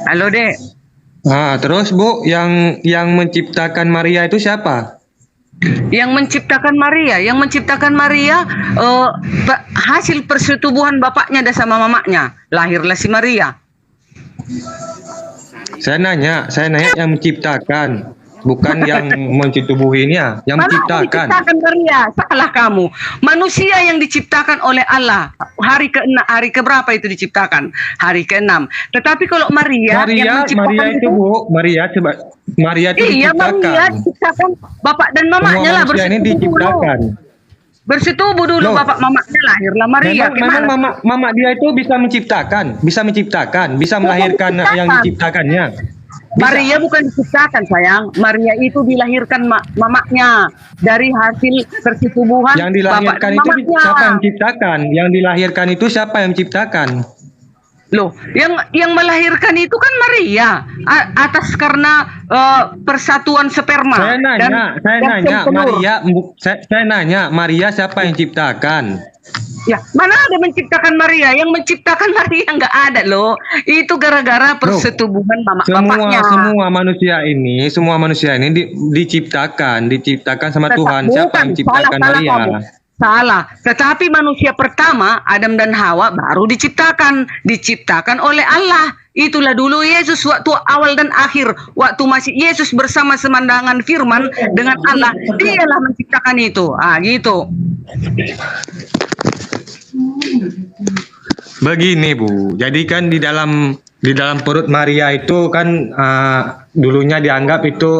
Halo Dek. Terus Bu, yang menciptakan Maria itu siapa? Yang menciptakan Maria hasil persetubuhan bapaknya dan sama mamanya, lahirlah si Maria. Saya nanya yang menciptakan, bukan yang mencetubuhinya, yang menciptakan. Menciptakan Maria, salah kamu. Manusia yang diciptakan oleh Allah hari keberapa itu diciptakan? Hari ke-6. Tetapi kalau Maria yang menciptakan itu Bu, Maria itu iya, diciptakan. Maria diciptakan bapak dan mamanya lah bersetubuh dulu bapak mamanya, lahirlah Maria. Memang mama dia itu bisa menciptakan, bisa melahirkan yang diciptakannya. Maria bukan diciptakan sayang, Maria itu dilahirkan mamanya dari hasil persetubuhan yang dilahirkan bapak itu siapa yang menciptakan? Yang dilahirkan itu siapa yang menciptakan? Loh, yang melahirkan itu kan Maria atas karena persatuan sperma. Saya nanya, Maria siapa yang ciptakan? Ya, mana ada menciptakan Maria? Yang menciptakan Maria nggak ada loh. Itu gara-gara persetubuhan bapaknya. Semua manusia ini diciptakan sama Tuhan. Siapa yang menciptakan Maria? Salah. Tetapi manusia pertama, Adam dan Hawa, baru diciptakan oleh Allah. Itulah dulu Yesus waktu awal dan akhir, waktu masih Yesus bersama semandangan firman dengan Allah, dialah menciptakan itu. Gitu. Begini Bu, jadi kan di dalam perut Maria itu kan dulunya dianggap itu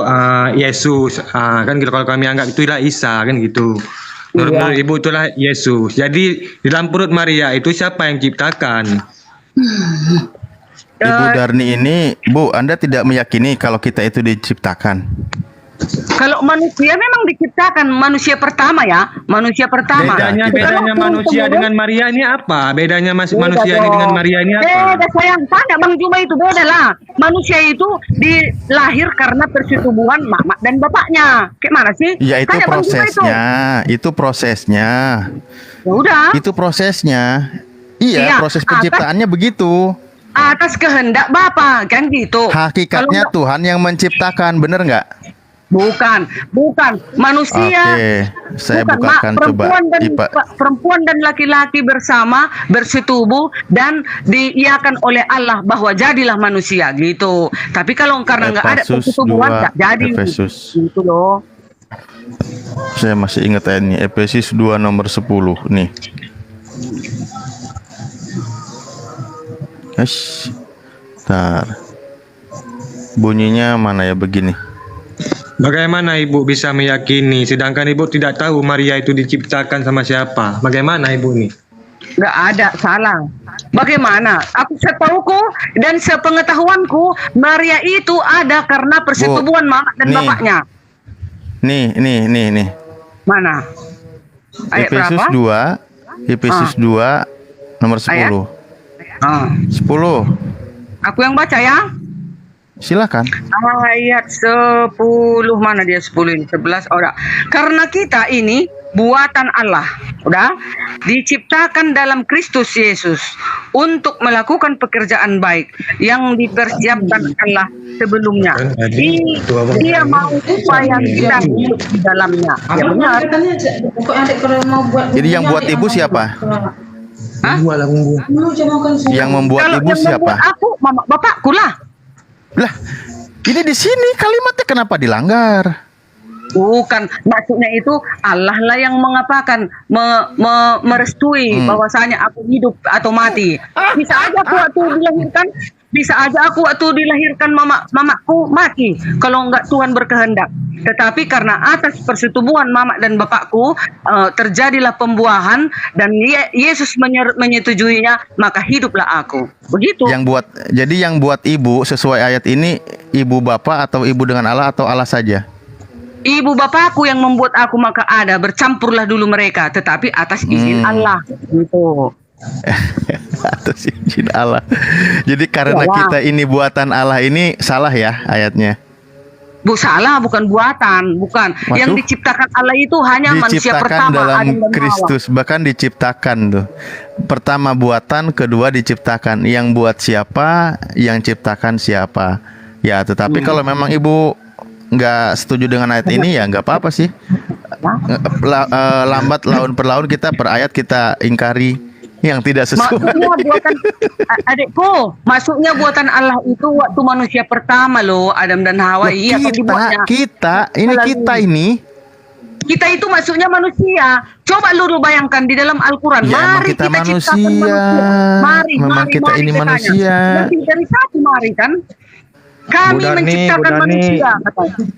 Yesus, kan gitu. Kalau kami anggap itu adalah Isa, kan gitu. Menurut ibu itulah Yesus. Jadi di dalam perut Maria itu siapa yang ciptakan? Ibu Darni ini, Bu, Anda tidak meyakini kalau kita itu diciptakan? Kalau manusia memang diciptakan manusia pertama ya, manusia pertama. Bedanya manusia dengan Maria ini apa? Bedanya manusia ini dengan Maria ini apa? Beda sayang, tanya Bang Juma itu beda lah. Manusia itu dilahir karena persetubuhan mama dan bapaknya. Kayak mana sih? Ya itu Tanya Bang Juma prosesnya, itu prosesnya. Ya udah. Itu prosesnya. Iya, Iya, proses penciptaannya begitu. Atas kehendak Bapa kan gitu. Hakikatnya Kalau Tuhan yang menciptakan, bener nggak? bukan manusia. Oke, saya Bukan, bukakan coba. perempuan dan laki-laki bersama bersetubuh dan diiakan oleh Allah bahwa jadilah manusia gitu. Tapi kalau karena nggak ada Efesus persetubuhan 2, nggak jadi. Efesus. Gitu loh. Saya masih ingat ini Efesus 2 nomor 10 nih. Bentar. Bunyinya mana ya begini? Bagaimana Ibu bisa meyakini sedangkan Ibu tidak tahu Maria itu diciptakan sama siapa? Bagaimana Ibu nih? Nggak ada, salah. Bagaimana? Aku setauku dan sepengetahuanku Maria itu ada karena persetubuhan mama dan nih. bapaknya. Nih. Mana? Ayat Efesus berapa? 2, Efesus 2 nomor 10. Ayat? 10. Aku yang baca ya. Silakan. Ayat 10, mana dia 10 ini? 11, udah. Karena kita ini buatan Allah, udah, diciptakan dalam Kristus Yesus untuk melakukan pekerjaan baik yang dipersiapkan Allah sebelumnya. Dia mau supaya kita hidup di dalamnya. Ya benar. Jadi yang buat ibu siapa? Hah? Yang membuat Kalau ibu yang siapa? membuat aku, mama, bapakku lah. Lah, ini di sini kalimatnya kenapa dilanggar? Bukan, maksudnya itu Allah lah yang mengapakan, merestui bahwasanya aku hidup atau mati. Bisa aja aku waktu dilahirkan mamaku mati kalau enggak Tuhan berkehendak. Tetapi karena atas persetubuhan mama dan bapakku terjadilah pembuahan dan Yesus menyetujuinya, maka hiduplah aku. Begitu. Jadi yang buat ibu sesuai ayat ini, ibu bapak atau ibu dengan Allah atau Allah saja? Ibu bapakku yang membuat aku, maka ada, bercampurlah dulu mereka, tetapi atas izin Allah. Gitu. Atas izin Allah. Jadi karena kita ini buatan Allah ini salah ya ayatnya? Salah, bukan buatan, bukan. Waduh. Yang diciptakan Allah itu hanya manusia pertama, dalam Adam dan Kristus, bahkan diciptakan tuh. Pertama buatan, kedua diciptakan. Yang buat siapa, yang ciptakan siapa. Ya, tetapi kalau memang ibu nggak setuju dengan ayat ini ya nggak apa-apa sih. Lambat laun per laun kita per ayat kita ingkari yang tidak sesuai. Maksudnya buatan adikku, maksudnya buatan Allah itu waktu manusia pertama loh, Adam dan Hawa. Iya, kita itu maksudnya manusia. Coba lu bayangkan di dalam Al-Quran. Ya, mari kita manusia. Mari, memang kita ini manusia. Lebih dari satu mari kan. Kami menciptakan manusia.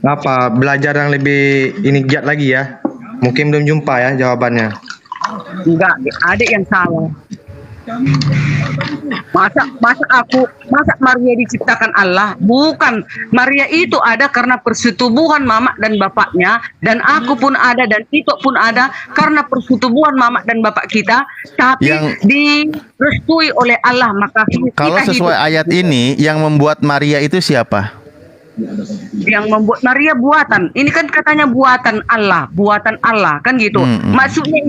Apa belajar yang lebih ini giat lagi ya? Mungkin belum jumpa ya jawabannya. Enggak, adik yang salah. Masa Maria diciptakan Allah? Bukan. Maria itu ada karena persetubuhan mama dan bapaknya, dan aku pun ada dan Tito pun ada karena persetubuhan mama dan bapak kita, tapi direstui oleh Allah, maka kalau sesuai ayat ini yang membuat Maria itu siapa? Yang membuat Maria buatan. Ini kan katanya buatan Allah kan gitu. Maksudnya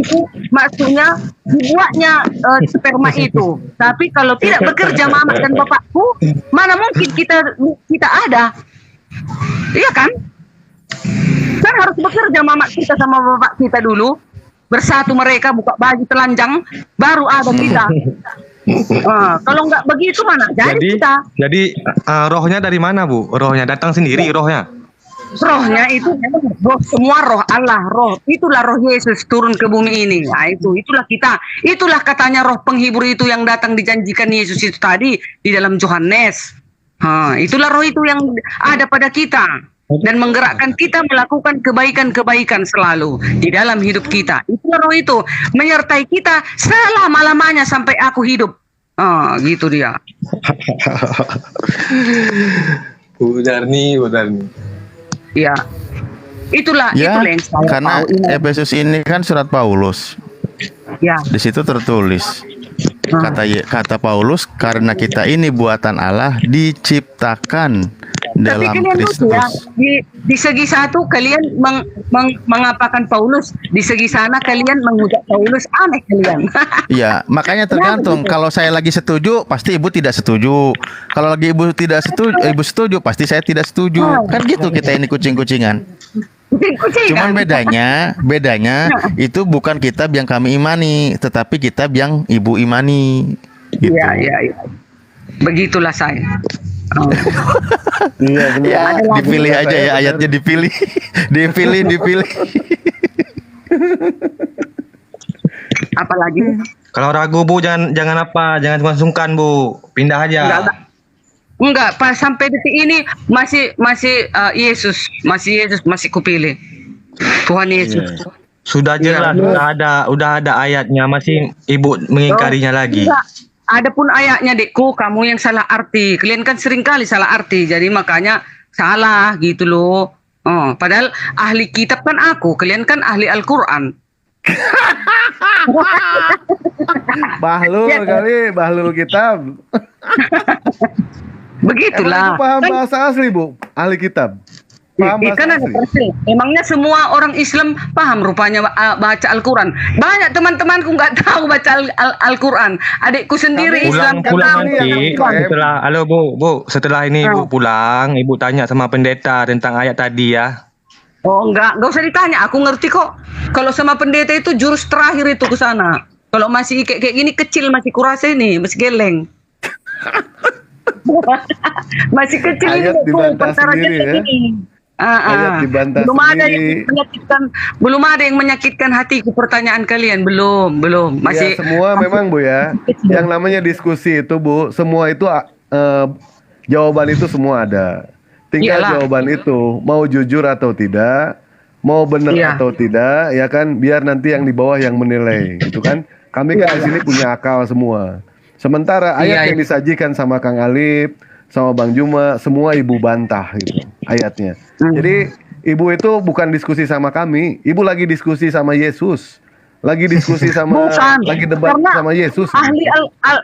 dibuatnya sperma itu. Tapi kalau tidak bekerja mama dan bapakku, mana mungkin kita ada? Iya kan? Kan harus bekerja mama kita sama bapak kita dulu. Bersatu mereka buka baju telanjang, baru ada kita. Kalau nggak begitu mana? Jadi rohnya dari mana Bu? Rohnya datang sendiri rohnya? Rohnya itu roh, semua roh Allah, roh itulah roh Yesus turun ke bumi ini. Nah, itulah kita. Itulah katanya roh penghibur itu yang datang dijanjikan Yesus itu tadi di dalam Yohanes. Itulah roh itu yang ada pada kita dan menggerakkan kita melakukan kebaikan-kebaikan selalu di dalam hidup kita. Itulah roh itu menyertai kita selama-lamanya sampai aku hidup. Gitu dia. Bu Darni. Ya. Itulah Ya, itulah yang saya karena tahu ini. Efesus ini kan surat Paulus. Ya. Di situ tertulis kata Paulus, karena kita ini buatan Allah, diciptakan Tapi dalam kalian lucu ya, Kristus. di segi satu kalian mengapakan Paulus, di segi sana kalian mengucap Paulus, aneh kalian. Ya, makanya tergantung. Kalau saya lagi setuju, pasti ibu tidak setuju. Kalau lagi ibu tidak setuju, ibu setuju, pasti saya tidak setuju. Kan gitu kita ini kucing-kucingan. Cuman bedanya itu bukan kitab yang kami imani, tetapi kitab yang ibu imani. Gitu. Iya. Begitulah saya. Oh. Iya benar. Ya, dipilih aja ya ayatnya, dipilih. dipilih. Apalagi? Kalau ragu Bu jangan jangan sungkan Bu, pindah aja. Enggak, pas sampai detik ini masih Yesus masih kupilih. Tuhan Yesus. Sudah jelas, udah ada ayatnya, masih Ibu mengingkarinya lagi. Enggak. Adapun ayatnya, Dekku, kamu yang salah arti. Kalian kan sering kali salah arti, jadi makanya salah gitu loh. Padahal ahli kitab kan aku, kalian kan ahli Al-Quran. Bahlul kali, bahlul kitab. Begitulah. Emang ibu paham bahasa asli, Bu? Ahli kitab. Paham bahasa Kan ada asli? persen. Emangnya semua orang Islam paham rupanya baca Al-Quran. Banyak teman-temanku nggak tahu baca Al-Quran. Adikku sendiri Islam Pulang tahu. nanti setelah setelah ini Ibu pulang, Ibu tanya sama pendeta tentang ayat tadi ya. Oh enggak usah ditanya. Aku ngerti kok. Kalau sama pendeta itu jurus terakhir itu ke sana. Kalau masih kayak gini kecil masih kurasa ini, masih geleng. Masih kecil Ayat ini dibantah perkaranya sendiri ya. ini. Ayat dibantah belum ada yang sendiri. menyakitkan hatiku. Pertanyaan kalian belum masih Ya, semua memang Bu ya. Yang namanya diskusi itu Bu, semua itu jawaban itu semua ada. Tinggal Iyalah. jawaban itu mau jujur atau tidak, mau benar Iya. atau tidak, ya kan? Biar nanti yang di bawah yang menilai, gitu kan? Kami kan di sini punya akal semua. Sementara ayat Iya, yang disajikan sama Kang Alip, sama Bang Juma, semua ibu bantah gitu ayatnya. Jadi ibu itu bukan diskusi sama kami, ibu lagi diskusi sama Yesus, lagi diskusi sama, Bukan. lagi debat Karena sama Yesus.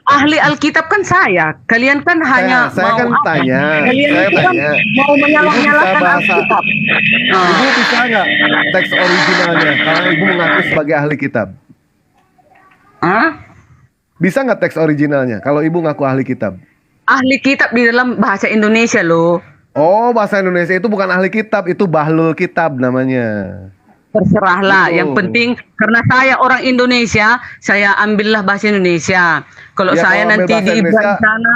ahli Alkitab kan saya. Kalian kan hanya saya kan mau tanya, Kalian saya itu kan tanya. mau Ibu menyalah-nyalahkan bisa bahasa, Alkitab. ibu bisa nggak teks originalnya? Kalau ibu mengaku sebagai ahli kitab, Hah? bisa nggak teks originalnya? Kalau ibu ngaku ahli kitab? Ahli kitab di dalam bahasa Indonesia loh. Oh, bahasa Indonesia itu bukan ahli kitab, itu bahlul kitab namanya. Terserahlah. Betul. Yang penting karena saya orang Indonesia, saya ambillah bahasa Indonesia. Kalau Ya, saya kalau ambil nanti bahasa di Ibrani Indonesia, sana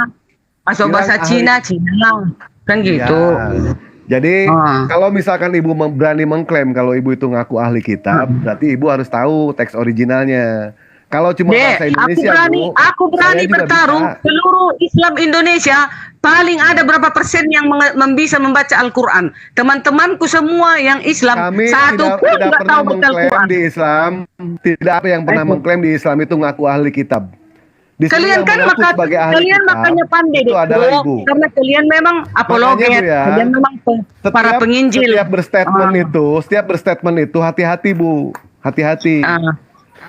atau bilang bahasa ahli. Cina lah. Kan gitu. Ya. Jadi kalau misalkan ibu berani mengklaim kalau ibu itu ngaku ahli kitab, berarti ibu harus tahu teks originalnya. Kalau cuma bahasa Indonesia, aku berani saya juga bertarung bisa. seluruh Islam Indonesia paling ada berapa persen yang bisa membaca Al-Quran. Teman-temanku semua yang Islam Kami satu pun tidak nggak pernah tahu baca mengklaim Al-Quran. di Islam, tidak ada yang pernah mengklaim di Islam itu ngaku ahli kitab. Di sini Kalian yang kan mengaku sebagai ahli kalian kitab, makanya pandai itu deh, adalah Bu. ibu. Karena kalian memang apologet, Bu, ya, kalian memang para penginjil. Setiap berstatement itu hati-hati Bu, hati-hati.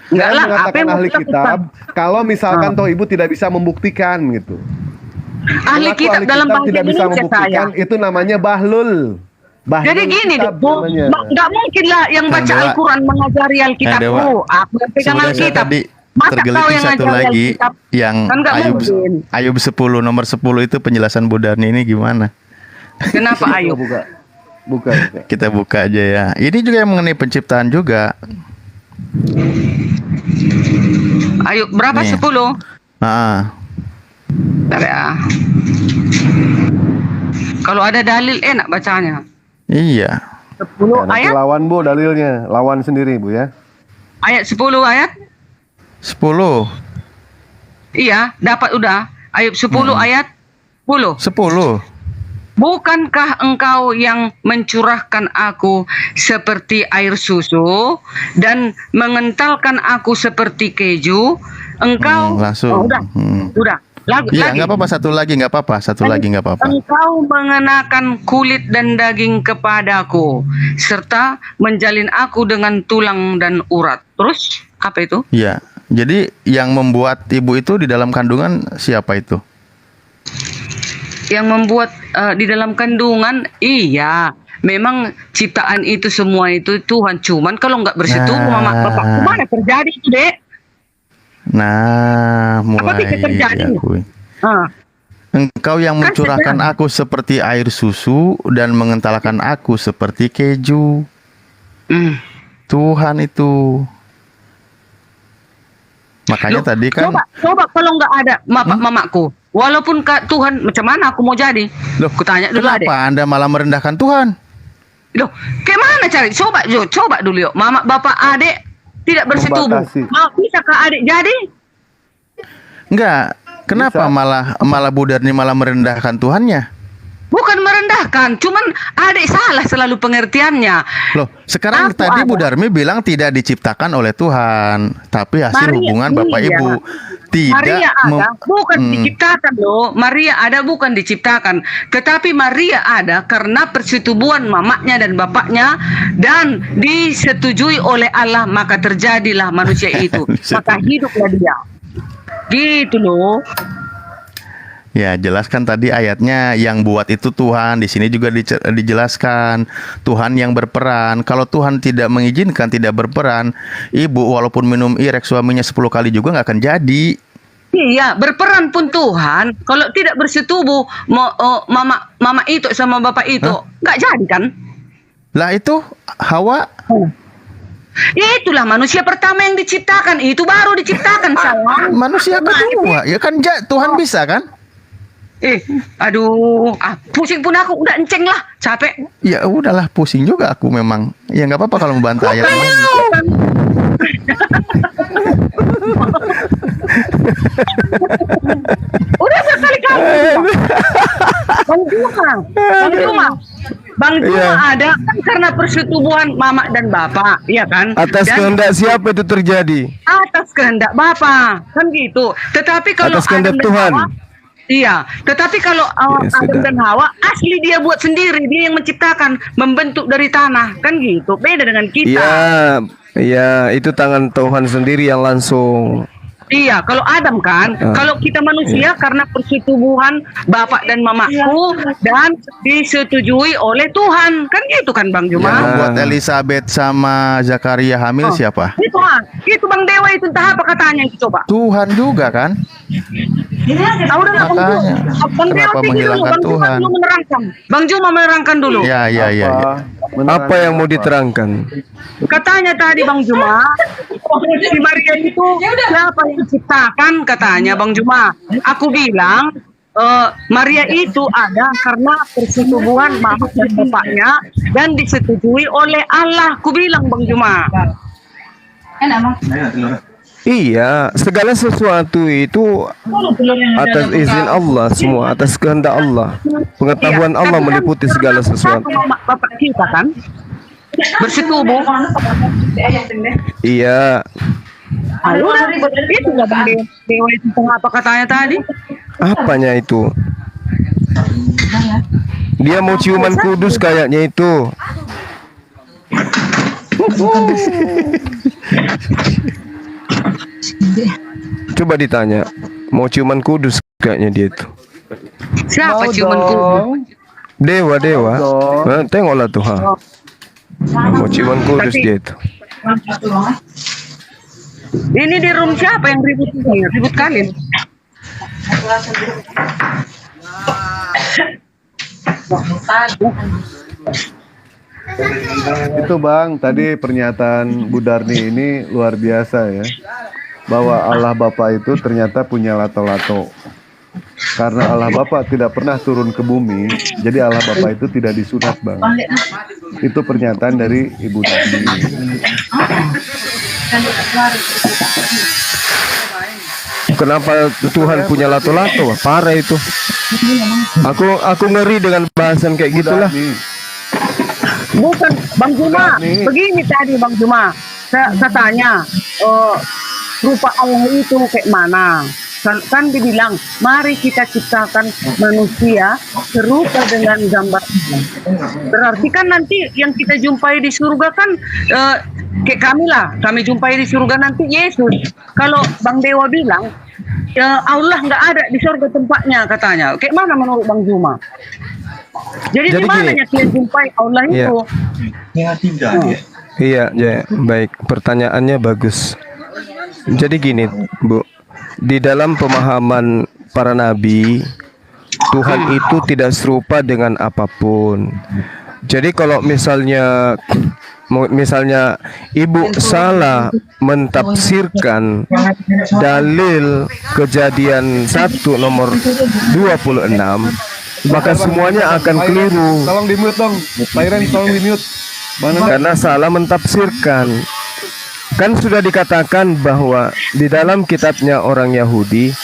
Enggak Jangan lah, apa mengatakan yang ahli mau kitab kalau misalkan toh ibu tidak bisa membuktikan gitu. Ahli Mengaku kitab dalam bahasa tidak bisa Indonesia membuktikan saya. itu namanya bahlul. Jadi gini deh, kitab Bu, namanya. nggak mungkin lah yang Kang baca Dewa. Al-Quran mengajari Alkitab. Kang Dewa. Aku yang pegang Sebenarnya saya Alkitab. tadi Masa kau tergeliti yang satu ngajari lagi Alkitab? yang Kan nggak mungkin. Ayub 10 nomor 10 itu penjelasan Budani ini gimana? Kenapa Ayub? Buka. Kita buka aja ya. Ini juga yang mengenai penciptaan juga. Ayub berapa? Nih. 10? Nah, Bentar ya. Kalau ada dalil enak bacanya. iya. 10 Nanti ayat? lawan Bu dalilnya, lawan sendiri Bu ya. Ayat 10 ayat? 10. Iya, dapat udah. Ayub 10 ayat 10. 10. Bukankah engkau yang mencurahkan aku seperti air susu dan mengentalkan aku seperti keju? Engkau langsung. Oh, udah. Iya, nggak apa-apa, satu lagi nggak apa-apa. Engkau mengenakan kulit dan daging kepadaku, serta menjalin aku dengan tulang dan urat. Terus apa itu? Iya. Jadi yang membuat ibu itu di dalam kandungan siapa itu? Yang membuat di dalam kandungan, iya. Memang ciptaan itu semua itu Tuhan. Cuman kalau nggak bersetubuh mama bapak, mana terjadi itu, Dek? Nah, Apa mulai bisa terjadi? diakui. Ah. Engkau yang Kan mencurahkan sedang. aku seperti air susu dan mengentalkan aku seperti keju. Tuhan itu. Makanya Loh, tadi kan coba kalau nggak ada mamaku, walaupun Tuhan, macam mana aku mau jadi? Loh, Kutanya dulu, Adek. kenapa Anda malah merendahkan Tuhan? Loh, gimana cari? Coba dulu yuk. Mama, bapak, adik tidak bersetubuh. Membatasi. Bisakah adik jadi? Enggak. Kenapa malah Bu Darni malah merendahkan Tuhannya? Bukan merendahkan, cuman adik salah selalu pengertiannya. Loh, sekarang Aku tadi Bu ada. Darmi bilang tidak diciptakan oleh Tuhan, tapi hasil Maria, hubungan Bapak iya. Ibu. Tidak Maria ada bukan diciptakan loh. Maria ada bukan diciptakan. Tetapi Maria ada karena persetubuhan mamanya dan bapaknya dan disetujui oleh Allah, maka terjadilah manusia itu. Maka hiduplah dia. Gitu loh. Ya, jelaskan tadi ayatnya yang buat itu Tuhan. Di sini juga dijelaskan Tuhan yang berperan. Kalau Tuhan tidak mengizinkan, tidak berperan, ibu walaupun minum irek suaminya 10 kali juga nggak akan jadi. Iya, berperan pun Tuhan. Kalau tidak bersetubuh mama itu sama bapak itu nggak jadi kan? Lah itu Hawa. Itulah manusia pertama yang diciptakan. Itu baru diciptakan sayang. Manusia kedua. Ya kan Tuhan bisa kan? Aduh, pusing pun aku, udah enceng lah, capek. Ya udahlah, pusing juga aku memang. Ya nggak apa-apa kalau membantah ayat ini. Udah berkali-kali. Bang Juma ada kan karena persetubuhan mama dan bapak, iya kan? Atas kehendak siapa itu terjadi? Atas kehendak bapak, kan gitu. Tetapi kalau Atas kehendak Adam dan Tuhan. Hawa, iya, tetapi kalau Ya, Adam sudah. dan Hawa asli dia buat sendiri, dia yang menciptakan, membentuk dari tanah, kan gitu. Beda dengan kita. Ya, itu tangan Tuhan sendiri yang langsung. Iya, kalau Adam kan, kalau kita manusia karena persetubuhan bapak dan mamaku dan disetujui oleh Tuhan, kan gitu kan Bang Yang Juma? membuat Elizabeth sama Zakaria hamil siapa? Itu Bang Dewa itu entah apa katanya itu coba. Tuhan juga kan? Udah lah, Makanya, Bang Dewa kenapa tinggi dulu, menghilangkan Bang Juma Tuhan? dulu menerangkan. Bang Juma menerangkan dulu. Ya. Apa yang mau diterangkan? Katanya tadi Bang Juma, si Maria itu siapa yang diciptakan katanya Bang Juma. Aku bilang Maria itu ada karena persetubuhan mama dan bapaknya dan disetujui oleh Allah. Aku bilang Bang Juma. Iya, segala sesuatu itu atas izin Allah semua, atas kehendak Allah. Pengetahuan Allah meliputi segala sesuatu. Mama bapak kita kan bersetubuh. Iya, Ayo, itu nggak Bang Dewa itu apa katanya tadi? apanya itu? Dia mau ciuman kudus kayaknya itu. Coba ditanya, mau ciuman kudus kayaknya dia itu. Siapa ciuman kudus? Dewa. Nah, tengoklah tuh, mau ciuman kudus dia itu. Ini di room siapa yang ribut ini? Ribut kalian? Itu Bang, tadi pernyataan Bu Darni ini luar biasa ya. Bahwa Allah Bapa itu ternyata punya lato-lato. Karena Allah Bapa tidak pernah turun ke bumi, jadi Allah Bapa itu tidak disunat Bang. Itu pernyataan dari Ibu Darni. Kenapa Tuhan punya lato-lato? Parah itu. Aku ngeri dengan bahasan kayak Bu gitulah. Darni, Bukan Bang Juma. Begini tadi Bang Juma. Katanya rupa Allah itu kayak mana? kan dibilang, mari kita ciptakan manusia serupa dengan gambar Allah. Berarti kan nanti yang kita jumpai di surga kan kayak kami lah, kami jumpai di surga nanti Yesus. Kalau Bang Dewa bilang Allah nggak ada di surga tempatnya katanya. Kayak mana menurut Bang Juma? Jadi di mana gini. kita jumpai Allah Iya. itu? Iya, ya, baik. Pertanyaannya bagus. Jadi gini, Bu. Di dalam pemahaman para nabi, Tuhan itu tidak serupa dengan apapun. Jadi kalau misalnya Ibu salah mentafsirkan dalil Kejadian 1 nomor 26, maka semuanya akan keliru. Tolong di mute dong. Pak Iren, tolong di mute. Bang Nanda. Karena salah mentafsirkan. Kan sudah dikatakan bahwa di dalam kitabnya orang Yahudi,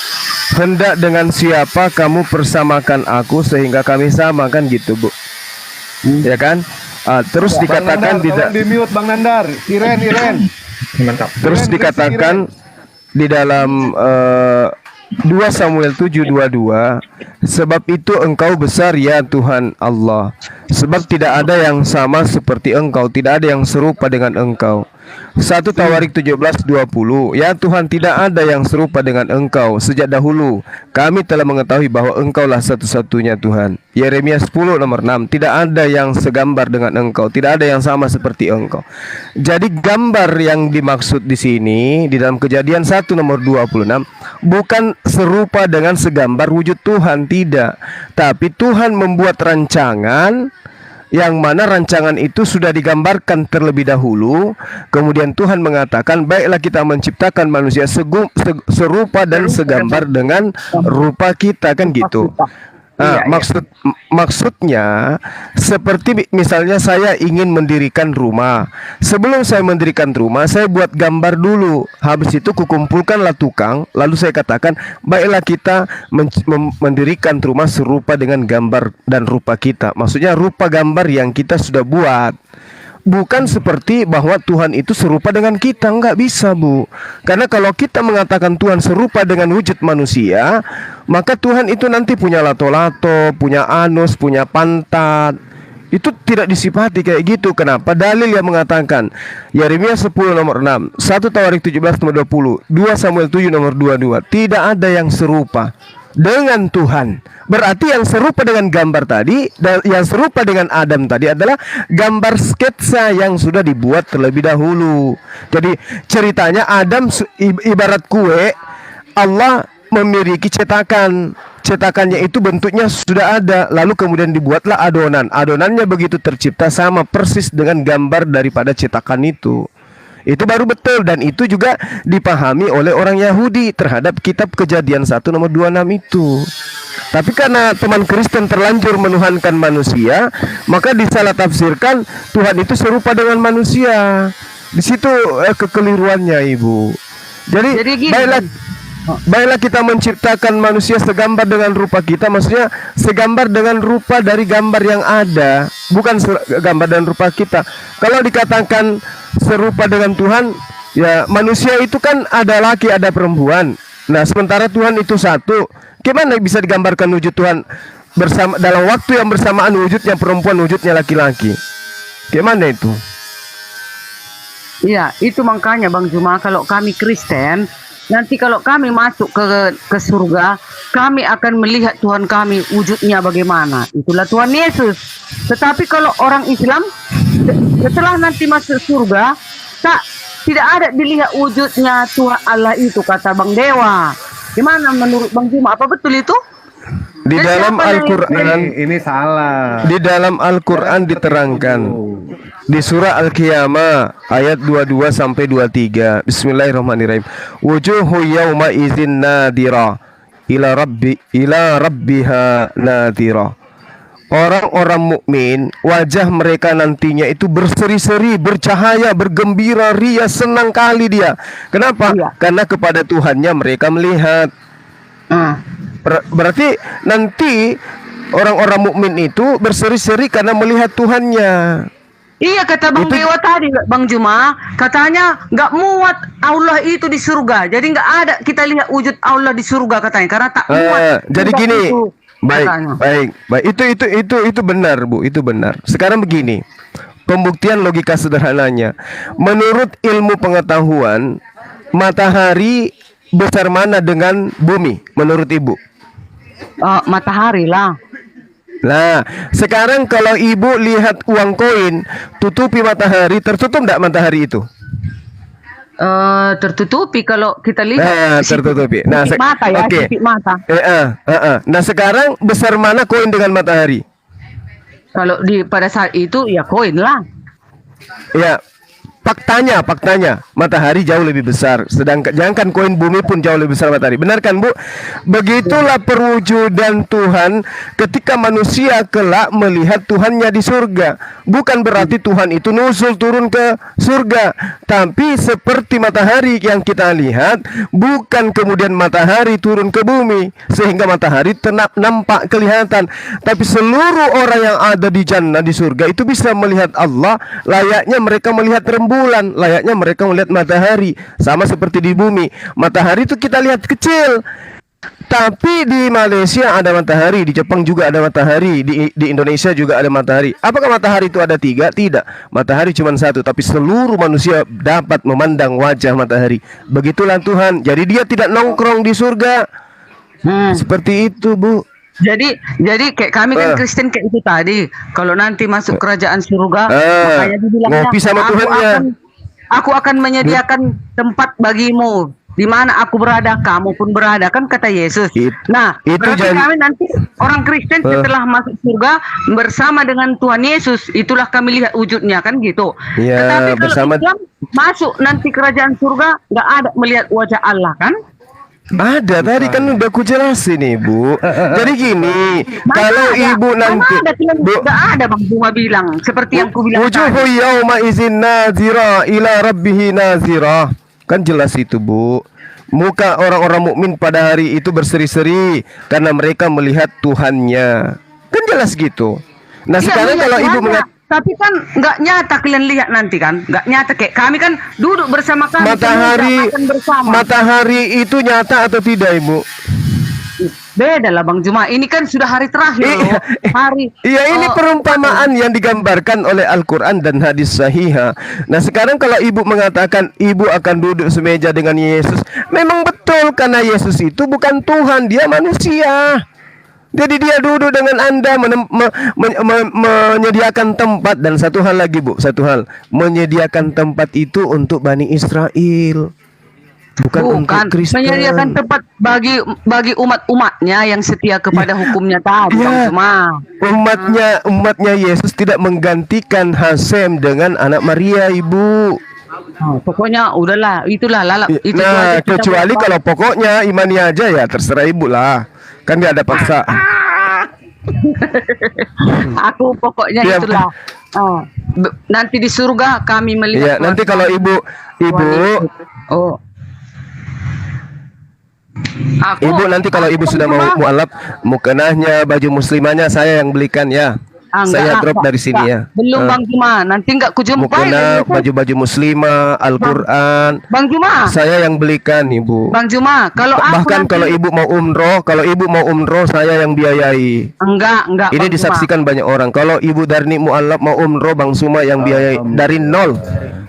hendak dengan siapa kamu persamakan aku sehingga kami sama, kan gitu, Bu. Ya kan? Terus dikatakan Tolong di mute Bang Nandar. Iren. terus dikatakan di dalam 2 Samuel 7:22, sebab itu engkau besar ya Tuhan Allah, sebab tidak ada yang sama seperti engkau, tidak ada yang serupa dengan engkau. 1 Tawarik 17:20, ya Tuhan, tidak ada yang serupa dengan engkau. Sejak dahulu kami telah mengetahui bahwa engkaulah satu-satunya Tuhan. Yeremia 10 nomor 6, tidak ada yang segambar dengan engkau, tidak ada yang sama seperti engkau. Jadi gambar yang dimaksud di sini di dalam Kejadian 1 nomor 26 bukan serupa dengan segambar wujud Tuhan, tidak. Tapi Tuhan membuat rancangan yang mana rancangan itu sudah digambarkan terlebih dahulu. Kemudian Tuhan mengatakan, baiklah kita menciptakan manusia serupa dan segambar dengan rupa kita, kan gitu. Maksudnya seperti misalnya saya ingin mendirikan rumah. Sebelum saya mendirikan rumah, saya buat gambar dulu. Habis itu kukumpulkanlah tukang, lalu saya katakan, baiklah kita mendirikan rumah serupa dengan gambar dan rupa kita. Maksudnya rupa gambar yang kita sudah buat. Bukan seperti bahwa Tuhan itu serupa dengan kita, nggak bisa, Bu. Karena kalau kita mengatakan Tuhan serupa dengan wujud manusia, maka Tuhan itu nanti punya lato-lato, punya anus, punya pantat. Itu tidak disifati kayak gitu. Kenapa? Dalil yang mengatakan Yeremia 10 nomor 6, 1 Tawarik 17 nomor 20, 2 Samuel 7 nomor 22, tidak ada yang serupa dengan Tuhan. Berarti yang serupa dengan gambar tadi dan yang serupa dengan Adam tadi adalah gambar sketsa yang sudah dibuat terlebih dahulu. Jadi ceritanya Adam ibarat kue, Allah memiliki cetakan. Cetakannya itu bentuknya sudah ada, lalu kemudian dibuatlah adonan. Adonannya begitu tercipta sama persis dengan gambar daripada cetakan itu. Itu baru betul, dan itu juga dipahami oleh orang Yahudi terhadap kitab Kejadian 1 nomor 26 itu. Tapi karena teman Kristen terlanjur menuhankan manusia, maka disalah tafsirkan Tuhan itu serupa dengan manusia. Di situ kekeliruannya, Ibu. Jadi baiklah kita menciptakan manusia segambar dengan rupa kita, maksudnya segambar dengan rupa dari gambar yang ada, bukan gambar dan rupa kita. Kalau dikatakan serupa dengan Tuhan, ya manusia itu kan ada laki ada perempuan. Nah sementara Tuhan itu satu, gimana bisa digambarkan wujud Tuhan bersama dalam waktu yang bersamaan wujudnya perempuan, wujudnya laki-laki? Gimana itu? Iya, itu makanya Bang Juma, kalau kami Kristen, nanti kalau kami masuk ke surga, kami akan melihat Tuhan kami wujudnya bagaimana. Itulah Tuhan Yesus. Tetapi kalau orang Islam, setelah nanti masuk surga, tidak ada dilihat wujudnya Tuhan Allah itu, kata Bang Dewa. Gimana menurut Bang Juma? Apa betul itu? Di dalam Al-Quran ini salah. Di dalam Al-Quran diterangkan di surah Al-Qiyamah ayat 22 sampai 23. Bismillahirrahmanirrahim. Wujuhu yawma idzin nadira ila rabbiha nadira. Orang-orang mukmin, wajah mereka nantinya itu berseri-seri, bercahaya, bergembira, ria, senang kali dia. Kenapa? Karena kepada Tuhannya mereka melihat. Berarti nanti orang-orang mukmin itu berseri-seri karena melihat Tuhannya. Iya kata Bang Itu- Dewa tadi, Bang Juma, katanya nggak muat Allah itu di surga. Jadi nggak ada kita lihat wujud Allah di surga katanya, karena tak muat. Jadi surga gini, itu, baik, katanya. baik. Itu benar, Bu. Itu benar. Sekarang begini, pembuktian logika sederhananya. Menurut ilmu pengetahuan, matahari besar mana dengan bumi? Menurut Ibu? Matahari lah. Nah, sekarang kalau Ibu lihat uang koin tutupi matahari, tertutup enggak matahari itu? Tertutupi kalau kita lihat. Nah, tertutupi. Nah, sipit mata ya, oke. sipit mata. Nah, sekarang besar mana koin dengan matahari? Kalau pada saat itu ya koin lah. Ya, faktanya matahari jauh lebih besar. Sedangkan jangankan koin bumi pun jauh lebih besar matahari. Benar kan, Bu? Begitulah perwujudan Tuhan ketika manusia kelak melihat Tuhannya di surga. Bukan berarti Tuhan itu nusul turun ke surga, tapi seperti matahari yang kita lihat, bukan kemudian matahari turun ke bumi sehingga matahari nampak kelihatan, tapi seluruh orang yang ada di jannah, di surga itu bisa melihat Allah layaknya mereka melihat rembulan, layaknya mereka melihat matahari. Sama seperti di bumi, matahari itu kita lihat kecil, tapi di Malaysia ada matahari, di Jepang juga ada matahari, di Indonesia juga ada matahari. Apakah matahari itu ada 3? Tidak, matahari cuma 1, tapi seluruh manusia dapat memandang wajah matahari. Begitulah Tuhan. Jadi dia tidak nongkrong di surga. Seperti itu, Bu. Jadi kayak kami kan Kristen kayak itu tadi. Kalau nanti masuk kerajaan surga, makanya dibilangnya ngopi sama Tuhannya. Aku akan menyediakan tempat bagimu. Di mana aku berada, kamu pun berada, kan kata Yesus. Nah, itu berarti kami nanti orang Kristen setelah masuk surga bersama dengan Tuhan Yesus, itulah kami lihat wujudnya, kan gitu. Ya, Tetapi kalau bersama Islam masuk nanti kerajaan surga, nggak ada melihat wajah Allah, kan? Ada tadi kan udah ku jelasin, Ibu. Jadi gini, kalau Ibu nanti Nggak ada Bang Juma bilang seperti yang ku bilang wujuhu tadi. yauma izin nazira ila rabbihi nazira. Kan jelas itu, Bu. Muka orang-orang mukmin pada hari itu berseri-seri karena mereka melihat Tuhannya. Kan jelas gitu. Nah, Iya, sekarang melihat kalau Ibu Tuhannya. melihat Tapi kan nggak nyata kalian lihat nanti kan, nggak nyata kayak kami kan duduk bersama kami matahari, makan bersama. matahari itu nyata atau tidak, Ibu? Beda lah Bang Juma, ini kan sudah hari terakhir loh. Hari. Iya, ini perumpamaan yang digambarkan oleh Al-Quran dan hadis sahihah. Nah, sekarang kalau Ibu mengatakan Ibu akan duduk semeja dengan Yesus, memang betul karena Yesus itu bukan Tuhan, dia manusia. Jadi dia duduk dengan Anda menyediakan tempat. Dan satu hal lagi, Bu, satu hal, menyediakan tempat itu untuk Bani Israel, bukan untuk Kristen. Menyediakan tempat bagi umat-umatnya yang setia kepada hukumnya tadi, Bang Juma. Umatnya Yesus tidak menggantikan Hasem dengan anak Maria, Ibu. Pokoknya udahlah, itulah lalap. Itu Nah, aja kita kecuali buat. kalau pokoknya imani aja ya terserah Ibu lah. Kan nggak ada paksa. Aku pokoknya Iya. itulah. Nanti di surga kami Iya, melihat. nanti kalau Ibu Ibu nanti kalau Ibu sudah mau mualaf, mukenahnya, baju muslimahnya saya yang belikan ya. Saya drop dari sini ya. Belum Bang Juma, nanti enggak kujumpai. Mukena, baju-baju muslimah, Al-Quran. Bang Juma. Saya yang belikan, Ibu. Bang Juma, kalau bahkan kalau Ibu mau umroh, saya yang biayai. Enggak. Ini Bang disaksikan banyak orang. Kalau Ibu Darni mualaf mau umroh, Bang Suma yang biayai dari nol.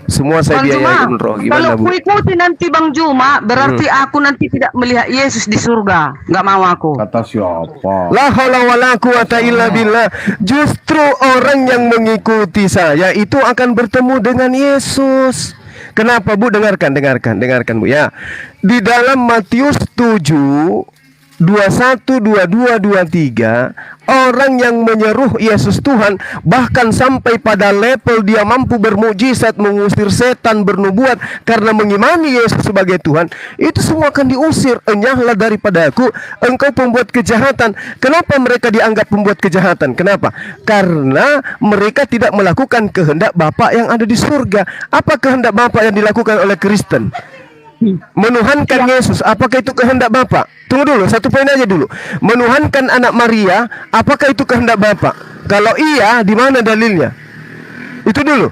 Semua saya Bang biayai Juma, umroh. kalau Gimana, Bu? ku ikuti nanti Bang Juma, berarti aku nanti tidak melihat Yesus di surga. Enggak mau aku. Kata siapa? La haula wala quwata illa billah. Justru orang yang mengikuti saya itu akan bertemu dengan Yesus. Kenapa, Bu? Dengarkan Bu ya. Di dalam Matius 7 21, 22, 23, orang yang menyeru Yesus Tuhan, bahkan sampai pada level dia mampu bermukjizat, mengusir setan, bernubuat karena mengimani Yesus sebagai Tuhan, itu semua akan diusir. Enyahlah daripada aku, engkau pembuat kejahatan. Kenapa mereka dianggap pembuat kejahatan? Kenapa? Karena mereka tidak melakukan kehendak Bapa yang ada di surga. Apa kehendak Bapa yang dilakukan oleh Kristen? Menuhankan Yesus, apakah itu kehendak Bapa? Tunggu dulu, satu poin aja dulu. Menuhankan anak Maria, apakah itu kehendak Bapa? Kalau iya, di mana dalilnya? Itu dulu.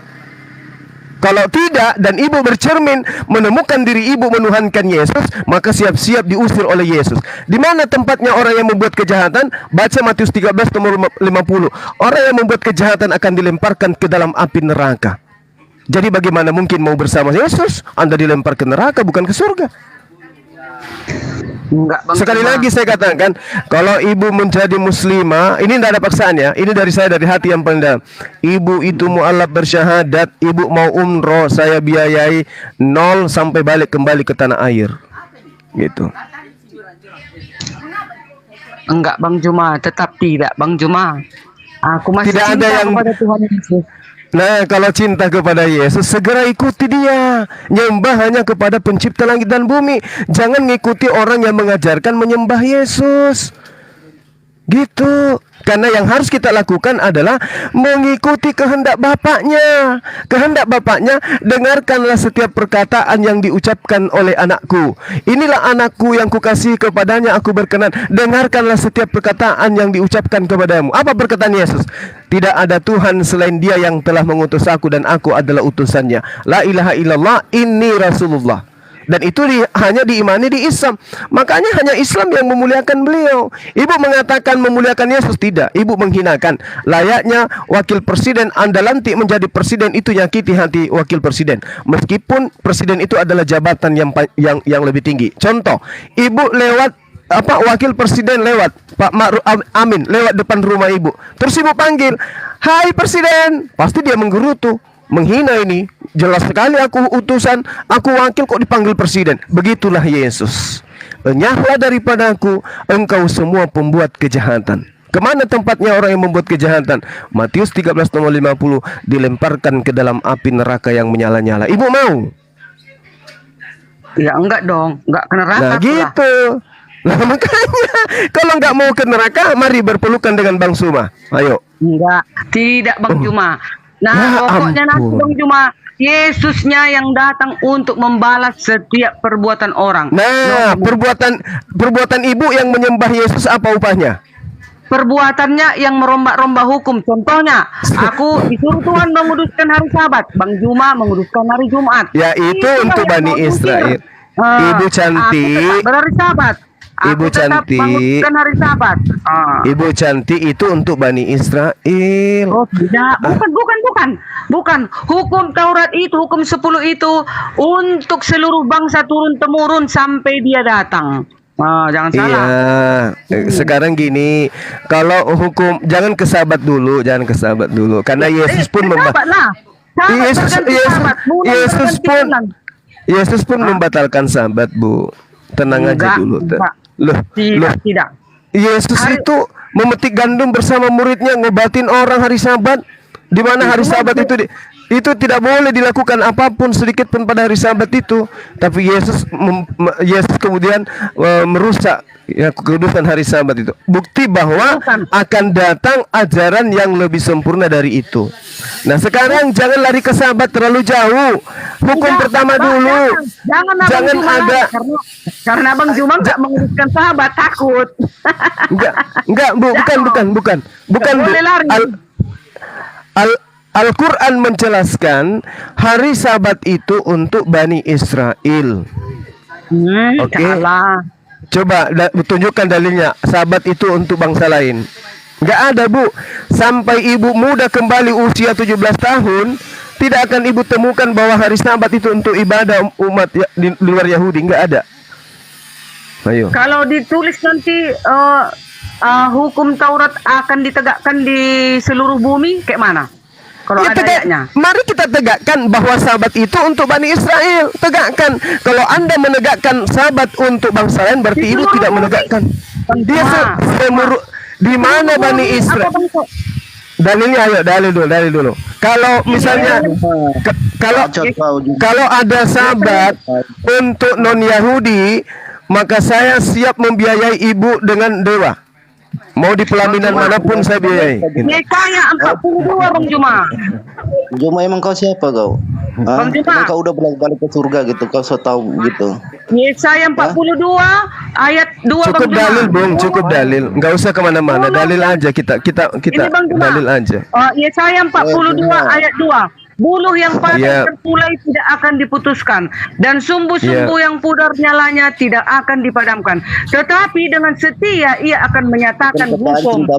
Kalau tidak dan ibu bercermin menemukan diri ibu menuhankan Yesus, maka siap-siap diusir oleh Yesus. Di mana tempatnya orang yang membuat kejahatan? Baca Matius 13 nomor 50. Orang yang membuat kejahatan akan dilemparkan ke dalam api neraka. Jadi bagaimana mungkin mau bersama Yesus? Anda dilempar ke neraka, bukan ke surga. Enggak, Bang Sekali Juma. lagi saya katakan, kalau ibu menjadi muslimah, ini tidak ada paksaan ya, ini dari saya, dari hati yang paling dalam. Ibu itu mualaf bersyahadat, ibu mau umroh, saya biayai 0 sampai balik kembali ke tanah air, gitu. Enggak, Bang Juma, tetap tidak, Bang Juma. Aku masih Tidak ada cinta yang- kepada Tuhan Yesus. Nah, kalau cinta kepada Yesus, segera ikuti dia. Nyembah hanya kepada pencipta langit dan bumi. Jangan ngikuti orang yang mengajarkan menyembah Yesus. Gitu. Karena yang harus kita lakukan adalah mengikuti kehendak Bapaknya. Kehendak Bapaknya, dengarkanlah setiap perkataan yang diucapkan oleh anakku. Inilah anakku yang kukasihi, kepadanya aku berkenan. Dengarkanlah setiap perkataan yang diucapkan kepadamu. Apa perkataan Yesus? Tidak ada Tuhan selain Dia yang telah mengutus aku dan aku adalah utusannya. La ilaha illallah, inni Rasulullah. Dan itu hanya diimani di Islam. Makanya hanya Islam yang memuliakan beliau. Ibu mengatakan memuliakan Yesus, tidak. Ibu menghinakan. Layaknya wakil presiden Anda lantik menjadi presiden, itu nyakiti hati wakil presiden. Meskipun presiden itu adalah jabatan yang lebih tinggi. Contoh, ibu lewat wakil presiden lewat, Pak Ma'ruf Amin lewat depan rumah ibu. Terus ibu panggil, "Hai presiden." Pasti dia menggerutu. Menghina ini, jelas sekali aku utusan, aku wakil kok dipanggil presiden. Begitulah Yesus. Enyahlah daripadaku engkau semua pembuat kejahatan. Kemana tempatnya orang yang membuat kejahatan? Matius 13 nomor 50, dilemparkan ke dalam api neraka yang menyala-nyala. Ibu mau? Ya enggak dong, enggak ke neraka. Nah gitu. Nah makanya, kalau nggak mau ke neraka, mari berpelukan dengan Bang Suma. Ayo. Enggak, tidak Bang Juma. Nah, Ya pokoknya nanti ampun. Bang Juma, Yesusnya yang datang untuk membalas setiap perbuatan orang. Nah, perbuatan ibu yang menyembah Yesus apa upahnya? Perbuatannya yang merombak-rombak hukum. Contohnya, aku disuruh Tuhan menguduskan hari Sabat, Bang Juma menguduskan hari Jumat. Ya itu Itulah untuk yang Bani mau diusir. Israel. Ibu Aku cantik. tetap berhari Sabat. Ibu Aku tetap cantik. menguduskan hari Sabat. Ibu cantik itu untuk Bani Israel. Oh tidak, bukan. Hukum Taurat itu, hukum 10 itu untuk seluruh bangsa turun temurun sampai Dia datang. Jangan salah. Iya. Sekarang gini, kalau hukum jangan ke Sabat dulu, karena Yesus pun Sahabat lah. Sahabat berganti sahabat, bulan Yesus berganti pun bulan. Yesus pun membatalkan Sabat, Bu. Tenang aja dulu. Loh. Tidak. Yesus itu memetik gandum bersama muridnya, ngobatin orang hari Sabat. Di mana hari Sabat itu tidak boleh dilakukan apapun sedikit pun pada hari Sabat itu. Tapi Yesus kemudian merusak ya kekudusan hari Sabat itu. Bukti bahwa akan datang ajaran yang lebih sempurna dari itu. Nah sekarang jangan lari ke Sabat terlalu jauh. Hukum pertama dulu. Jangan ada. Karena Bang Juma nggak menguruskan sahabat, takut. Enggak, Bu, bukan, Bu. Boleh lari. Al-Quran menjelaskan hari Sabat itu untuk Bani Israel. Oke. Coba tunjukkan dalilnya. Sabat itu untuk bangsa lain. Enggak ada, Bu. Sampai ibu muda kembali usia 17 tahun, tidak akan ibu temukan bahwa hari Sabat itu untuk ibadah umat di luar Yahudi. Enggak ada. Ayo. Kalau ditulis nanti hukum Taurat akan ditegakkan di seluruh bumi, kayak mana? Kalau ada ayatnya. Mari kita tegakkan bahwa Sabat itu untuk Bani Israel. Tegakkan. Kalau Anda menegakkan Sabat untuk bangsa lain, berarti ibu tidak menegakkan. Dia di mana Bani Israel? Dalilnya, ayo dalil dulu. Kalau misalnya kalau ada Sabat untuk non Yahudi, maka saya siap membiayai ibu dengan dewa. Mau di pelaminan manapun saya biayai. Yesaya 42 Bang Juma. Juma, emang kau siapa kau? Bang Juma. Emang kau udah balik ke surga gitu, kau so tahu gitu. Yesaya 42 ayat 2 Cukup Bang Juma. dalil, Bung, cukup dalil. Nggak usah kemana-mana. Dalil aja kita Ini Bang Juma. dalil aja. Yesaya 42 ayat 2. Buluh yang padat terkulai tidak akan diputuskan dan sumbu-sumbu yang pudar nyalanya tidak akan dipadamkan. Tetapi dengan setia ia akan menyatakan hukum.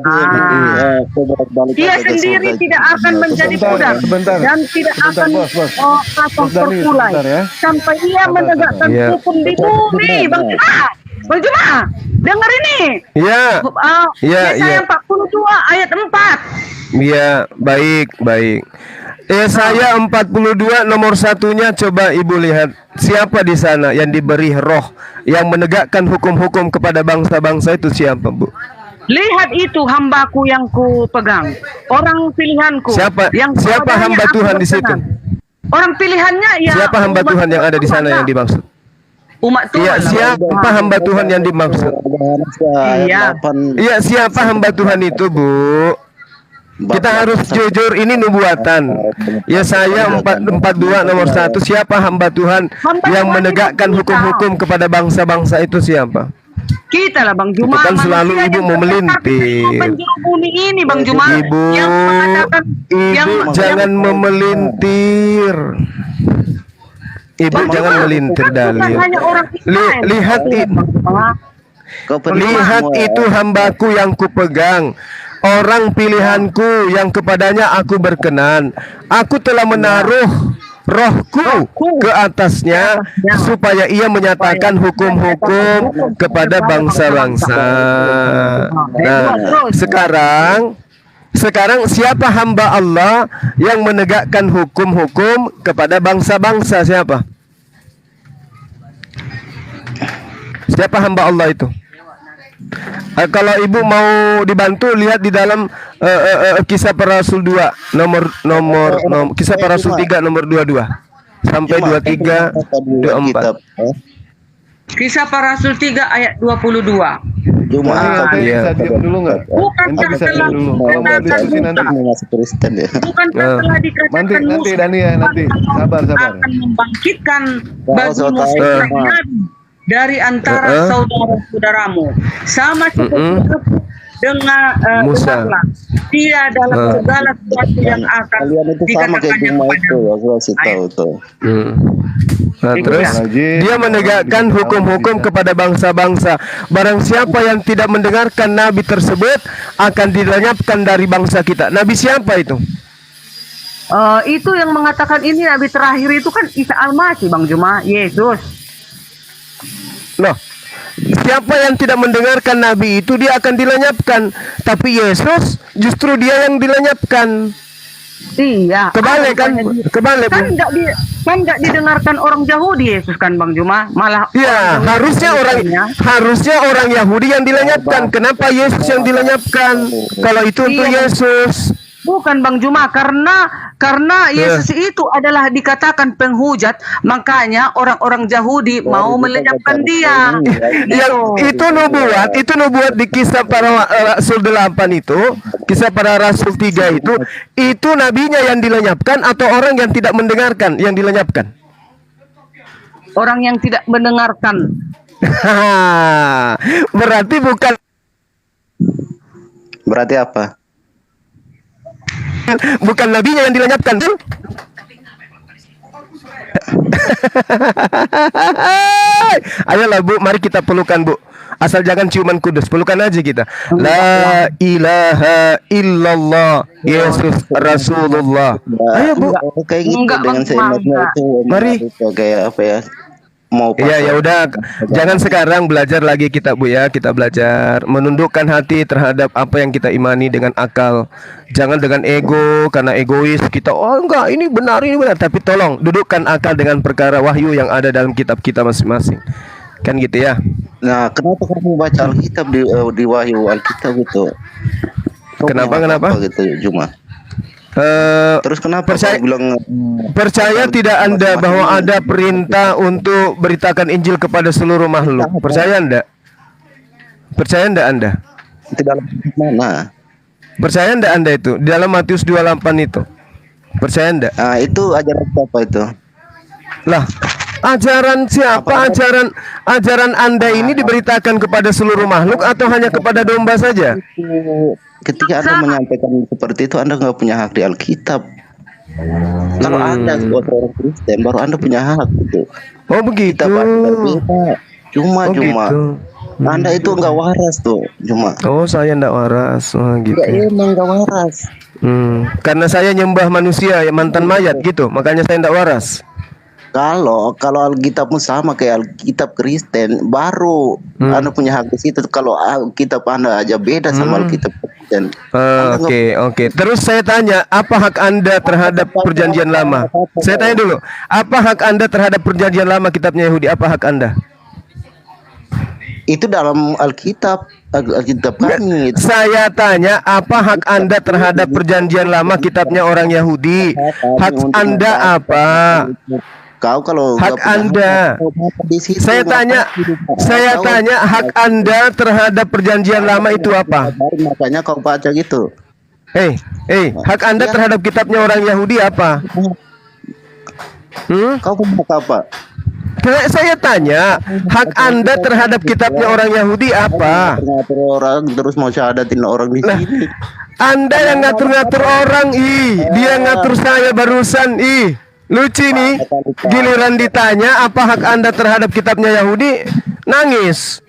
Ia sendiri tidak akan menjadi pudar dan tidak akan terkulai sampai ia menegakkan hukum di bumi. Bang Juma, Bang Juma, dengar ini. Yesaya 42 ayat 4. Iya, baik. Yesaya 42 nomor 1-nya coba Ibu lihat. Siapa di sana yang diberi roh yang menegakkan hukum-hukum kepada bangsa-bangsa itu siapa, Bu? Lihat itu hambaku yang ku pegang, orang pilihanku. Siapa hamba Tuhan di situ? Orang pilihannya ya. Siapa hamba Tuhan yang ada di sana yang dimaksud? Umat Tuhan. Iya, siapa hamba Tuhan yang dimaksud? Iya, siapa hamba Tuhan itu, Bu? Kita harus jujur, ini nubuatan. Yesaya 42 nomor 1. Siapa hamba Tuhan yang menegakkan hukum-hukum kepada bangsa-bangsa itu siapa? Kita lah Bang Juma. Itu kan selalu Ibu mau melintir. Penjuru bumi ini Bang Juma. Ibu, yang mengatakan, jangan memelintir. Ibu jangan melintir dalil. Lihat itu hambaku yang kupegang, orang pilihanku yang kepadanya aku berkenan. Aku telah menaruh rohku ke atasnya supaya ia menyatakan hukum-hukum kepada bangsa-bangsa. Nah, sekarang siapa hamba Allah yang menegakkan hukum-hukum kepada bangsa-bangsa? Siapa hamba Allah itu? Kalau Ibu mau dibantu, lihat di dalam Kisah Para Rasul 2 nomor Kisah Para Rasul 3 nomor 22 sampai 23 24. Kisah Para Rasul 3 ayat 22. Bisa diam dulu nggak? Bukankah telah dikatakan nanti Dani ya, nanti sabar. akan membangkitkan bagi Musa dari antara saudara-saudaramu sama seperti dengan Musa. Dia dalam segala sesuatu yang akan dikatakannya kepada. Nah, terus dia menegakkan hukum-hukum kepada bangsa-bangsa. Barang siapa yang tidak mendengarkan Nabi tersebut akan dilenyapkan dari bangsa kita. Nabi siapa itu? Itu yang mengatakan ini Nabi terakhir itu kan Isa Al-Masih Bang Juma, Yesus. Loh, siapa yang tidak mendengarkan Nabi itu dia akan dilenyapkan. Tapi Yesus justru dia yang dilenyapkan. Iya. Kebalik kan? Kebalik. Kan nggak didengarkan orang Yahudi Yesus kan Bang Juma, malah. Iya, harusnya orang Yahudi yang dilenyapkan. Kenapa Yesus yang dilenyapkan? Kalau itu untuk Yesus. Bukan Bang Juma, karena Yesus itu adalah dikatakan penghujat, makanya orang-orang Yahudi mau melenyapkan dia. Itu nubuat di Kisah Para Rasul 8 itu, Kisah Para Rasul 3 itu nabinya yang dilenyapkan atau orang yang tidak mendengarkan yang dilenyapkan? Orang yang tidak mendengarkan. Berarti bukan. Berarti apa? Bukan nabinya yang dilenyapkan tuh. Ayolah Bu, mari kita pelukan Bu. Asal jangan ciuman kudus, pelukan aja kita. La ilaha illallah Yesus Rasulullah. Ayo Bu. Kayak gitu dengan seimatnya itu. Mari. Kayak apa ya? Iya, ya udah, jangan sekarang, belajar lagi kita Bu ya, kita belajar menundukkan hati terhadap apa yang kita imani dengan akal. Jangan dengan ego, karena egois kita, oh enggak, ini benar, tapi tolong dudukkan akal dengan perkara wahyu yang ada dalam kitab kita masing-masing. Kan gitu ya. Nah, kenapa kamu baca Alkitab di wahyu Alkitab gitu? Kenapa? Gitu, Juma. Terus kenapa percaya tidak Anda bahwa ada perintah untuk beritakan Injil kepada seluruh makhluk? Percaya enggak? Percaya enggak Anda? Tidak mana? Percaya enggak Anda itu di dalam Matius 28 itu? Percaya enggak? Itu ajaran apa itu? Lah, Ajaran siapa? Ajaran Anda ini diberitakan kepada seluruh makhluk atau hanya kepada domba saja? Ketika Anda menyampaikan seperti itu, Anda nggak punya hak di Alkitab. Kalau Anda sebagai orang Kristen, baru Anda punya hak gitu. Oh begitu. Kita berbeda. Cuma gitu. Anda itu nggak waras tuh, cuma. Oh saya nggak waras, gitu. Ya, emang nggak waras. Karena saya nyembah manusia, ya mantan mayat gitu, makanya saya nggak waras. Kalau Alkitabmu sama kayak Alkitab Kristen, baru Anda punya hak di situ. Kalau Alkitab Anda aja beda sama Alkitab Kristen. Oke. Terus saya tanya, apa hak Anda terhadap perjanjian lama? Saya tanya dulu, apa hak Anda terhadap perjanjian lama kitabnya Yahudi? Apa hak Anda? Itu dalam Alkitab kami. Saya tanya, apa hak Anda terhadap perjanjian lama kitabnya orang Yahudi? Hak Anda apa? Kau kalau hak Anda, saya tanya hak Anda terhadap perjanjian lama itu apa? Makanya kau baca gitu. Hak Anda terhadap kitabnya orang Yahudi apa? Kau hak apa? Saya tanya, hak Anda terhadap kitabnya orang Yahudi apa? Ngatur orang terus mau syahadatin orang di sini. Anda yang ngatur-ngatur orang, dia ngatur saya barusan, lucu nih. Giliran ditanya apa hak Anda terhadap kitabnya Yahudi, nangis.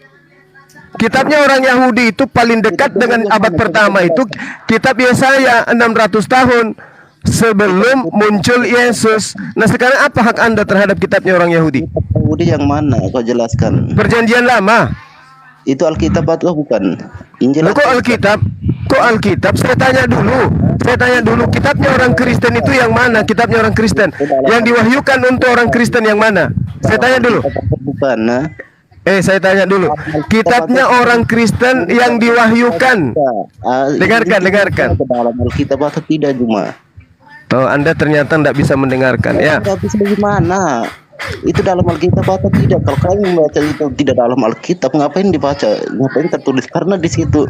Kitabnya orang Yahudi itu paling dekat dengan abad pertama itu kitab Yesaya 600 tahun sebelum muncul Yesus. Nah sekarang apa hak Anda terhadap kitabnya orang Yahudi? Yahudi yang mana? Kau jelaskan. Perjanjian lama. Itu Alkitab atau bukan? Injil. Kok Alkitab? Kok Alkitab? Saya tanya dulu. Kitabnya orang Kristen itu yang mana? Kitabnya orang Kristen yang diwahyukan untuk orang Kristen yang mana? Saya tanya dulu. Bukan. Saya tanya dulu. Kitabnya orang Kristen yang diwahyukan. Dengarkan. Dalam Alkitab atau tidak cuma? Oh, Anda ternyata tidak bisa mendengarkan ya? Tidak bisa gimana? Itu dalam Alkitab atau tidak? Kalau kalian membaca itu tidak dalam Alkitab, ngapain dibaca? Ngapain tertulis? Karena di situ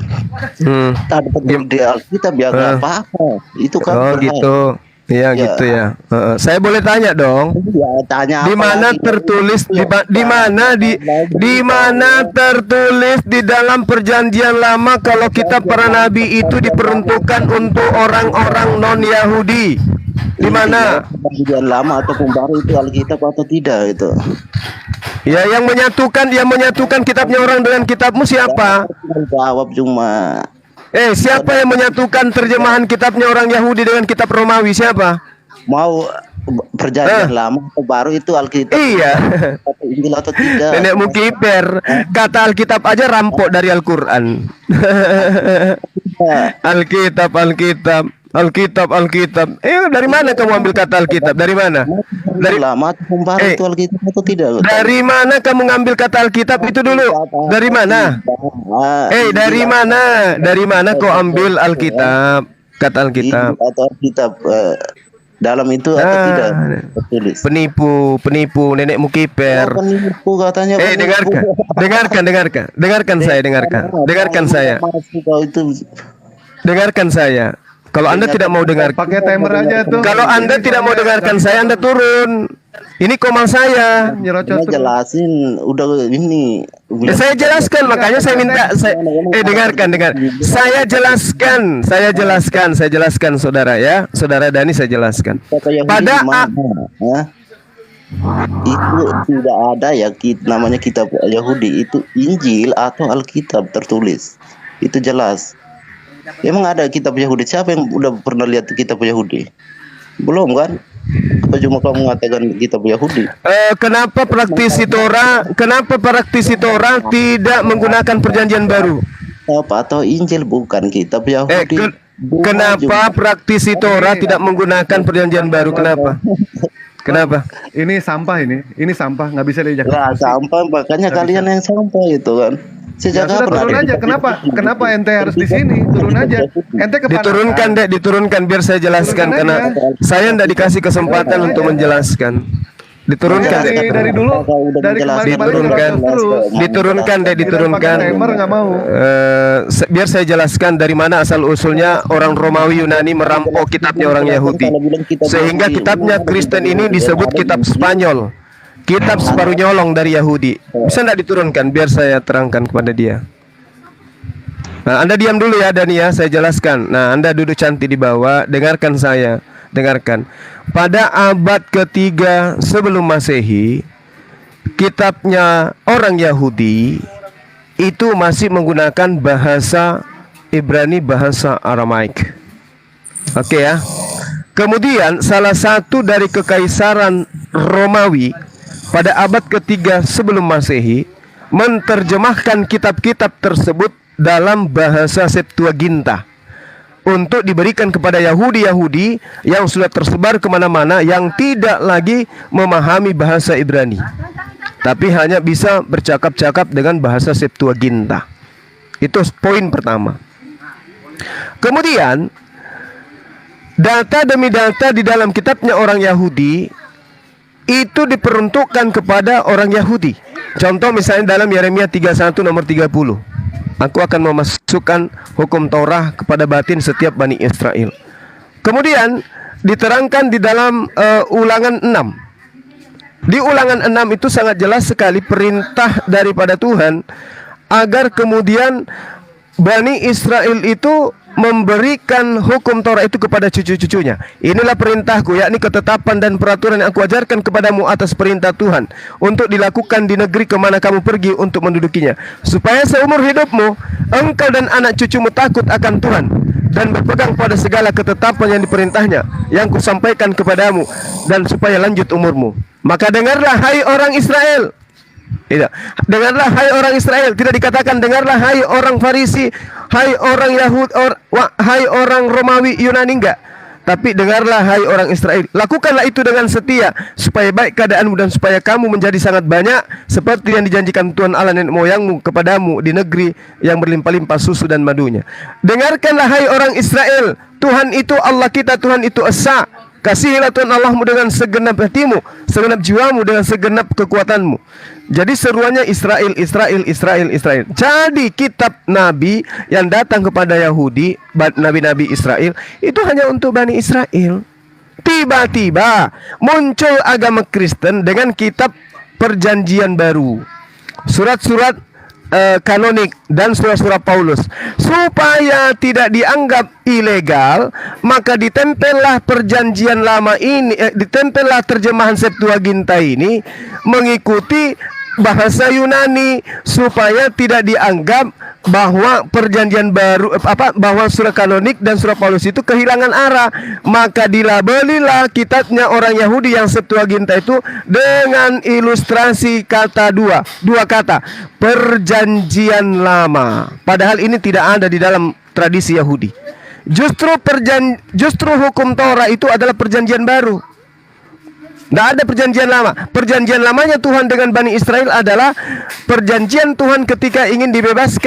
ada tertulis di Alkitab ya nggak apa-apa. Itu kan. Oh gitu. Iya gitu ya. Saya boleh tanya dong? Ya, tanya. Di mana tertulis? Di mana tertulis di dalam perjanjian lama kalau kitab para nabi itu diperuntukkan untuk orang-orang non Yahudi? Di mana? Perjanjian lama ataupun baru itu Alkitab atau tidak itu? Ya yang menyatukan kitabnya orang dengan kitabmu siapa? Jawab cuma. Siapa yang menyatukan terjemahan kitabnya orang Yahudi dengan kitab Romawi? Siapa? Mau perjanjian lama atau baru itu Alkitab? Iya. Injil atau tidak? Nenekmu kiper. Kata Alkitab aja rampok dari Al-Quran. Alkitab. Dari mana kamu ambil kata Alkitab? Dari mana? Dari lama atau baru itu Alkitab atau tidak? Dari mana kamu ngambil kata Alkitab itu dulu? Dari mana? Dari mana kau ambil Alkitab? Kata Alkitab. Atau Alkitab dalam itu atau tidak tertulis? Penipu, nenekmu kiper. Penipu katanya. Dengarkan saya. Kalau Anda tidak mau dengar, pakai timer aja tuh. Kalau Anda tidak mau dengarkan saya, Anda turun. Ini komal saya. Jelasin, udah ini. Saya jelaskan, makanya saya minta. Dengarkan. Saya jelaskan, saudara ya, saudara Dani, saya jelaskan. Pada itu tidak ada ya namanya kitab Yahudi, itu Injil atau Alkitab tertulis. Itu jelas. Emang ada kitab Yahudi? Siapa yang udah pernah lihat kitab Yahudi? Belum kan? Apa cuma kamu mengatakan kitab Yahudi? Kenapa praktisi Torah tidak menggunakan perjanjian baru? Atau Injil bukan kitab Yahudi? Kenapa praktisi Torah tidak menggunakan perjanjian baru? Kenapa? Ini sampah nggak bisa diajak. Sampah, makanya kalian yang sampah itu kan. Sejak turun aja. Kenapa ente harus di sini? Turun aja. Ente kepanasan. Diturunkan biar saya jelaskan karena saya tidak dikasih kesempatan untuk menjelaskan. Diturunkan dari dulu. Diturunkan. Biar saya jelaskan dari mana asal usulnya orang Romawi Yunani merampok kitabnya orang Yahudi. Sehingga kitabnya Kristen ini disebut kitab Spanyol. Kitab separuh nyolong dari Yahudi. Bisa enggak diturunkan biar saya terangkan kepada dia? Nah, Anda diam dulu ya Dani ya, saya jelaskan. Nah, Anda duduk cantik di bawah, dengarkan saya. Dengarkan. Pada abad ketiga sebelum Masehi, kitabnya orang Yahudi itu masih menggunakan bahasa Ibrani, bahasa Aramaik. Oke ya. Kemudian salah satu dari kekaisaran Romawi pada abad ketiga sebelum Masehi menerjemahkan kitab-kitab tersebut dalam bahasa Septuaginta untuk diberikan kepada Yahudi-Yahudi yang sudah tersebar kemana-mana, yang tidak lagi memahami bahasa Ibrani, tapi hanya bisa bercakap-cakap dengan bahasa Septuaginta. Itu poin pertama. Kemudian data demi data di dalam kitabnya orang Yahudi itu diperuntukkan kepada orang Yahudi. Contoh misalnya dalam Yeremia 31 nomor 30. Aku akan memasukkan hukum Taurat kepada batin setiap Bani Israel. Kemudian diterangkan di dalam Ulangan 6. Di Ulangan 6 itu sangat jelas sekali perintah daripada Tuhan agar kemudian Bani Israel itu memberikan hukum Taurat itu kepada cucu-cucunya. Inilah perintahku, yakni ketetapan dan peraturan yang aku ajarkan kepadamu atas perintah Tuhan, untuk dilakukan di negeri kemana kamu pergi untuk mendudukinya, supaya seumur hidupmu engkau dan anak cucumu takut akan Tuhan dan berpegang pada segala ketetapan yang diperintahnya yang kusampaikan kepadamu, dan supaya lanjut umurmu. Maka dengarlah hai orang Israel. Tidak. Dengarlah hai orang Israel. Tidak dikatakan dengarlah hai orang Farisi, hai orang Yahud, hai orang Romawi, Yunani, enggak. Tapi dengarlah hai orang Israel. Lakukanlah itu dengan setia, supaya baik keadaanmu dan supaya kamu menjadi sangat banyak, seperti yang dijanjikan Tuhan Allah nenek moyangmu kepadamu di negeri yang berlimpah-limpah susu dan madunya. Dengarkanlah hai orang Israel, Tuhan itu Allah kita, Tuhan itu Esa. Kasihilah Tuhan Allahmu dengan segenap hatimu, segenap jiwamu, dengan segenap kekuatanmu. Jadi seruannya Israel, Israel, Israel, Israel. Jadi kitab Nabi yang datang kepada Yahudi, Nabi-Nabi Israel, itu hanya untuk Bani Israel. Tiba-tiba muncul agama Kristen dengan kitab Perjanjian Baru, surat-surat kanonik dan surat-surat Paulus. Supaya tidak dianggap ilegal, maka ditempellah perjanjian lama ini, ditempellah terjemahan Septuaginta ini mengikuti bahasa Yunani, supaya tidak dianggap bahwa perjanjian baru bahwa surat kanonik dan surat Paulus itu kehilangan arah. Maka dilabelilah kitabnya orang Yahudi yang Septuaginta itu dengan ilustrasi kata dua kata, perjanjian lama. Padahal ini tidak ada di dalam tradisi Yahudi. Justru hukum Taurat itu adalah perjanjian baru. Tidak ada perjanjian lama. Perjanjian lamanya Tuhan dengan Bani Israel adalah perjanjian Tuhan ketika ingin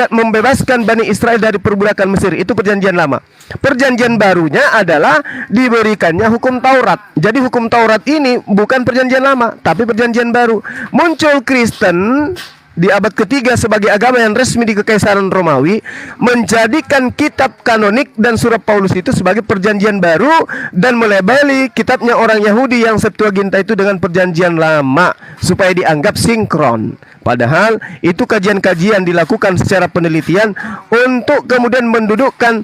membebaskan Bani Israel dari perbudakan Mesir. Itu perjanjian lama. Perjanjian barunya adalah diberikannya hukum Taurat. Jadi hukum Taurat ini bukan perjanjian lama, tapi perjanjian baru. Muncul Kristen di abad ketiga sebagai agama yang resmi di Kekaisaran Romawi, menjadikan kitab kanonik dan surat Paulus itu sebagai perjanjian baru, dan melabeli kitabnya orang Yahudi yang Septuaginta itu dengan perjanjian lama, supaya dianggap sinkron. Padahal itu kajian-kajian dilakukan secara penelitian untuk kemudian mendudukkan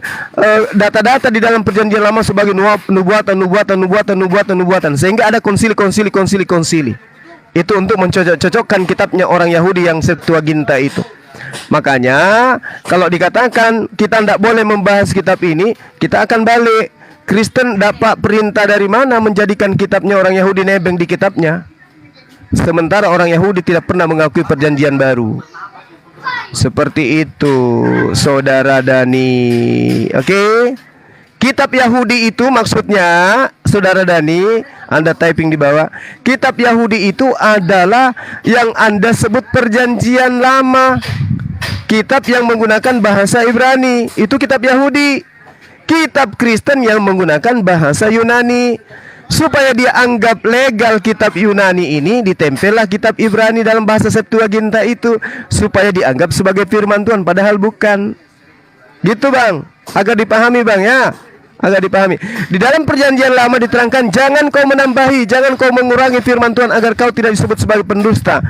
data-data di dalam perjanjian lama sebagai nubuatan, sehingga ada konsili. Itu untuk mencocok-cocokkan kitabnya orang Yahudi yang Septuaginta itu. Makanya kalau dikatakan kita tidak boleh membahas kitab ini, kita akan balik. Kristen dapat perintah dari mana menjadikan kitabnya orang Yahudi nebeng di kitabnya, sementara orang Yahudi tidak pernah mengakui perjanjian baru. Seperti itu, saudara Dani. Oke? Kitab Yahudi itu maksudnya, saudara Dani, Anda typing di bawah. Kitab Yahudi itu adalah yang Anda sebut perjanjian lama. Kitab yang menggunakan bahasa Ibrani, itu kitab Yahudi. Kitab Kristen yang menggunakan bahasa Yunani. Supaya dianggap legal kitab Yunani ini, ditempellah kitab Ibrani dalam bahasa Septuaginta itu, supaya dianggap sebagai firman Tuhan, padahal bukan. Gitu bang, agak dipahami bang ya. Agak dipahami. Di dalam perjanjian lama diterangkan, jangan kau menambahi, jangan kau mengurangi firman Tuhan agar kau tidak disebut sebagai pendusta.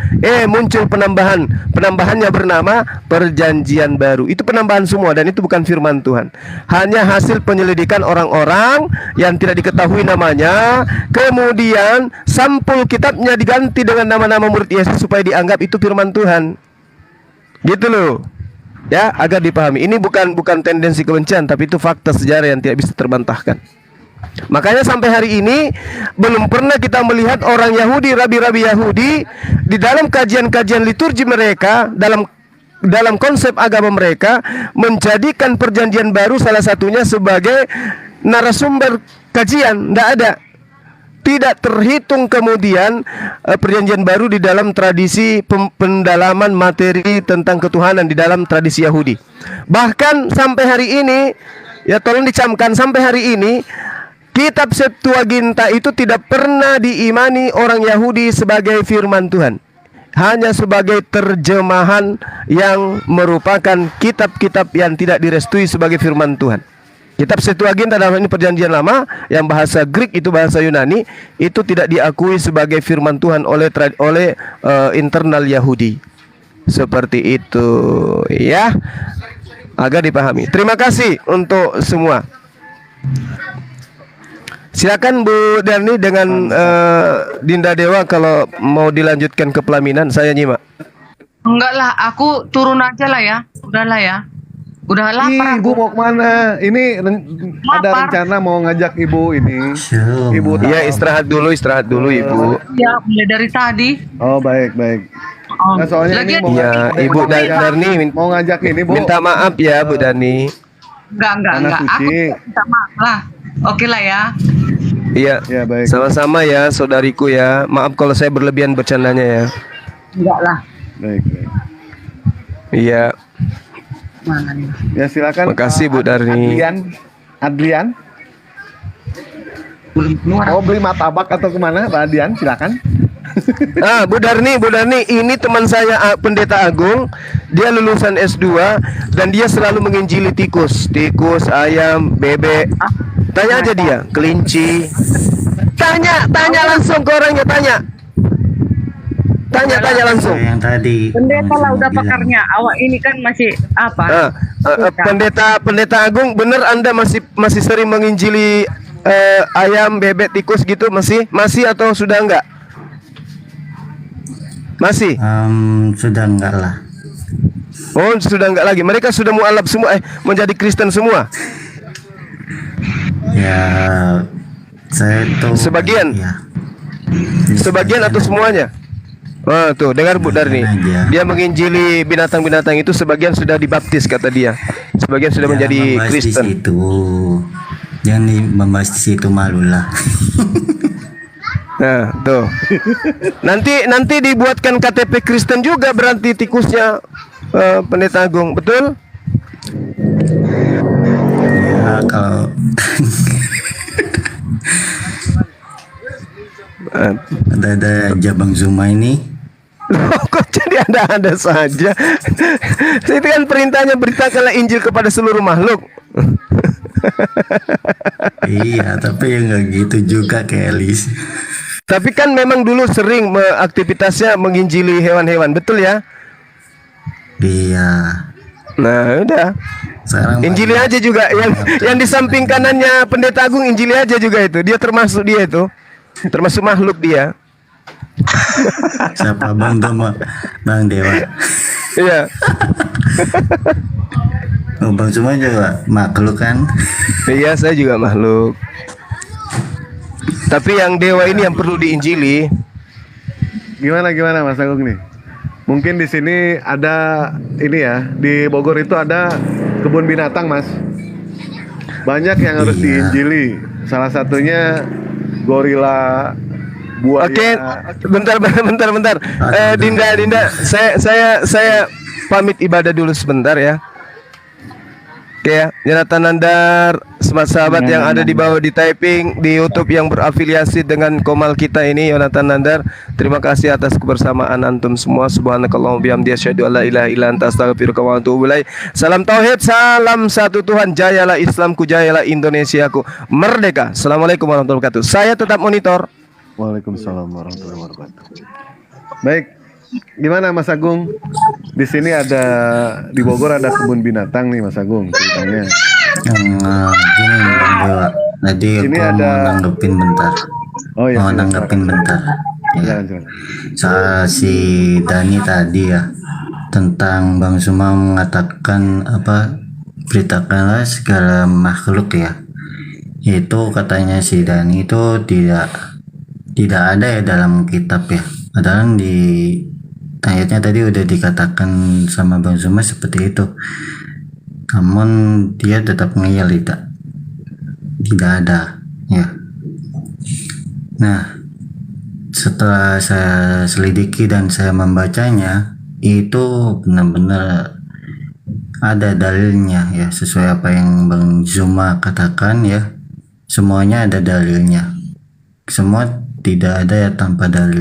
Muncul penambahan. Penambahannya bernama perjanjian baru. Itu penambahan semua dan itu bukan firman Tuhan. Hanya hasil penyelidikan orang-orang yang tidak diketahui namanya. Kemudian sampul kitabnya diganti dengan nama-nama murid Yesus supaya dianggap itu firman Tuhan. Gitu loh. Ya, agar dipahami. Ini bukan tendensi kebencian, tapi itu fakta sejarah yang tidak bisa terbantahkan. Makanya sampai hari ini belum pernah kita melihat orang Yahudi, rabi-rabi Yahudi di dalam kajian-kajian liturgi mereka, dalam konsep agama mereka menjadikan perjanjian baru salah satunya sebagai narasumber kajian. Tidak ada. Tidak terhitung kemudian perjanjian baru di dalam tradisi pendalaman materi tentang ketuhanan di dalam tradisi Yahudi. Bahkan sampai hari ini, ya tolong dicamkan, sampai hari ini kitab Septuaginta itu tidak pernah diimani orang Yahudi sebagai firman Tuhan. Hanya sebagai terjemahan yang merupakan kitab-kitab yang tidak direstui sebagai firman Tuhan. Kitab Septuaginta dalam ini perjanjian lama yang bahasa Greek itu bahasa Yunani itu tidak diakui sebagai firman Tuhan oleh internal Yahudi. Seperti itu ya. Agar dipahami. Terima kasih untuk semua. Silakan Bu Dani dengan Dinda Dewa kalau mau dilanjutkan ke pelaminan, saya nyimak. Enggak lah, aku turun aja lah ya. Udahlah ya. Udah lapar Ibu mau kemana? Ini ada rencana mau ngajak Ibu ini. Ibu Iya, istirahat dulu Ibu. Ya, mulai dari tadi. Oh, baik. Nah, soalnya ini mau Ibu Darni mau ngajak ini, Bu. minta maaf ya Bu Dani. Enggak. Aku minta maaf lah. Oke lah ya. Iya, baik. Sama-sama ya saudariku ya. Maaf kalau saya berlebihan bercandanya ya. Enggak lah. Baik. Iya. Mana nih? Ya silakan. Makasih Bu Darni. Adlian. Oh, beli martabak atau kemana, Pak Adlian? Silakan. Bu Darni, ini teman saya Pendeta Agung. Dia lulusan S2 dan dia selalu menginjili tikus, ayam, bebek. Tanya aja dia, kelinci. Tanya langsung ke orangnya, tanya langsung. Yang tadi Pendeta lah udah pakarnya. Awak ini kan masih apa? Pendeta Agung, bener Anda masih sering menginjili ayam, bebek, tikus gitu masih atau sudah enggak? Masih? Sudah enggak lah. Oh, sudah enggak lagi. Mereka sudah mualaf semua, menjadi Kristen semua. Ya, saya tahu. Sebagian. Ya. Sebagian atau semuanya? Tuh, dengar Bu Darni. Dia menginjili binatang-binatang itu, sebagian sudah dibaptis kata dia. Sebagian sudah menjadi Kristen. Itu. Jangan membahas di situ, malu lah. Nah, tuh. Nanti dibuatkan KTP Kristen juga berarti tikusnya Pendeta Agung, betul? Ya, kalau ada Jabang Zuma ini. Kok jadi ada saja? Itu kan perintahnya, beritakanlah Injil kepada seluruh makhluk. Iya, tapi ya nggak gitu juga Kelis. Tapi kan memang dulu sering aktivitasnya menginjili hewan-hewan, betul ya? Iya. Nah, udah. Sekarang injili aja juga yang di samping kanannya Pendeta Agung, injili aja juga itu. Dia termasuk termasuk makhluk dia. Siapa Bang Doma? Bang Dewa. Iya. Bang Zuma juga makhluk kan? Iya, saya juga makhluk. Tapi yang dewa ini yang perlu diinjili. Gimana Mas Agung nih? Mungkin di sini ada ini ya, di Bogor itu ada kebun binatang, Mas. Banyak yang harus diinjili. Salah satunya gorila, buaya. Oke, bentar. Dinda, saya pamit ibadah dulu sebentar ya. Oke ya, nyaratan Nandar sahabat-sahabat yang ada di bawah di typing di YouTube yang berafiliasi dengan Komal kita ini, Yonatan Nandar. Terima kasih atas kebersamaan antum semua. Subhanakallahumma bihamdika asyhadu an la ilaha illa anta astaghfiruka wa atubu ilaik. Salam tauhid, salam satu Tuhan. Jayalah Islamku, jayalah Indonesiaku. Merdeka. Assalamualaikum warahmatullahi wabarakatuh. Saya tetap monitor. Waalaikumsalam warahmatullahi wabarakatuh. Baik, gimana Mas Agung? Di sini ada, di Bogor ada kebun binatang nih Mas Agung ceritanya. Gini Bang Dewa, tadi Ini aku ada- mau nanggepin bentar. Oh ya, Mau silakan. nanggepin bentar. Ya. Silakan. Si Dani tadi ya, tentang Bang Suma mengatakan apa, beritakanlah segala makhluk ya. Itu katanya si Dani itu tidak ada ya dalam kitab ya. Padahal di ayatnya tadi udah dikatakan sama Bang Suma seperti itu. Namun dia tetap ngeyel, tidak ada ya. Nah, setelah saya selidiki dan saya membacanya, itu benar-benar ada dalilnya ya, sesuai apa yang Bang Zuma katakan ya. Semuanya ada dalilnya. Semua tidak ada ya tanpa dalil.